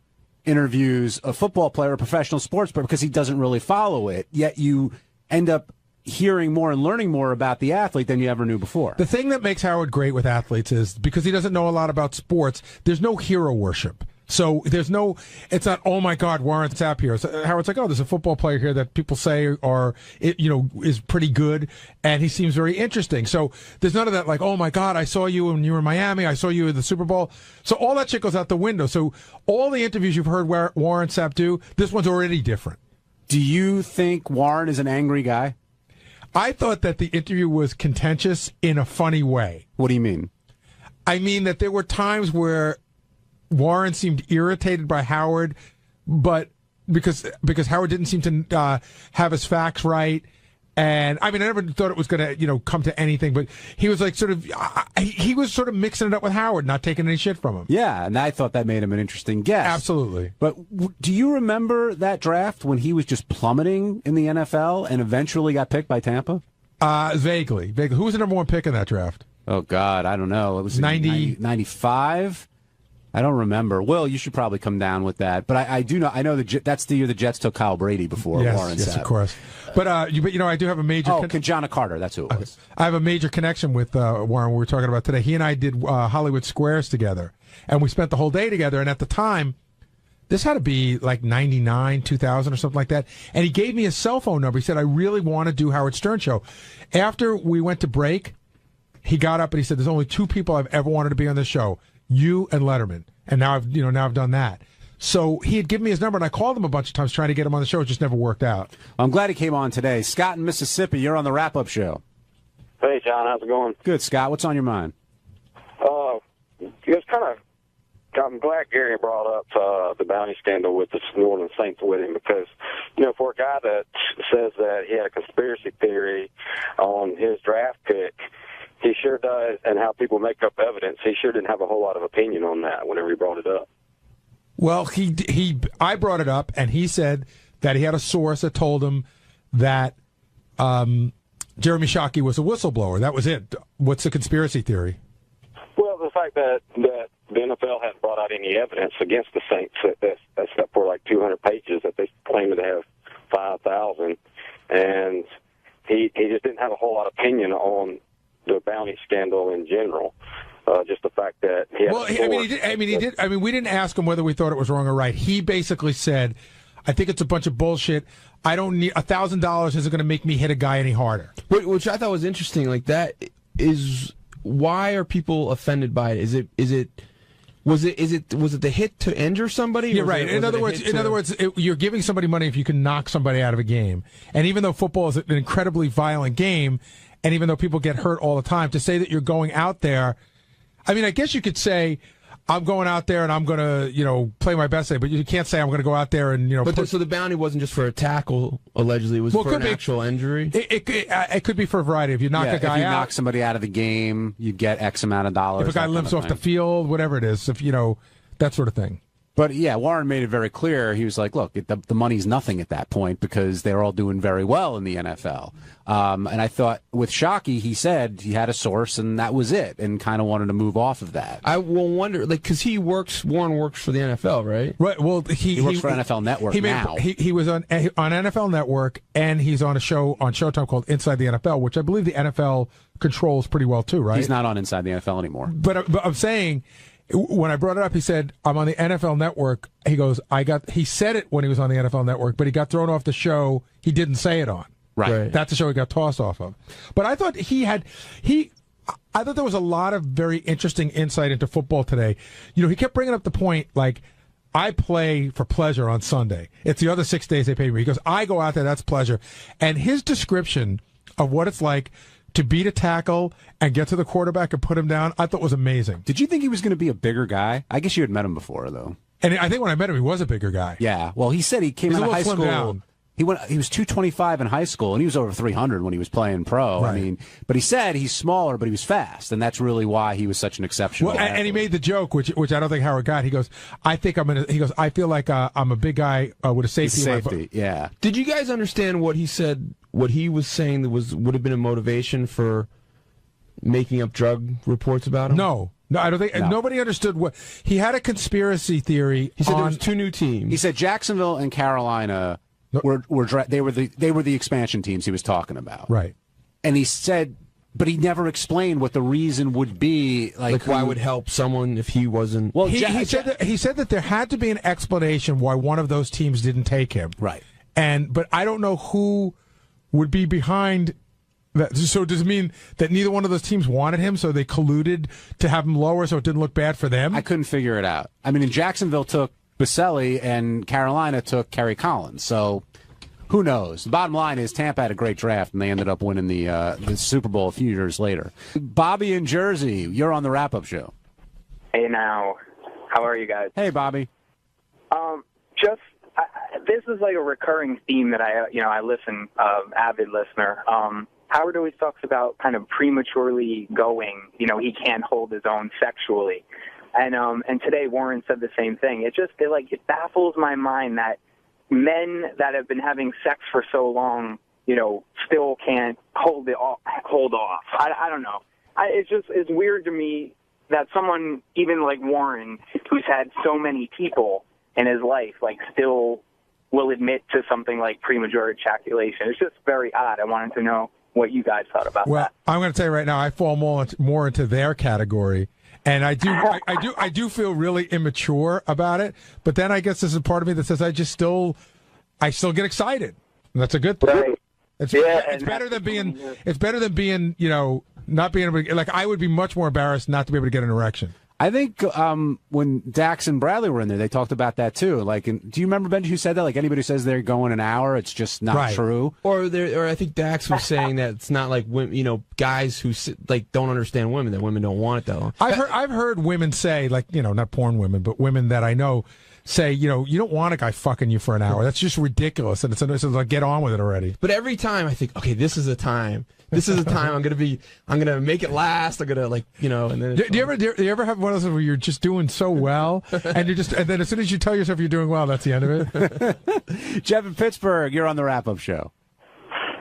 interviews a football player, a professional sports player, because he doesn't really follow it, yet you end up hearing more and learning more about the athlete than you ever knew before. The thing that makes Howard great with athletes is because he doesn't know a lot about sports, there's no hero worship. So it's not, oh my God, Warren Sapp here. So Howard's like, oh, there's a football player here that people say is pretty good, and he seems very interesting. So there's none of that like, oh my God, I saw you when you were in Miami, I saw you at the Super Bowl. So all that shit goes out the window. So all the interviews you've heard Warren Sapp do, this one's already different. Do you think Warren is an angry guy? I thought that the interview was contentious in a funny way. What do you mean? I mean that there were times where Warren seemed irritated by Howard, but because Howard didn't seem to have his facts right. And I mean, I never thought it was going to, come to anything, but he was like he was sort of mixing it up with Howard, not taking any shit from him. Yeah, and I thought that made him an interesting guest. Absolutely. But do you remember that draft when he was just plummeting in the NFL and eventually got picked by Tampa? Vaguely. Who was the number one pick in that draft? Oh, God, I don't know. It was 95? I don't remember. Will, you should probably come down with that. But I do know. I know that's the year the Jets took Kyle Brady before Warren Sapp. Yes, of course. But I do have a major. Kanjana Carter. That's who it was. I have a major connection with Warren. We were talking about today. He and I did Hollywood Squares together, and we spent the whole day together. And at the time, this had to be like 99, 2000 or something like that. And he gave me his cell phone number. He said, "I really want to do Howard Stern show." After we went to break, he got up and he said, "There's only 2 people I've ever wanted to be on this show. You and Letterman." And now I've done that. So he had given me his number, and I called him a bunch of times trying to get him on the show. It just never worked out. I'm glad he came on today. Scott in Mississippi, you're on the wrap-up show. Hey, John, how's it going? Good, Scott. What's on your mind? I'm glad Gary brought up the bounty scandal with the New Orleans Saints with him because, for a guy that says that he had a conspiracy theory on his draft pick, he sure does, and how people make up evidence. He sure didn't have a whole lot of opinion on that whenever he brought it up. Well, I brought it up, and he said that he had a source that told him that Jeremy Shockey was a whistleblower. That was it. What's the conspiracy theory? Well, the fact that the NFL hadn't brought out any evidence against the Saints, that's got for like 200 pages that they claim to have 5,000, and he just didn't have a whole lot of opinion on the bounty scandal in general. Just the fact that he had we didn't ask him whether we thought it was wrong or right. He basically said, "I think it's a bunch of bullshit. I don't need $1,000 isn't going to make me hit a guy any harder." Which I thought was interesting. Like that is why are people offended by it? Was it the hit to injure somebody? Yeah, right. In other words, you're giving somebody money if you can knock somebody out of a game. And even though football is an incredibly violent game, and even though people get hurt all the time, to say that you're going out there, I mean, I guess you could say, I'm going out there and I'm going to, play my best day, but you can't say I'm going to go out there and, But so the bounty wasn't just for a tackle, allegedly. It was for an actual injury? It could be for a variety. If you knock a guy if you out. knock somebody out of the game, you get X amount of dollars. If a guy limps off the field, whatever it is, if that sort of thing. But yeah, Warren made it very clear. He was like, look, the money's nothing at that point because they're all doing very well in the NFL. And I thought with Shockey, he said he had a source and that was it, and kind of wanted to move off of that. I will wonder, because Warren works for the NFL, right? Right. Well, he works for NFL Network now. He was on NFL Network, and he's on a show on Showtime called Inside the NFL, which I believe the NFL controls pretty well too, right? He's not on Inside the NFL anymore. But I'm saying, when I brought it up, he said, I'm on the NFL Network. He goes, he said it when he was on the NFL Network, but he got thrown off the show he didn't say it on. Right. That's the show he got tossed off of. But I thought I thought there was a lot of very interesting insight into football today. He kept bringing up the point, like, I play for pleasure on Sunday. It's the other 6 days they pay me. He goes, I go out there, that's pleasure. And his description of what it's like to beat a tackle and get to the quarterback and put him down, I thought was amazing. Did you think he was going to be a bigger guy? I guess you had met him before, though. And I think when I met him, he was a bigger guy. Yeah. Well, he said he came out of high school. Down. He was 225 in high school, and he was over 300 when he was playing pro. Right. I mean, but he said he's smaller, but he was fast, and that's really why he was such an exceptional. Well, and he made the joke, which I don't think Howard got. He goes, I feel like I'm a big guy with a safety. Safety, yeah. Did you guys understand what he said? What he was saying that would have been a motivation for making up drug reports about him? No, I don't think nobody understood what he had a conspiracy theory. He said there was 2 new teams. He said Jacksonville and Carolina were the expansion teams he was talking about. Right. And he said, but he never explained what the reason would be. Like why would help someone if he wasn't? Well, he said that there had to be an explanation why one of those teams didn't take him. Right. But I don't know who would be behind that. So does it mean that neither one of those teams wanted him, so they colluded to have him lower so it didn't look bad for them? I couldn't figure it out. I mean, in Jacksonville took Baselli and Carolina took Kerry Collins. So who knows? The bottom line is Tampa had a great draft, and they ended up winning the Super Bowl a few years later. Bobby in Jersey, you're on the wrap-up show. Hey, now. How are you guys? Hey, Bobby. This is like a recurring theme that I listen, avid listener. Howard always talks about kind of prematurely going. He can't hold his own sexually. And today Warren said the same thing. It baffles my mind that men that have been having sex for so long, still can't hold off. I don't know. It's weird to me that someone even like Warren, who's had so many people in his life, still will admit to something like premature ejaculation. It's just very odd. I wanted to know what you guys thought about that. Well, I'm going to tell you right now, I fall more into their category. And I do feel really immature about it, but then I guess there's a part of me that says I still get excited. And that's a good thing. Right. It's better than being, not being able to, I would be much more embarrassed not to be able to get an erection. I think when Dax and Bradley were in there, they talked about that too. Do you remember, Benji, who said that? Anybody who says they're going an hour, it's just not true. Or I think Dax was saying that it's not like women, guys who don't understand women, that women don't want it that long. I've heard women say, not porn women, but women that I know say, you don't want a guy fucking you for an hour. That's just ridiculous. And it's like, get on with it already. But every time I think, okay, this is a time. This is a time I'm gonna make it last. I'm gonna and then. Do you ever have one of those where you're just doing so well, and then as soon as you tell yourself you're doing well, that's the end of it? Jeff in Pittsburgh, you're on the wrap-up show.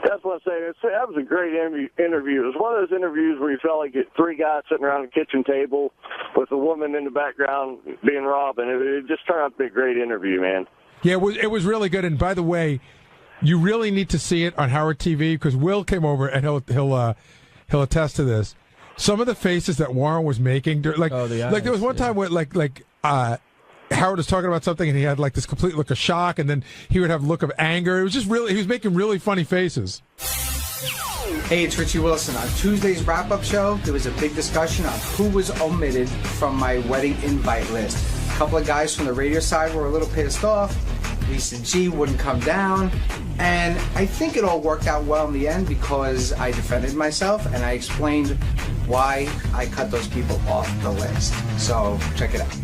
That's what I'm saying. That was a great interview. It was one of those interviews where you felt like 3 guys sitting around a kitchen table with a woman in the background being Robin. It just turned out to be a great interview, man. Yeah, it was really good. And by the way, you really need to see it on Howard TV because Will came over and he'll attest to this. Some of the faces that Warren was making, there was one time where Howard was talking about something and he had this complete look of shock, and then he would have a look of anger. It was just he was making really funny faces. Hey, it's Richie Wilson. On Tuesday's wrap-up show, there was a big discussion on who was omitted from my wedding invite list. A couple of guys from the radio side were a little pissed off. Lisa G wouldn't come down. And I think it all worked out well in the end because I defended myself and I explained why I cut those people off the list. So check it out.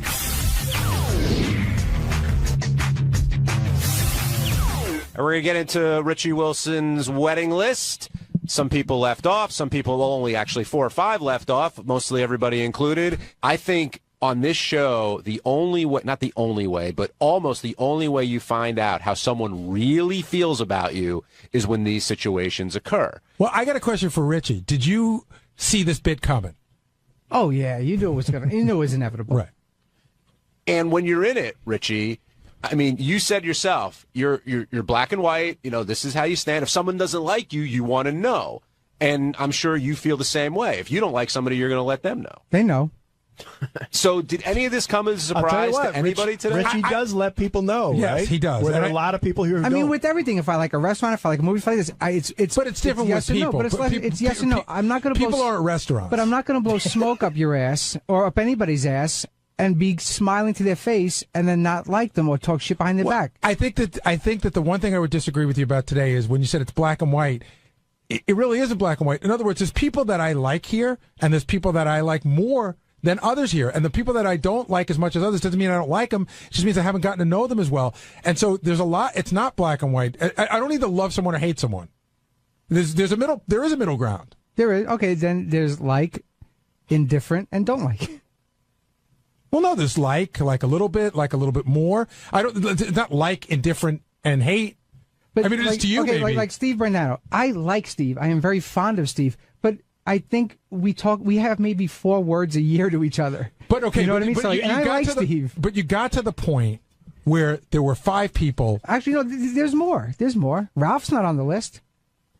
And we're going to get into Richie Wilson's wedding list. Some people left off. Some people only actually 4 or 5 left off, mostly everybody included. I think on this show, the only way, not the only way, but almost the only way you find out how someone really feels about you is when these situations occur. Well, I got a question for Richie. Did you see this bit coming? Oh, yeah. You knew it was inevitable. Right. And when you're in it, Richie, I mean, you said yourself, you're black and white. You know, this is how you stand. If someone doesn't like you, you want to know. And I'm sure you feel the same way. If you don't like somebody, you're going to let them know. They know. So did any of this come as a surprise to anybody today? Richie does let people know, yes, right? He does. Where there are a lot of people here who don't. I mean, with everything, if I like a restaurant, if I like a movie, if I like this, it's but it's different yes with people. No, but it's yes and no. I'm not going to people are at restaurants, but I'm not going to blow smoke up your ass or up anybody's ass and be smiling to their face and then not like them or talk shit behind their back. I think that the one thing I would disagree with you about today is when you said it's black and white. It really isn't black and white. In other words, there's people that I like here, and there's people that I like more than others here. And the people that I don't like as much as others doesn't mean I don't like them. It just means I haven't gotten to know them as well. And so there's a lot. It's not black and white. I don't either love someone or hate someone. There is a middle ground. There is. Okay, then there's like, indifferent, and don't like. Well, no, there's like a little bit more. It's not like, indifferent, and hate. But I mean, it is to you, okay, maybe. like Steve Bernardo. I like Steve. I am very fond of Steve. But I think we have maybe 4 words a year to each other. But okay, you know what I mean? But So, you and I got like to Steve. But you got to the point where there were 5 people. Actually, no. There's more. There's more. Ralph's not on the list.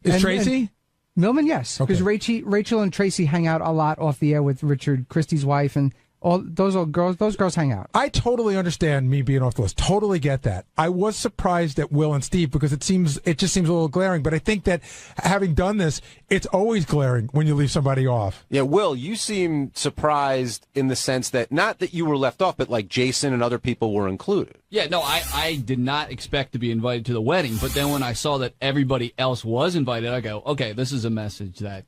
Is Tracy? Millman, yes, because Rachel and Tracy hang out a lot off the air with Richard Christie's wife, and all those girls. Those girls hang out. I totally understand me being off the list. Totally get that. I was surprised at Will and Steve because it just seems a little glaring. But I think that having done this, it's always glaring when you leave somebody off. Yeah, Will, you seem surprised in the sense that not that you were left off, but like Jason and other people were included. Yeah, no, I did not expect to be invited to the wedding, but then when I saw that everybody else was invited, I go, okay, this is a message that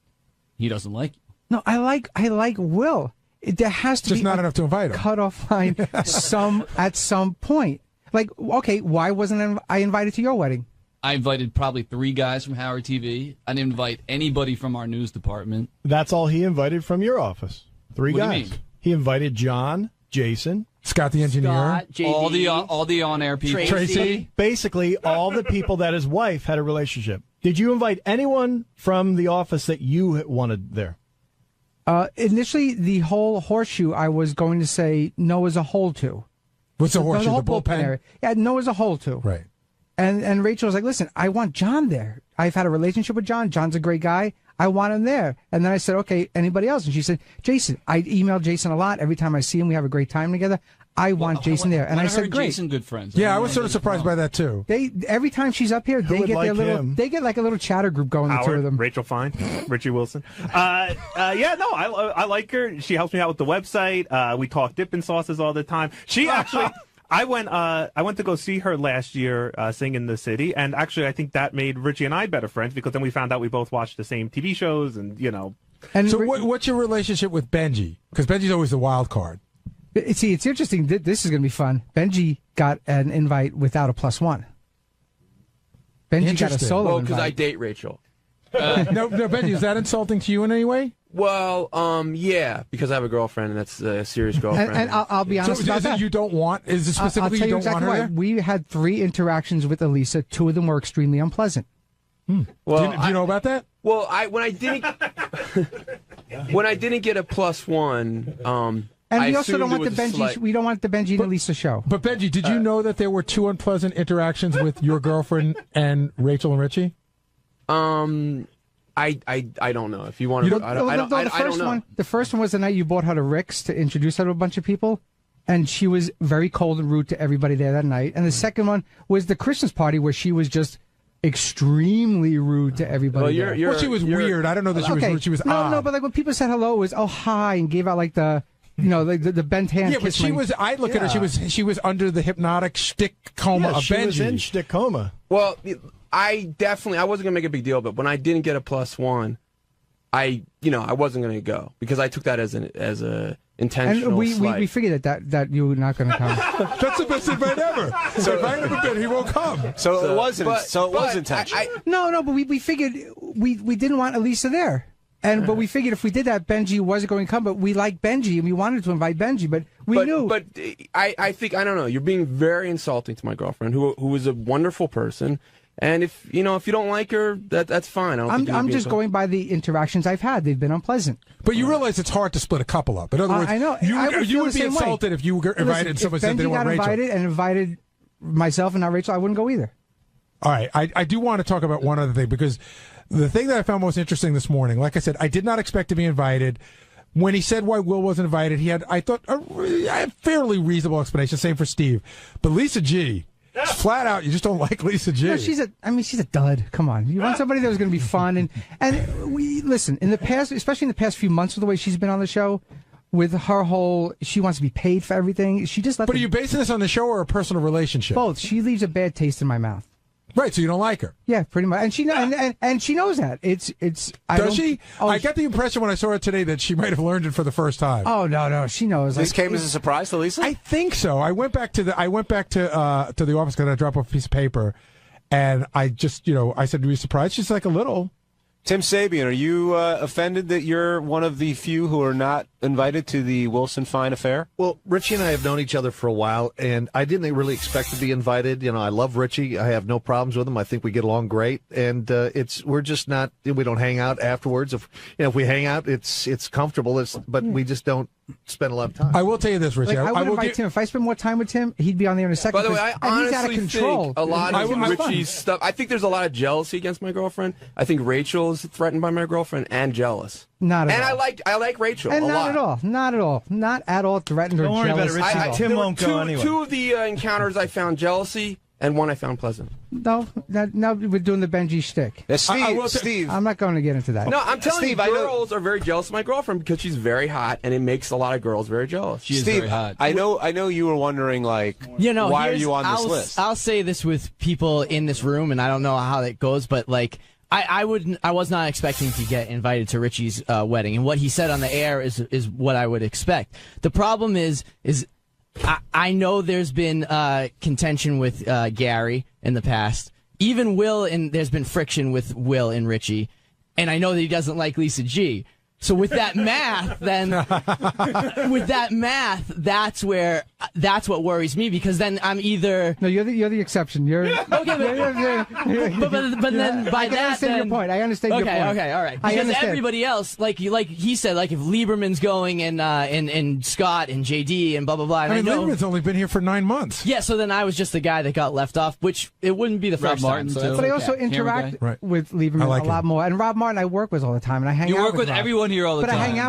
he doesn't like you. No, I like Will. There has to just be not enough to invite him. Cutoff line at some point. Like, okay, why wasn't I invited to your wedding? I invited probably 3 guys from Howard TV. I didn't invite anybody from our news department. That's all he invited from your office. 3 What do you guys. mean? He invited John, Jason, Scott the engineer, Scott, JD, all the on-air people. Tracy. Basically, all the people that his wife had a relationship. Did you invite anyone from the office that you wanted there? Initially, the whole horseshoe, I was going to say no as a whole to. What's a horseshoe? The whole The bullpen area. Yeah, no as a whole to. Right. And Rachel was like, listen, I want John there. I've had a relationship with John. John's a great guy. I want him there. And then I said, okay, anybody else? And she said, Jason. I email Jason a lot. Every time I see him, we have a great time together. I want Jason there. And I said, great. Jason, good friends. Yeah, I was sort of surprised by that too. Every time she's up here, they get their little. They get like a little chatter group going. The 2 of them. Rachel Fine, Richie Wilson. Yeah, no, I like her. She helps me out with the website. We talk dipping sauces all the time. She actually. I went to go see her last year sing in the city, and actually I think that made Richie and I better friends because then we found out we both watched the same TV shows, and you know. And so what's your relationship with Benji? Because Benji's always the wild card. See, it's interesting. This is going to be fun. Benji got an invite without a +1. Benji got a solo invite. Because I date Rachel. No, Benji, is that insulting to you in any way? Well, yeah, because I have a girlfriend, and that's a serious girlfriend. And I'll be honest about that. You don't want? Is it specifically I'll tell you don't exactly want her why. there? We had 3 interactions with Elisa. 2 of them were extremely unpleasant. Well, do you know about that? Well, when I didn't get a +1. And we also don't want the Benji. We don't want the Benji and Elisa show. But Benji, did you know that there were 2 unpleasant interactions with your girlfriend and Rachel and Richie? I don't know. If you want to, I don't know. The first one was the night you brought her to Rick's to introduce her to a bunch of people, and she was very cold and rude to everybody there that night. And the second one was the Christmas party where she was just extremely rude to everybody. Well, she was weird. I don't know that she was rude. She was odd. No, but like when people said hello, it was oh hi and gave out like the like the bent hand. Yeah, but she was. I look at her. She was under the hypnotic shtick coma of she Benji. was in shtick coma. Well, I wasn't gonna make a big deal, but when I didn't get a +1, I wasn't gonna go because I took that as a intentional And we slight. figured that you were not going to come. That's the best invite ever. So if I have a bit, he won't come. So it wasn't. So it was intentional. No, but we figured we didn't want Elisa there. But we figured if we did that, Benji wasn't going to come. But we liked Benji, and we wanted to invite Benji, but we knew. But I think, I don't know, you're being very insulting to my girlfriend, who is a wonderful person. And if you don't like her, that's fine. I'm just going by the interactions I've had. They've been unpleasant. But you realize it's hard to split a couple up. In other words, I know. You would be insulted if you were invited. Someone said they want Rachel. If Benji got invited myself and not Rachel, I wouldn't go either. All right, I do want to talk about one other thing, because the thing that I found most interesting this morning, like I said, I did not expect to be invited. When he said why Will wasn't invited, he had, I thought, a fairly reasonable explanation. Same for Steve. But Lisa G, flat out, you just don't like Lisa G. No, she's a dud. Come on, you want somebody that was going to be fun, and we listen in the past, especially in the past few months, with the way she's been on the show, with her whole, she wants to be paid for everything. She just let. But are you basing this on the show or a personal relationship? Both. She leaves a bad taste in my mouth. Right, so you don't like her. Yeah, pretty much, and she and she knows that. It's. Does she? I got the impression when I saw her today that she might have learned it for the first time. Oh no, she knows. This came as a surprise to Lisa? I think so. I went back to the office because I dropped off a piece of paper, and I just I said, "Were you surprised?" She's like, "A little." Tim Sabian, are you offended that you're one of the few who are not invited to the Wilson Fine affair? Well, Richie and I have known each other for a while, and I didn't really expect to be invited. I love Richie. I have no problems with him. I think we get along great, and we're just not. We don't hang out afterwards. If we hang out, it's comfortable. But we just don't spend a lot of time. I will tell you this, Richie. I would invite Tim. If I spend more time with Tim, he'd be on there in a second. By the way, I honestly he's out of control. think a lot of Richie's stuff. I think there's a lot of jealousy against my girlfriend. I think Rachel is threatened by my girlfriend and jealous. Not at and all. I like Rachel and a lot. Not at all threatened or Don't worry jealous. about it, Richie. Tim won't go anyway. Two of the encounters I found jealousy, and one I found pleasant. No, now we're doing the Benji shtick. Steve, I'm not going to get into that. No, I'm telling you, girls are very jealous of my girlfriend because she's very hot, and it makes a lot of girls very jealous. She is very hot. I know you were wondering, why are you on this list? I'll say this with people in this room, and I don't know how that goes, but I was not expecting to get invited to Richie's wedding, and what he said on the air is what I would expect. The problem is I know there's been contention with Gary in the past. Even Will, and there's been friction with Will and Richie, and I know that he doesn't like Lisa G. So with that math, that's what worries me, because then I'm either you're the exception. You're okay, but then by that, I understand your point. I understand your point. Okay, all right. Because everybody else, like he said, if Lieberman's going and Scott and JD and blah blah blah. And I mean, Lieberman's only been here for 9 months. Yeah, so then I was just the guy that got left off, which it wouldn't be the first time. So but I also interact with Lieberman a lot more, and Rob Martin I work with all the time, and I hang out with Rob. You work with everyone here all the time. But I hang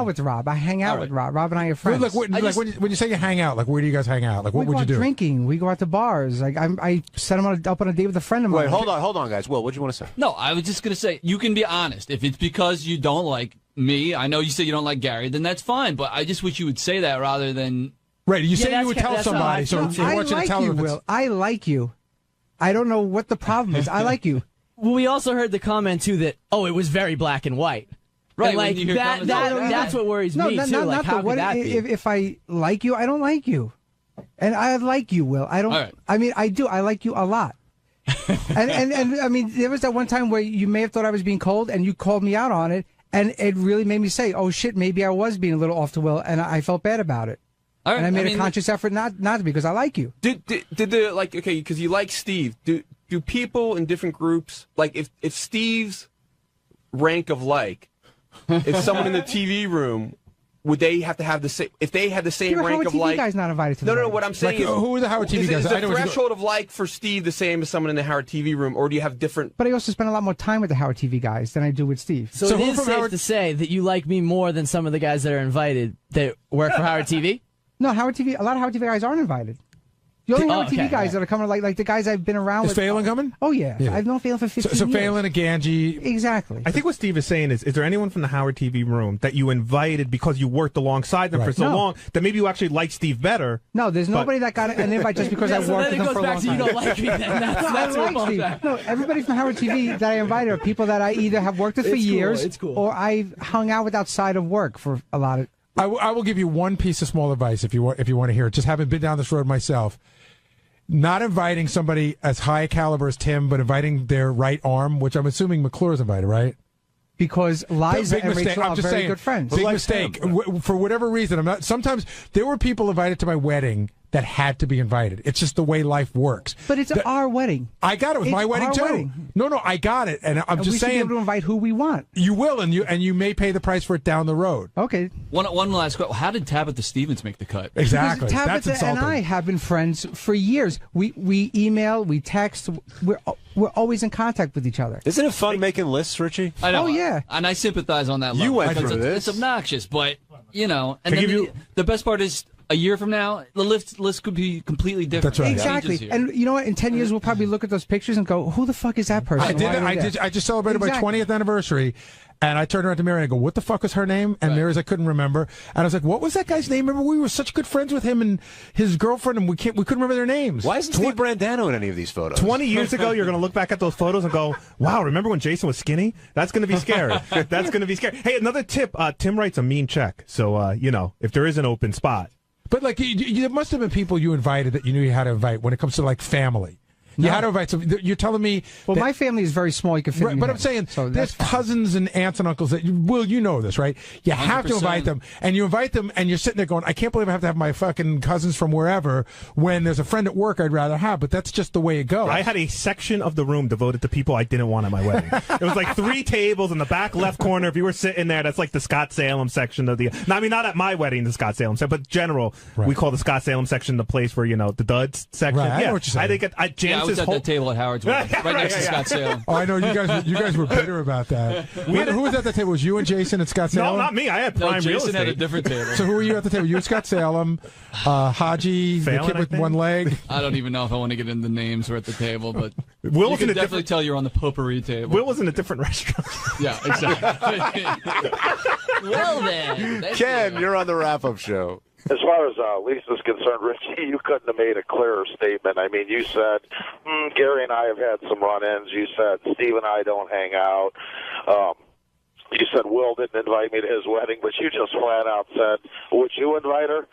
out with Rob. Rob and I are friends. Look, when you say you hang out, where do you guys hang out? What would you do? Drinking. We go out to bars. I set him up on a date with a friend of mine. Wait, hold on, guys. Will, what do you want to say? No, I was just going to say, you can be honest. If it's because you don't like me, I know you say you don't like Gary, then that's fine. But I just wish you would say that rather than... Right, you say you would tell somebody, so I want you to tell them. Will. I like you. I don't know what the problem is. I like you. Well, we also heard the comment, too, that, it was very black and white. Right, and that's what worries me, too. How could that be? If I like you, I don't like you. And I like you, Will. I don't. Right. I mean, I do. I like you a lot. and I mean, there was that one time where you may have thought I was being cold, and you called me out on it, and it really made me say, "Oh shit, maybe I was being a little off to Will," and I felt bad about it. All right, and I made a conscious effort not to, because I like you. Did the because you like Steve? Do people in different groups, if Steve's rank of if someone in the TV room, would they have to have the same? If they had the same rank Howard of TV guy's not invited to the No. What I'm saying is, who are the Howard TV guys? Is the threshold of for Steve the same as someone in the Howard TV room, or do you have different? But I also spend a lot more time with the Howard TV guys than I do with Steve. So it is safe to say that you like me more than some of the guys that are invited that work for Howard TV. No, Howard TV. A lot of Howard TV guys aren't invited. The only Howard TV guys that are coming, like the guys I've been around Is with. Phelan coming? Oh, yeah. I've known Phelan for 15 years. So Phelan and Ganji. Exactly. I think what Steve is saying is there anyone from the Howard TV room that you invited because you worked alongside them for so long that maybe you actually like Steve better? No, there's nobody that got an invite just because I worked with them for a long time. You don't like me then. That's I like Steve. No, everybody from Howard TV that I invited are people that I either have worked with for years or I've hung out with outside of work for a lot of. I will give you one piece of small advice if you want to hear it. Just having been down this road myself. Not inviting somebody as high a caliber as Tim, but inviting their right arm, which I'm assuming McClure's invited, right? Because Liza and Rachel are very good friends. Big mistake. For whatever reason, I'm not. Sometimes there were people invited to my wedding that had to be invited. It's just the way life works. But it's our wedding. I got it. It was my wedding too. No, I got it, and I'm just saying. We should be able to invite who we want. You will, and you may pay the price for it down the road. Okay. One last question: how did Tabitha Stevens make the cut? Exactly. Because Tabitha and I have been friends for years. We email, we text. We're always in contact with each other. Isn't it fun making lists, Richie? I know. Oh yeah. And I sympathize on that level. You went through this. It's obnoxious, but and then the best part is. A year from now, the list could be completely different. That's right. Exactly. And you know what? In 10 years, we'll probably look at those pictures and go, who the fuck is that person? I just celebrated my 20th anniversary, and I turned around to Mary and I go, what the fuck was her name? And Mary's I couldn't remember. And I was like, what was that guy's name? Remember, we were such good friends with him and his girlfriend, and we couldn't remember their names. Why isn't Steve Brandano in any of these photos? 20 years ago, you're going to look back at those photos and go, wow, remember when Jason was skinny? That's going to be scary. That's going to be scary. Hey, another tip. Tim writes a mean check. So, if there is an open spot. But like, there must have been people you invited that you knew you had to invite when it comes to like family. You had to invite some. You're telling me. Well, my family is very small. You can fit. But I'm saying there's cousins and aunts and uncles that you know this, right? You have to invite them, and you invite them, and you're sitting there going, I can't believe I have to have my fucking cousins from wherever when there's a friend at work I'd rather have. But that's just the way it goes. I had a section of the room devoted to people I didn't want at my wedding. It was like 3 tables in the back left corner. If you were sitting there, that's like the Scott Salem section of the. I mean, not at my wedding, the Scott Salem section, but general. Right. We call the Scott Salem section the place where the duds section. Right, I know what you're saying. I was at the table at Howard's wedding, right next to Scott Salem. Oh, I know you guys were bitter about that. Who was at the table? Was you and Jason at Scott Salem? No, not me. I had prime real estate. Jason had a different table. So who were you at the table? You and Scott Salem, Haji, Phelan, the kid with one leg. I don't even know if I want to get into names who are at the table, but Will you can definitely tell you're on the potpourri table. Will was in a different restaurant. Yeah, exactly. Well then, Ken, you're on the wrap-up show. As far as Lisa's concerned, Richie, you couldn't have made a clearer statement. I mean, you said, Gary and I have had some run-ins. You said, Steve and I don't hang out. You said Will didn't invite me to his wedding, but you just flat out said, would you invite her?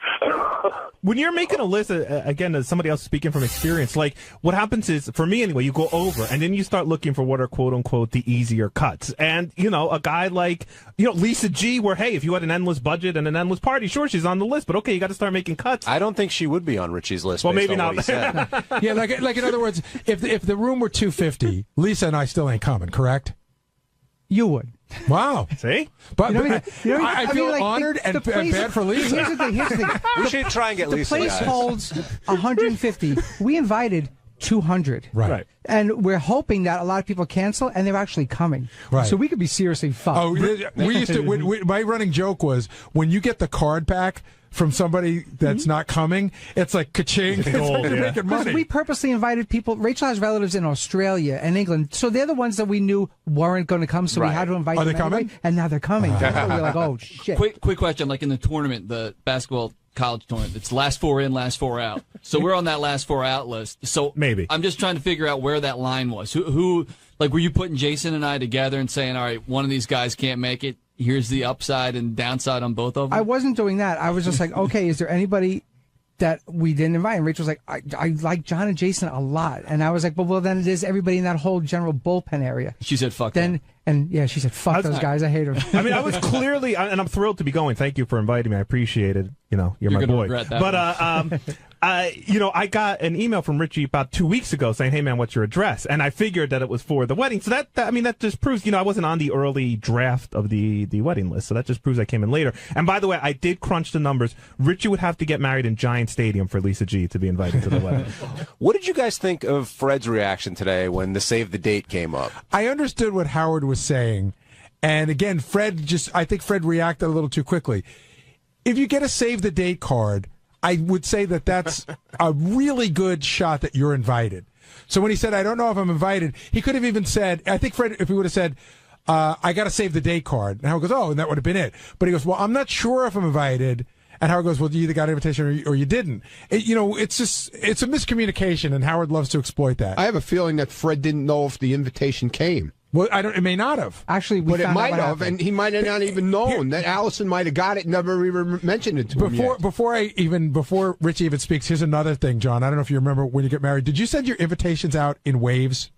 When you're making a list, again, as somebody else speaking from experience, like what happens is, for me anyway, you go over and then you start looking for what are quote unquote the easier cuts. And, a guy like, Lisa G, where, hey, if you had an endless budget and an endless party, sure, she's on the list, but okay, you got to start making cuts. I don't think she would be on Richie's list. Well, maybe not. Yeah, like in other words, if the room were 250, Lisa and I still ain't coming, correct? You would. Wow. See? But I feel honored and bad for Lisa. Here's the thing. We should try and get Lisa. The place holds 150. We invited 200. Right. And we're hoping that a lot of people cancel, and they're actually coming. Right. So we could be seriously fucked. Oh, we used to. My running joke was when you get the card back from somebody that's not coming, it's like ka-ching. It's like you're making money. We purposely invited people. Rachel has relatives in Australia and England, so they're the ones that we knew weren't going to come, so we had to invite them. Are they coming? Anyway, and now they're coming. So we're like, oh, shit. Quick question, like in the tournament, the basketball college tournament, it's last 4 in, last 4 out. So we're on that last 4 out list. So maybe I'm just trying to figure out where that line was. Who like, were you putting Jason and I together and saying, all right, one of these guys can't make it, here's the upside and downside on both of them? I wasn't doing that. I was just like, okay, is there anybody that we didn't invite? And Rachel was like, I like John and Jason a lot. And I was like, well, then there's everybody in that whole general bullpen area. She said, fuck then. And yeah, she said, fuck those guys. I hate them. I mean, I was clearly, and I'm thrilled to be going. Thank you for inviting me. I appreciate it. You're my boy. Regret that but, I got an email from Richie about 2 weeks ago saying, hey, man, what's your address? And I figured that it was for the wedding. So that just proves, I wasn't on the early draft of the wedding list. So that just proves I came in later. And by the way, I did crunch the numbers. Richie would have to get married in Giant Stadium for Lisa G to be invited to the wedding. What did you guys think of Fred's reaction today when the save the date came up? I understood what Howard was saying. And again, I think Fred reacted a little too quickly. If you get a save the date card, I would say that that's a really good shot that you're invited. So when he said, I don't know if I'm invited, he could have even said, I think Fred, if he would have said, I got to save the date card. And Howard goes, oh, and that would have been it. But he goes, well, I'm not sure if I'm invited. And Howard goes, well, you either got an invitation or you didn't. It's a miscommunication, and Howard loves to exploit that. I have a feeling that Fred didn't know if the invitation came. Well, it may not have. Actually, but it might have, and he might have not even known that Allison might have got it, never even mentioned it to him yet. Before Richie even speaks, here's another thing, John. I don't know if you remember when you get married. Did you send your invitations out in waves?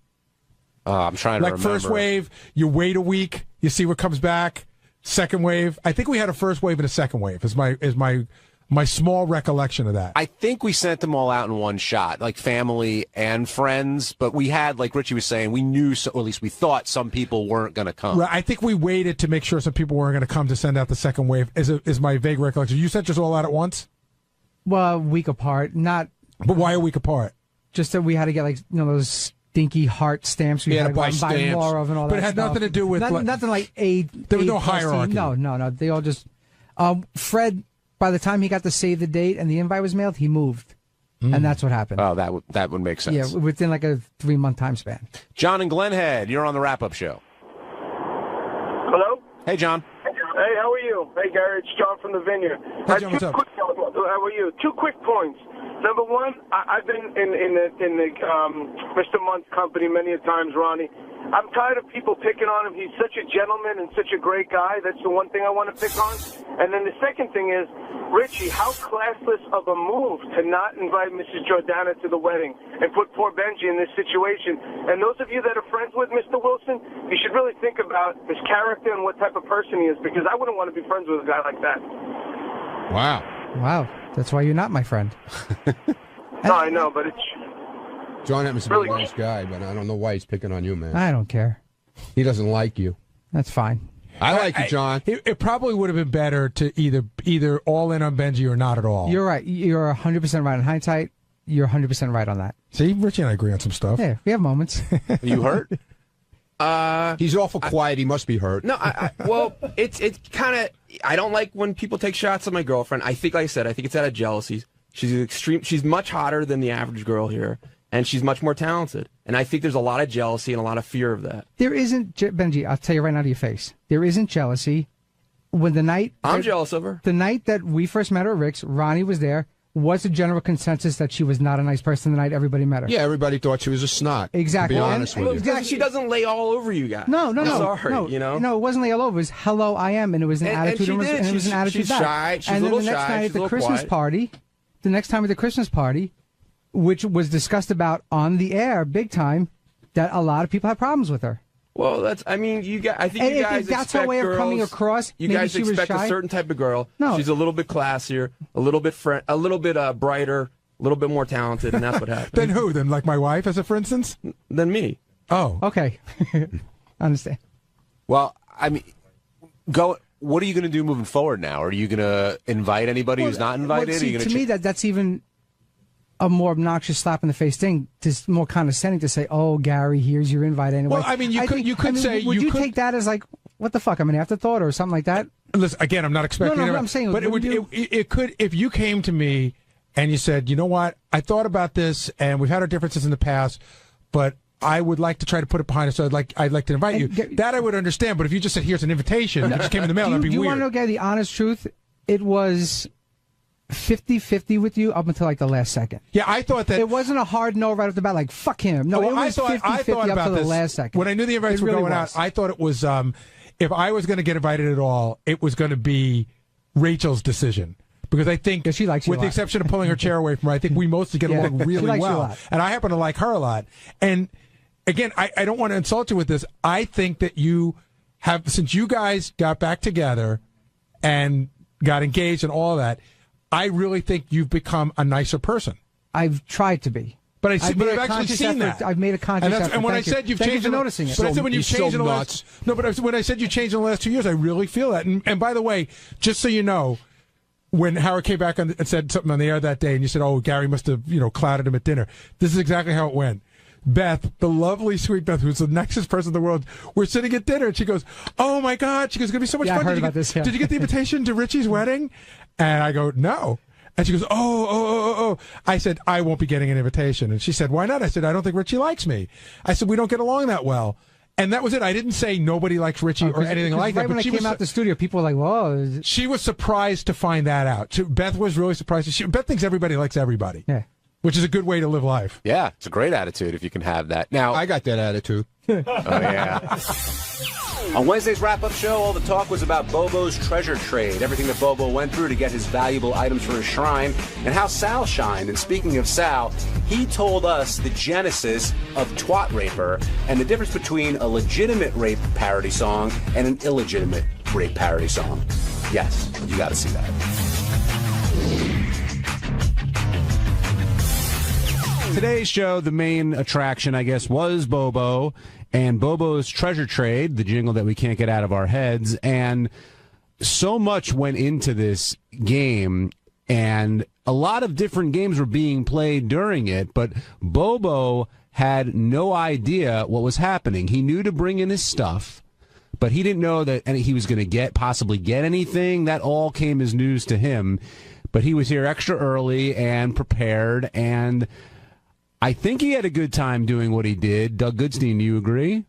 I'm trying to remember. Like first wave, you wait a week, you see what comes back. Second wave, I think we had a first wave and a second wave. Is my small recollection of that. I think we sent them all out in one shot, like family and friends. But we had, like Richie was saying, we knew, or at least we thought, some people weren't going to come. Right, I think we waited to make sure some people weren't going to come to send out the second wave. Is my vague recollection. You sent yours all out at once? Well, a week apart, not. But why a week apart? Just that we had to get those stinky heart stamps. We had to go and buy more of and all that. But it had stuff. nothing to do with nothing like aid. There was no testing. hierarchy. No. They all just. Fred, by the time he got to save the date and the invite was mailed, he moved, and that's what happened. Oh, that would make sense. Yeah, within like a 3-month time span. John and Glenhead, you're on the wrap-up show. Hello? Hey, John. Hey, how are you? Hey, Gary, it's John from the Vineyard. Hey, John, what's up? How are you? 2 quick points. Number one, I've been in the Mr. Munt's company many a times, Ronnie. I'm tired of people picking on him. He's such a gentleman and such a great guy. That's the one thing I want to pick on. And then the second thing is, Richie, how classless of a move to not invite Mrs. Jordana to the wedding and put poor Benji in this situation. And those of you that are friends with Mr. Wilson, you should really think about his character and what type of person he is, because I wouldn't want to be friends with a guy like that. Wow. That's why you're not my friend. No, I know, but it's... John happens to be a nice guy, but I don't know why he's picking on you, man. I don't care. He doesn't like you. That's fine. I like you, John. It probably would have been better to either all in on Benji or not at all. You're right. You're 100% right. In hindsight, you're 100% right on that. See, Richie and I agree on some stuff. Yeah, we have moments. Are you hurt? He's awful quiet. He must be hurt. No, well, it's kind of. I don't like when people take shots at my girlfriend. I think, like I said, I think it's out of jealousy. She's much hotter than the average girl here, and she's much more talented. And I think there's a lot of jealousy and a lot of fear of that. There isn't, Benji. I'll tell you right now to your face. There isn't jealousy. When I'm jealous of her. The night that we first met her at Rick's, Ronnie was there. Was a general consensus that she was not a nice person the night everybody met her. Yeah, everybody thought she was a snot. Exactly. To be honest with you. She doesn't lay all over you guys. No. Sorry, you know. No, it wasn't lay all over. It was hello, I am, and it was an attitude. And it was an attitude she's back. shy. She's and a little then the next shy. night She's at a the little Christmas quiet. party, the next time at the Christmas party, which was discussed about on the air big time, that a lot of people have problems with her. Well, I think you guys if that's her expect way of girls, coming across, you maybe guys she was expect shy. a certain type of girl. No. She's a little bit classier, a little bit brighter, a little bit more talented, and that's what happens. Then who? Then like my wife, as a for instance? Than me. Oh, okay. I understand. Well, I mean, what are you going to do moving forward now? Are you going to invite anybody who's not invited? Well, Are you see, gonna to me, that's even a more obnoxious slap in the face thing. Just more condescending to say, "Oh, Gary, here's your invite anyway." Well, I mean, you could say, would you take that as like, what the fuck? I'm an afterthought or something like that. Listen, again, I'm not expecting. No, I'm saying, but it could if you came to me and you said, you know what, I thought about this, and we've had our differences in the past, but I would like to try to put it behind us. So I'd like to invite you. That I would understand. But if you just said, here's an invitation, it just came in the mail, that'd be weird. Do you want to know, Gary, the honest truth? It was 50-50 with you up until like the last second. Yeah, I thought that it wasn't a hard no right off the bat, like fuck him. No, it was 50-50 up to the last second. When I knew the invites were going out, I thought it was if I was going to get invited at all, it was going to be Rachel's decision. Because I think, she likes you with the exception of pulling her chair away from her, I think we mostly get along really well. And I happen to like her a lot. And again, I don't want to insult you with this. I think that you have, since you guys got back together and got engaged and all that, I really think you've become a nicer person. I've tried to be. But I've actually seen that. I've made a conscious effort. And when I said you've changed, noticing it. But I said when you've changed in the last, but when I said you changed in the last 2 years, I really feel that. And by the way, just so you know, when Howard came back and said something on the air that day, and you said, "Oh, Gary must have clouded him at dinner," this is exactly how it went. Beth, the lovely, sweet Beth, who's the nicest person in the world, we're sitting at dinner, and she goes, "Oh my God!" She goes, "It's gonna be so much fun." I heard about this. Yeah. Did you get the invitation to Richie's wedding? And I go, "No." And she goes, oh. I said, I won't be getting an invitation. And she said, why not? I said, I don't think Richie likes me. I said, we don't get along that well. And that was it. I didn't say nobody likes Richie or anything like that. Right when I came out the studio, people were like, whoa. She was surprised to find that out. Beth was really surprised. Beth thinks everybody likes everybody. Yeah. Which is a good way to live life. Yeah, it's a great attitude if you can have that. Now, I got that attitude. Oh, yeah. On Wednesday's wrap-up show, all the talk was about Bobo's treasure trade, everything that Bobo went through to get his valuable items for his shrine, and how Sal shined. And speaking of Sal, he told us the genesis of Twat Raper and the difference between a legitimate rape parody song and an illegitimate rape parody song. Yes, you got to see that. Today's show, the main attraction, I guess, was Bobo and Bobo's treasure trade, the jingle that we can't get out of our heads. And so much went into this game, and a lot of different games were being played during it, but Bobo had no idea what was happening. He knew to bring in his stuff, but he didn't know that he was going to possibly get anything. That all came as news to him. But he was here extra early and prepared, and I think he had a good time doing what he did. Doug Goodstein, do you agree?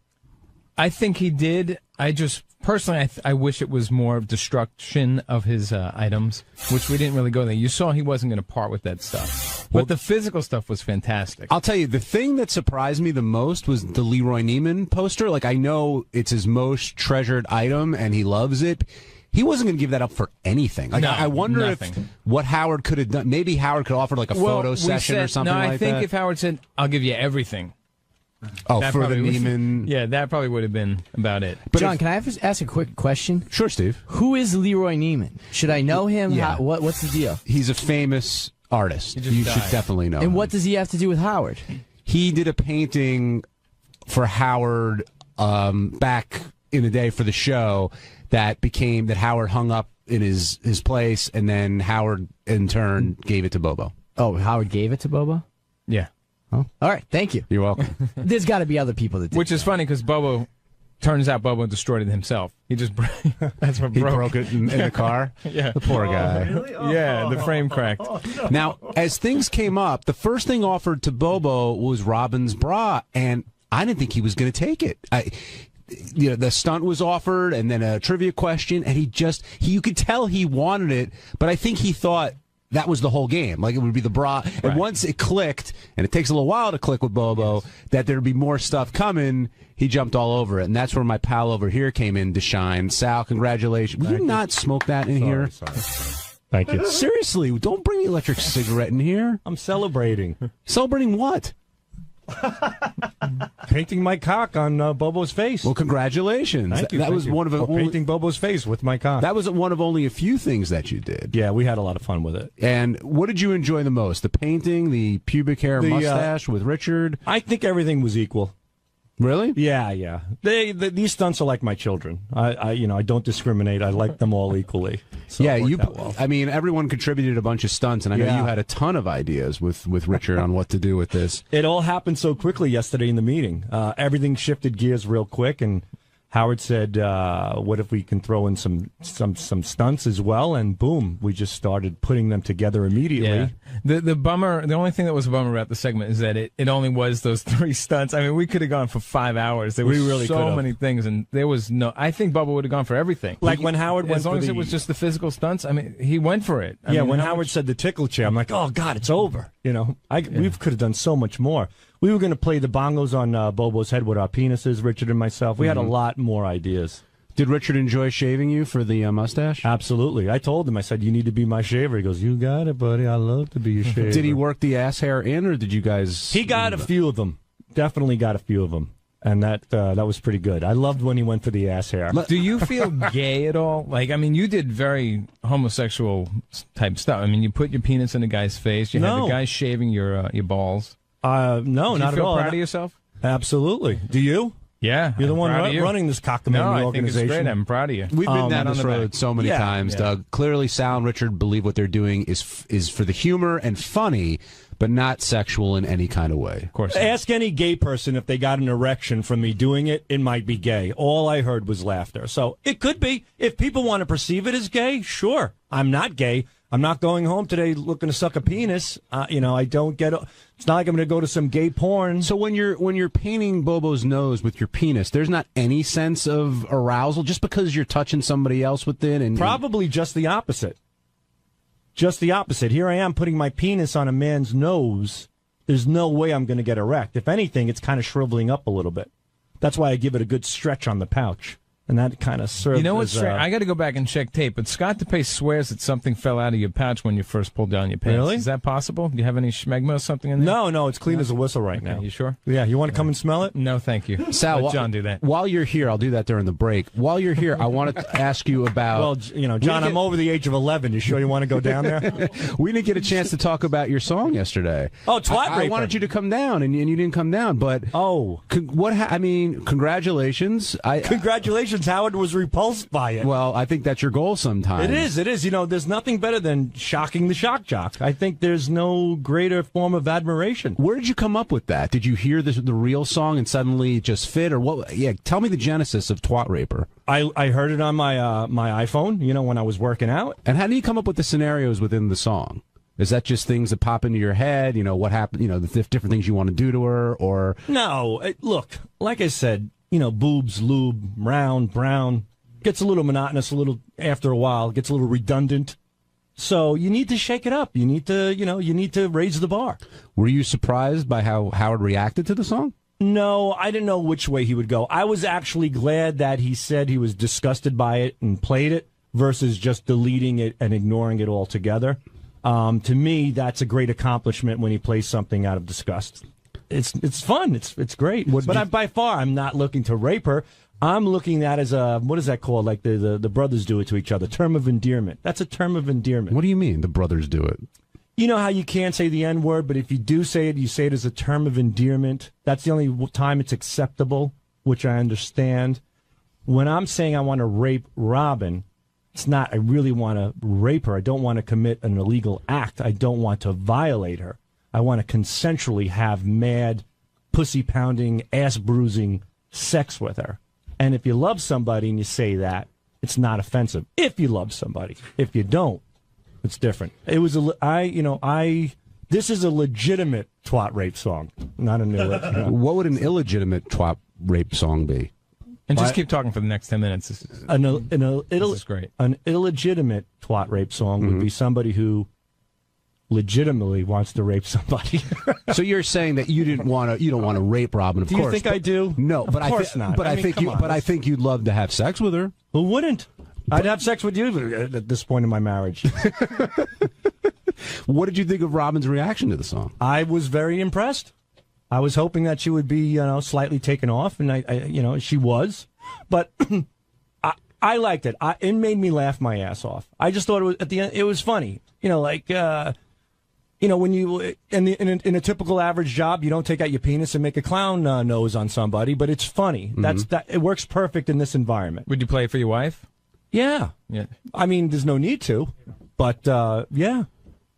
I think he did. I just, personally, I wish it was more destruction of his items, which we didn't really go there. You saw he wasn't going to part with that stuff. But the physical stuff was fantastic. I'll tell you, the thing that surprised me the most was the Leroy Neiman poster. Like, I know it's his most treasured item, and he loves it. He wasn't going to give that up for anything. Like, No, I wonder nothing. if what Howard could have done. Maybe Howard could offer like a photo session or something like that. No, I think if Howard said, "I'll give you everything." Oh, that for the probably Neiman. Yeah, that probably would have been about it. John, can I ask a quick question? Sure, Steve. Who is Leroy Neiman? Should I know him? Yeah. What's the deal? He's a famous artist. just You died. should definitely know. And him. what does he have to do with Howard? He did a painting for Howard back in the day for the show that Howard hung up in his place, and then Howard in turn gave it to Bobo. Oh, Howard gave it to Bobo? Yeah. Oh. All right, thank you. You're welcome. There's got to be other people that did. Which is funny because turns out Bobo destroyed it himself. He just that's what He broke. broke it in the car? Yeah. The poor guy. Yeah, the frame cracked. Now, as things came up, the first thing offered to Bobo was Robin's bra, and I didn't think he was going to take it. The stunt was offered, and then a trivia question, and you could tell he wanted it, but I think he thought that was the whole game. Like, it would be the bra. And Right. once it clicked, and it takes a little while to click with Bobo, that there'd be more stuff coming, he jumped all over it. And that's where my pal over here came in to shine. Sal, congratulations. Will you not smoke that in here? Sorry. Thank you. Seriously, don't bring the electric cigarette in here. I'm celebrating. Celebrating what? Painting my cock on Bobo's face. Well, congratulations. Thank you. That was one of the painting Bobo's face with my cock. That was one of only a few things that you did. Yeah, we had a lot of fun with it. And what did you enjoy the most? The painting, the pubic hair mustache with Richard? I think everything was equal. Really? Yeah. These stunts are like my children. I don't discriminate. I like them all equally. So yeah, it worked out well. I mean, everyone contributed a bunch of stunts, and I know Yeah. you had a ton of ideas with Richard on what to do with this. It all happened so quickly yesterday in the meeting. Everything shifted gears real quick, and Howard said, "What if we can throw in some stunts as well?" And boom, we just started putting them together immediately. Yeah. The only thing that was a bummer about the segment is that it only was those 3 stunts. I mean, we could have gone for 5 hours. There were We really so could've. many things, and there was no. I think Bubba would have gone for everything. Like when Howard went as long for as the- it was just the physical stunts. I mean, he went for it. I mean, When how Howard much- said the tickle chair, I'm like, "Oh God, it's over." We could have done so much more. We were going to play the bongos on Bobo's head with our penises, Richard and myself. We had a lot more ideas. Did Richard enjoy shaving you for the mustache? Absolutely. I told him, I said, "You need to be my shaver." He goes, "You got it, buddy. I love to be your shaver." Did he work the ass hair in, or did you guys? He got a few of them. Definitely got a few of them. And that was pretty good. I loved when he went for the ass hair. Do you feel gay at all? Like, I mean, you did very homosexual type stuff. I mean, you put your penis in a guy's face. You had No. the guy shaving your balls. No, Do you not at feel all. proud of yourself? Absolutely. Do you? Yeah, You're the I'm one proud of you. running this cockamamie No, I think organization. it's great. I'm proud of you. We've been down on this the road back. so many times, Doug. Clearly, Sal and Richard believe what they're doing is for the humor and funny, but not sexual in any kind of way. Of course. Ask any gay person if they got an erection from me doing it. It might be gay. All I heard was laughter. So it could be. If people want to perceive it as gay, sure. I'm not gay. I'm not going home today looking to suck a penis. I don't get. It's not like I'm going to go to some gay porn. So when you're painting Bobo's nose with your penis, there's not any sense of arousal just because you're touching somebody else with it, and probably just the opposite. Just the opposite. Here I am putting my penis on a man's nose. There's no way I'm going to get erect. If anything, it's kind of shriveling up a little bit. That's why I give it a good stretch on the pouch. And that kind of serves. You know what's as, strange? I got to go back and check tape, but Scott DePace swears that something fell out of your pouch when you first pulled down your pants. Really? Is that possible? Do you have any schmegma or something in there? No, it's clean as a whistle right now. You sure? Yeah, you want to come and smell it? No, thank you. Sal, Let John do that. While you're here, I'll do that during the break. While you're here, I wanted to ask you about. Well, John, I'm over the age of 11. You sure you want to go down there? We didn't get a chance to talk about your song yesterday. Oh, Twat I Raper. wanted you to come down, and you didn't come down. But congratulations. Congratulations, Howard was repulsed by it. Well, I think that's your goal sometimes. It is. There's nothing better than shocking the shock jock. I think there's no greater form of admiration. Where did you come up with that? Did you hear the real song and suddenly it just fit, or what? Yeah, tell me the genesis of Twat Raper. I heard it on my my iPhone, when I was working out. And how do you come up with the scenarios within the song? Is that just things that pop into your head? What happened? The different things you want to do to her, or no? Look, like I said, boobs, lube, round, brown. Gets a little monotonous after a while, gets a little redundant. So you need to shake it up. You need to raise the bar. Were you surprised by how Howard reacted to the song? No, I didn't know which way he would go. I was actually glad that he said he was disgusted by it and played it versus just deleting it and ignoring it altogether. To me, that's a great accomplishment when he plays something out of disgust. It's fun. It's great. But by far, I'm not looking to rape her. I'm looking at as a, what is that called? Like the brothers do it to each other. Term of endearment. That's a term of endearment. What do you mean the brothers do it? You know how you can't say the N-word, but if you do say it, you say it as a term of endearment. That's the only time it's acceptable, which I understand. When I'm saying I want to rape Robin, it's not I really want to rape her. I don't want to commit an illegal act. I don't want to violate her. I want to consensually have mad, pussy-pounding, ass-bruising sex with her. And if you love somebody and you say that, it's not offensive. If you love somebody. If you don't, it's different. It was this is a legitimate twat rape song, not an illegitimate. What would an illegitimate twat rape song be? And just keep talking for the next 10 minutes. This is great. An illegitimate twat rape song would be somebody who legitimately wants to rape somebody. So you're saying that you don't want to rape Robin, of course. Do you think I do? No, but of course not. But I think you'd love to have sex with her. Who wouldn't? I'd have sex with you at this point in my marriage. What did you think of Robin's reaction to the song? I was very impressed. I was hoping that she would be, slightly taken off, and I she was, but I liked it. It made me laugh my ass off. I just thought it was at the end. It was funny, when you in a typical average job, you don't take out your penis and make a clown nose on somebody, but it's funny. Mm-hmm. It works perfect in this environment. Would you play it for your wife? Yeah. I mean, there's no need to, but yeah.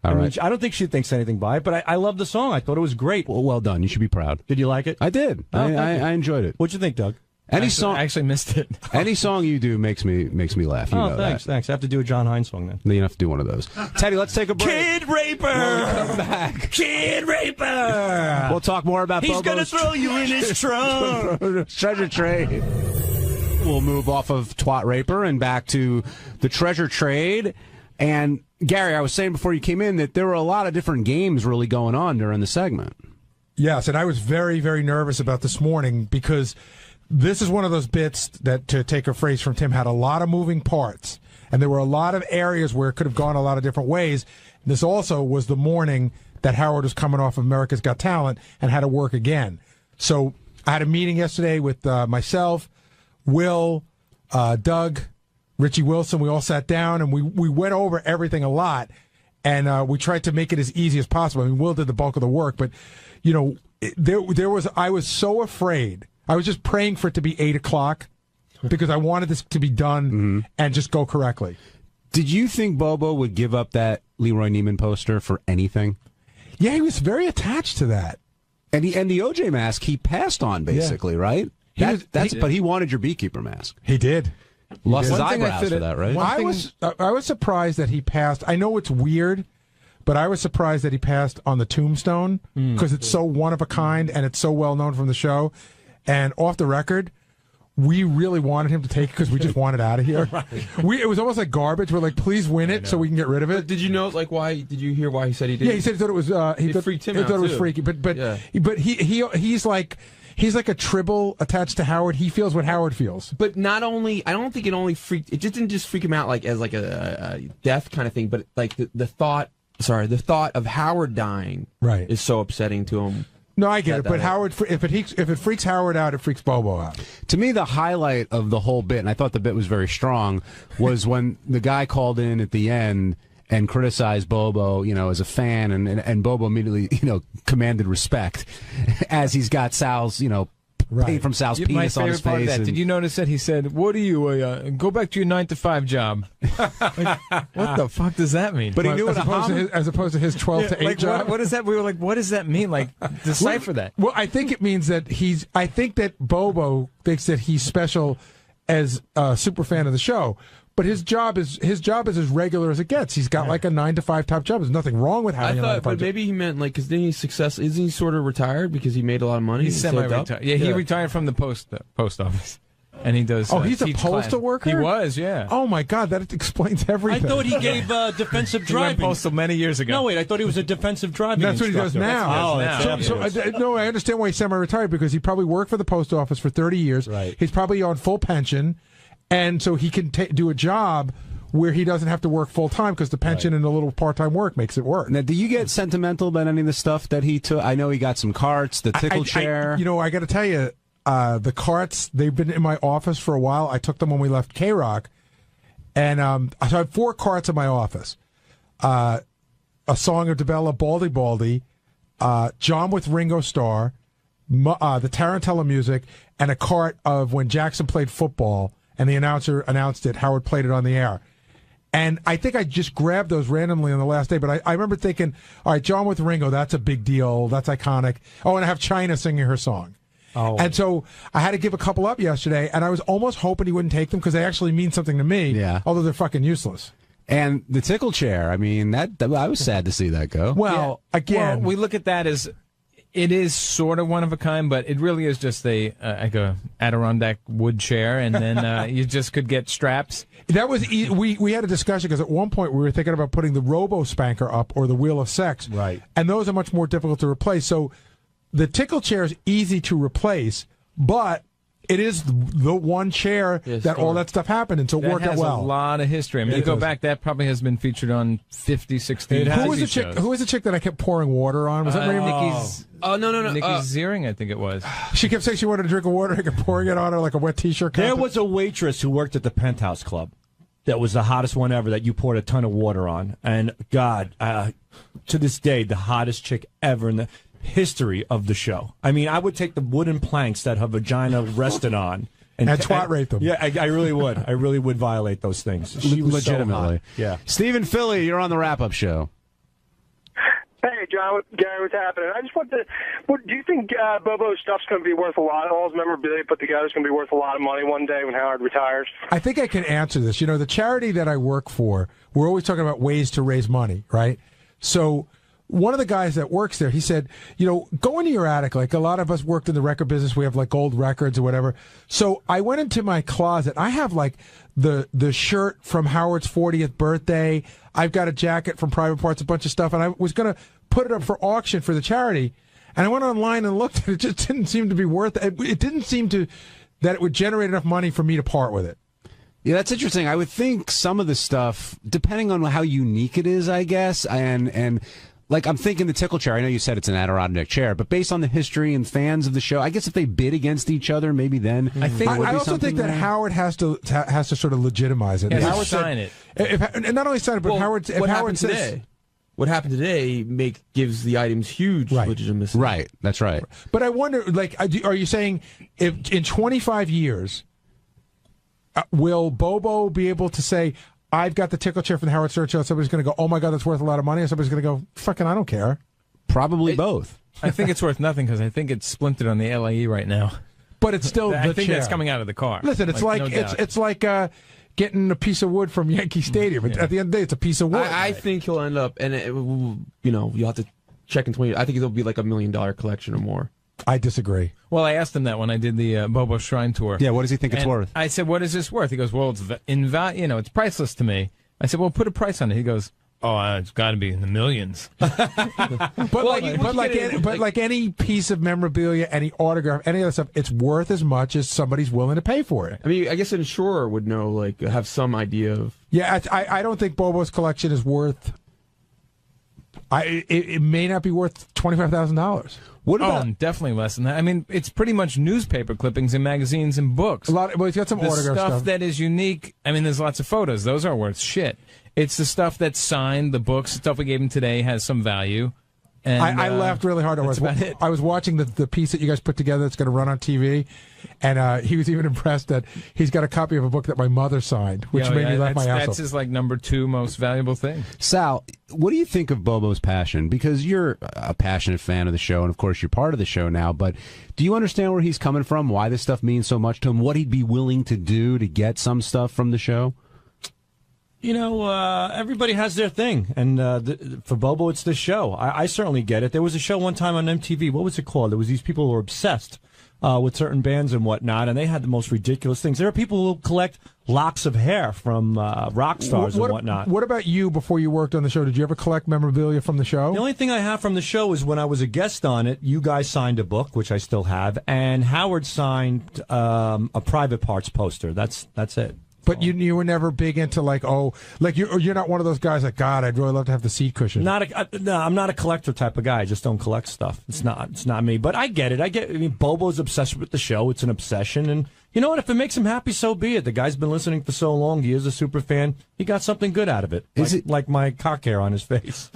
All right. I don't think she thinks anything by it, but I love the song. I thought it was great. Well done. You should be proud. Did you like it? I did. I enjoyed it. What'd you think, Doug? I actually missed it. Any song you do makes me laugh. You know thanks. I have to do a John Hines song then. You have to do one of those. Teddy, let's take a break. Kid Raper! Come back. Kid Raper! We'll talk more about He's going to throw you in his trunk. Treasure trade. We'll move off of Twat Raper and back to the treasure trade. And Gary, I was saying before you came in that there were a lot of different games really going on during the segment. Yes, and I was very, very nervous about this morning because this is one of those bits that, to take a phrase from Tim, had a lot of moving parts. And there were a lot of areas where it could have gone a lot of different ways. This also was the morning that Howard was coming off of America's Got Talent and had to work again. So I had a meeting yesterday with myself, Will, Doug, Richie Wilson. We all sat down and we went over everything a lot, and we tried to make it as easy as possible. I mean, Will did the bulk of the work, but I was so afraid. I was just praying for it to be 8:00 because I wanted this to be done and just go correctly. Did you think Bobo would give up that Leroy Neiman poster for anything? Yeah, he was very attached to that. And the OJ mask he passed on basically, right? But he wanted your beekeeper mask. He did. Lost his One thing eyebrows for that, right? I was surprised that he passed. I know it's weird, but I was surprised that he passed on the tombstone because it's so one of a kind and it's so well known from the show. And off the record, we really wanted him to take it because we just wanted out of here. It was almost like garbage. We're like, please win it so we can get rid of it. But did you know, like, why? Did you hear why he said he did? Yeah, he said he thought it was. It freaked him out, thought it was too. freaky. But he's like a tribble attached to Howard. He feels what Howard feels. But not only, I don't think it only freaked. It just didn't just freak him out like as like a death kind of thing, but like the thought. Sorry, the thought of Howard dying is so upsetting to him. No, I get it, but Howard, if it freaks Howard out, it freaks Bobo out. To me, the highlight of the whole bit, and I thought the bit was very strong, was when the guy called in at the end and criticized Bobo, as a fan, and Bobo immediately, commanded respect as he's got Sal's, paint from Sal's penis on his part of face. that. Did you notice that he said, "What are you? Go back to your 9-to-5 job." Like, what the fuck does that mean? But he knew as opposed to his 12 to 8 job. What is that? We were like, what does that mean? Like, decipher that. Well, I think it means that I think that Bobo thinks that he's special as a super fan of the show. But his job is as regular as it gets. He's got like a 9-to-5 top job. There's nothing wrong with having a 9-to-5 but job. maybe he meant like because then he's successful. Isn't he sort of retired because he made a lot of money? He's and saved up? semi-retired. Yeah, he retired from the post office, and he does. Oh, he's a teach postal class. worker? He was, yeah. Oh my God, that explains everything. I thought he gave defensive He went driving. postal many years ago. No, wait, I thought he was a defensive driving That's what he does instructor. now. No, I understand why he's semi-retired because he probably worked for the post office for 30 years. Right. He's probably on full pension, and so he can do a job where he doesn't have to work full time because the pension and a little part-time work makes it work. Now, do you get sentimental about any of the stuff that he took? I know he got some carts, the tickle chair. I got to tell you, the carts, they've been in my office for a while. I took them when we left K-Rock. And so I have 4 carts in my office. A Song of DeBella, Baldy Baldy, John with Ringo Starr, the Tarantella music, and a cart of when Jackson played football and the announcer announced it, Howard played it on the air. And I think I just grabbed those randomly on the last day, but I remember thinking, all right, John with Ringo, that's a big deal. That's iconic. Oh, and I have China singing her song. Oh. And so I had to give a couple up yesterday, and I was almost hoping he wouldn't take them because they actually mean something to me, although they're fucking useless. And the tickle chair, I mean, that I was sad to see that go. Well, again, we look at that as it is sort of one of a kind, but it really is just like a Adirondack wood chair, and then you just could get straps. That was we had a discussion because at one point we were thinking about putting the Robo Spanker up or the Wheel of Sex, right? And those are much more difficult to replace. So the tickle chair is easy to replace, but it is the one chair that all that stuff happened, and so it worked out well. It has a lot of history. I mean, you go back, that probably has been featured on 50, 60 Who was the chick that I kept pouring water on? Was that Mary Nikki's? Oh, no. Nikki Ziering, I think it was. She kept saying she wanted a drink of water. I kept pouring it on her like a wet T-shirt. There was a waitress who worked at the Penthouse Club that was the hottest one ever that you poured a ton of water on. And, God, to this day, the hottest chick ever in the history of the show. I mean, I would take the wooden planks that her vagina rested on and twat rate them. Yeah, I really would. I really would violate those things. She was legitimately. So hot. Yeah. Stephen Philly, you're on the wrap-up show. Hey, John, Gary, what's happening? I just want to. Do you think Bobo's stuff's going to be worth a lot? All his memorabilia put together is going to be worth a lot of money one day when Howard retires? I think I can answer this. You know, the charity that I work for, we're always talking about ways to raise money, right? So one of the guys that works there, he said, go into your attic. Like a lot of us worked in the record business. We have like gold records or whatever. So I went into my closet. I have like the shirt from Howard's 40th birthday. I've got a jacket from Private Parts, a bunch of stuff. And I was going to put it up for auction for the charity. And I went online and looked, and it just didn't seem to be worth it. It didn't seem that it would generate enough money for me to part with it. Yeah, that's interesting. I would think some of the stuff, depending on how unique it is, I guess, and like I'm thinking the tickle chair. I know you said it's an Adirondack chair, but based on the history and fans of the show, I guess if they bid against each other, maybe then I also think that Howard has to sort of legitimize it. Yeah, Howard sign it, and not only sign it, but Howard. If Howard says today? What happened today gives the items huge legitimacy. Right, that's right. But I wonder, like, are you saying if in 25 years will Bobo be able to say, I've got the tickle chair from the Howard Stern Show, and somebody's going to go, oh my God, that's worth a lot of money, and somebody's going to go, fucking, I don't care. Probably both. I think it's worth nothing because I think it's splintered on the LIE right now. but it's still I the think chair. that's coming out of the car. Listen, it's like no doubt. it's like getting a piece of wood from Yankee Stadium. At the end of the day, it's a piece of wood. I think he'll end up, and you'll have to check in 20. I think it'll be like $1 million collection or more. I disagree. Well, I asked him that when I did the Bobo Shrine tour. Yeah, what does he think it's And worth? I said, "What is this worth?" He goes, "Well, it's it's priceless to me." I said, "Well, put a price on it." He goes, "Oh, it's got to be in the millions." But like any piece of memorabilia, any autograph, any other stuff, it's worth as much as somebody's willing to pay for it. I mean, I guess an insurer would know, like, have some idea of. Yeah, I don't think Bobo's collection is worth. It may not be worth $25,000. What about definitely less than that? I mean, it's pretty much newspaper clippings and magazines and books. Well, he's got some autograph stuff that is unique. I mean, there's lots of photos; those aren't worth shit. It's the stuff that's signed. The books, the stuff we gave him today, has some value. And, I laughed really hard. I was watching the piece that you guys put together that's going to run on TV, and he was even impressed that he's got a copy of a book that my mother signed, which made me laugh my ass off. That's his number 2 most valuable thing. Sal, what do you think of Bobo's passion? Because you're a passionate fan of the show, and of course you're part of the show now, but do you understand where he's coming from, why this stuff means so much to him, what he'd be willing to do to get some stuff from the show? Everybody has their thing, and for Bobo, it's this show. I certainly get it. There was a show one time on MTV. What was it called? There was these people who were obsessed with certain bands and whatnot, and they had the most ridiculous things. There are people who collect locks of hair from rock stars and whatnot. What about you before you worked on the show? Did you ever collect memorabilia from the show? The only thing I have from the show is when I was a guest on it, you guys signed a book, which I still have, and Howard signed a Private Parts poster. That's it. But you were never big into you're not one of those guys like, God, I'd really love to have the seat cushion. No, I'm not a collector type of guy. I just don't collect stuff. It's not me. But I get it. I mean, Bobo's obsessed with the show. It's an obsession, and you know what? If it makes him happy, so be it. The guy's been listening for so long. He is a super fan. He got something good out of it. Like my cock hair on his face.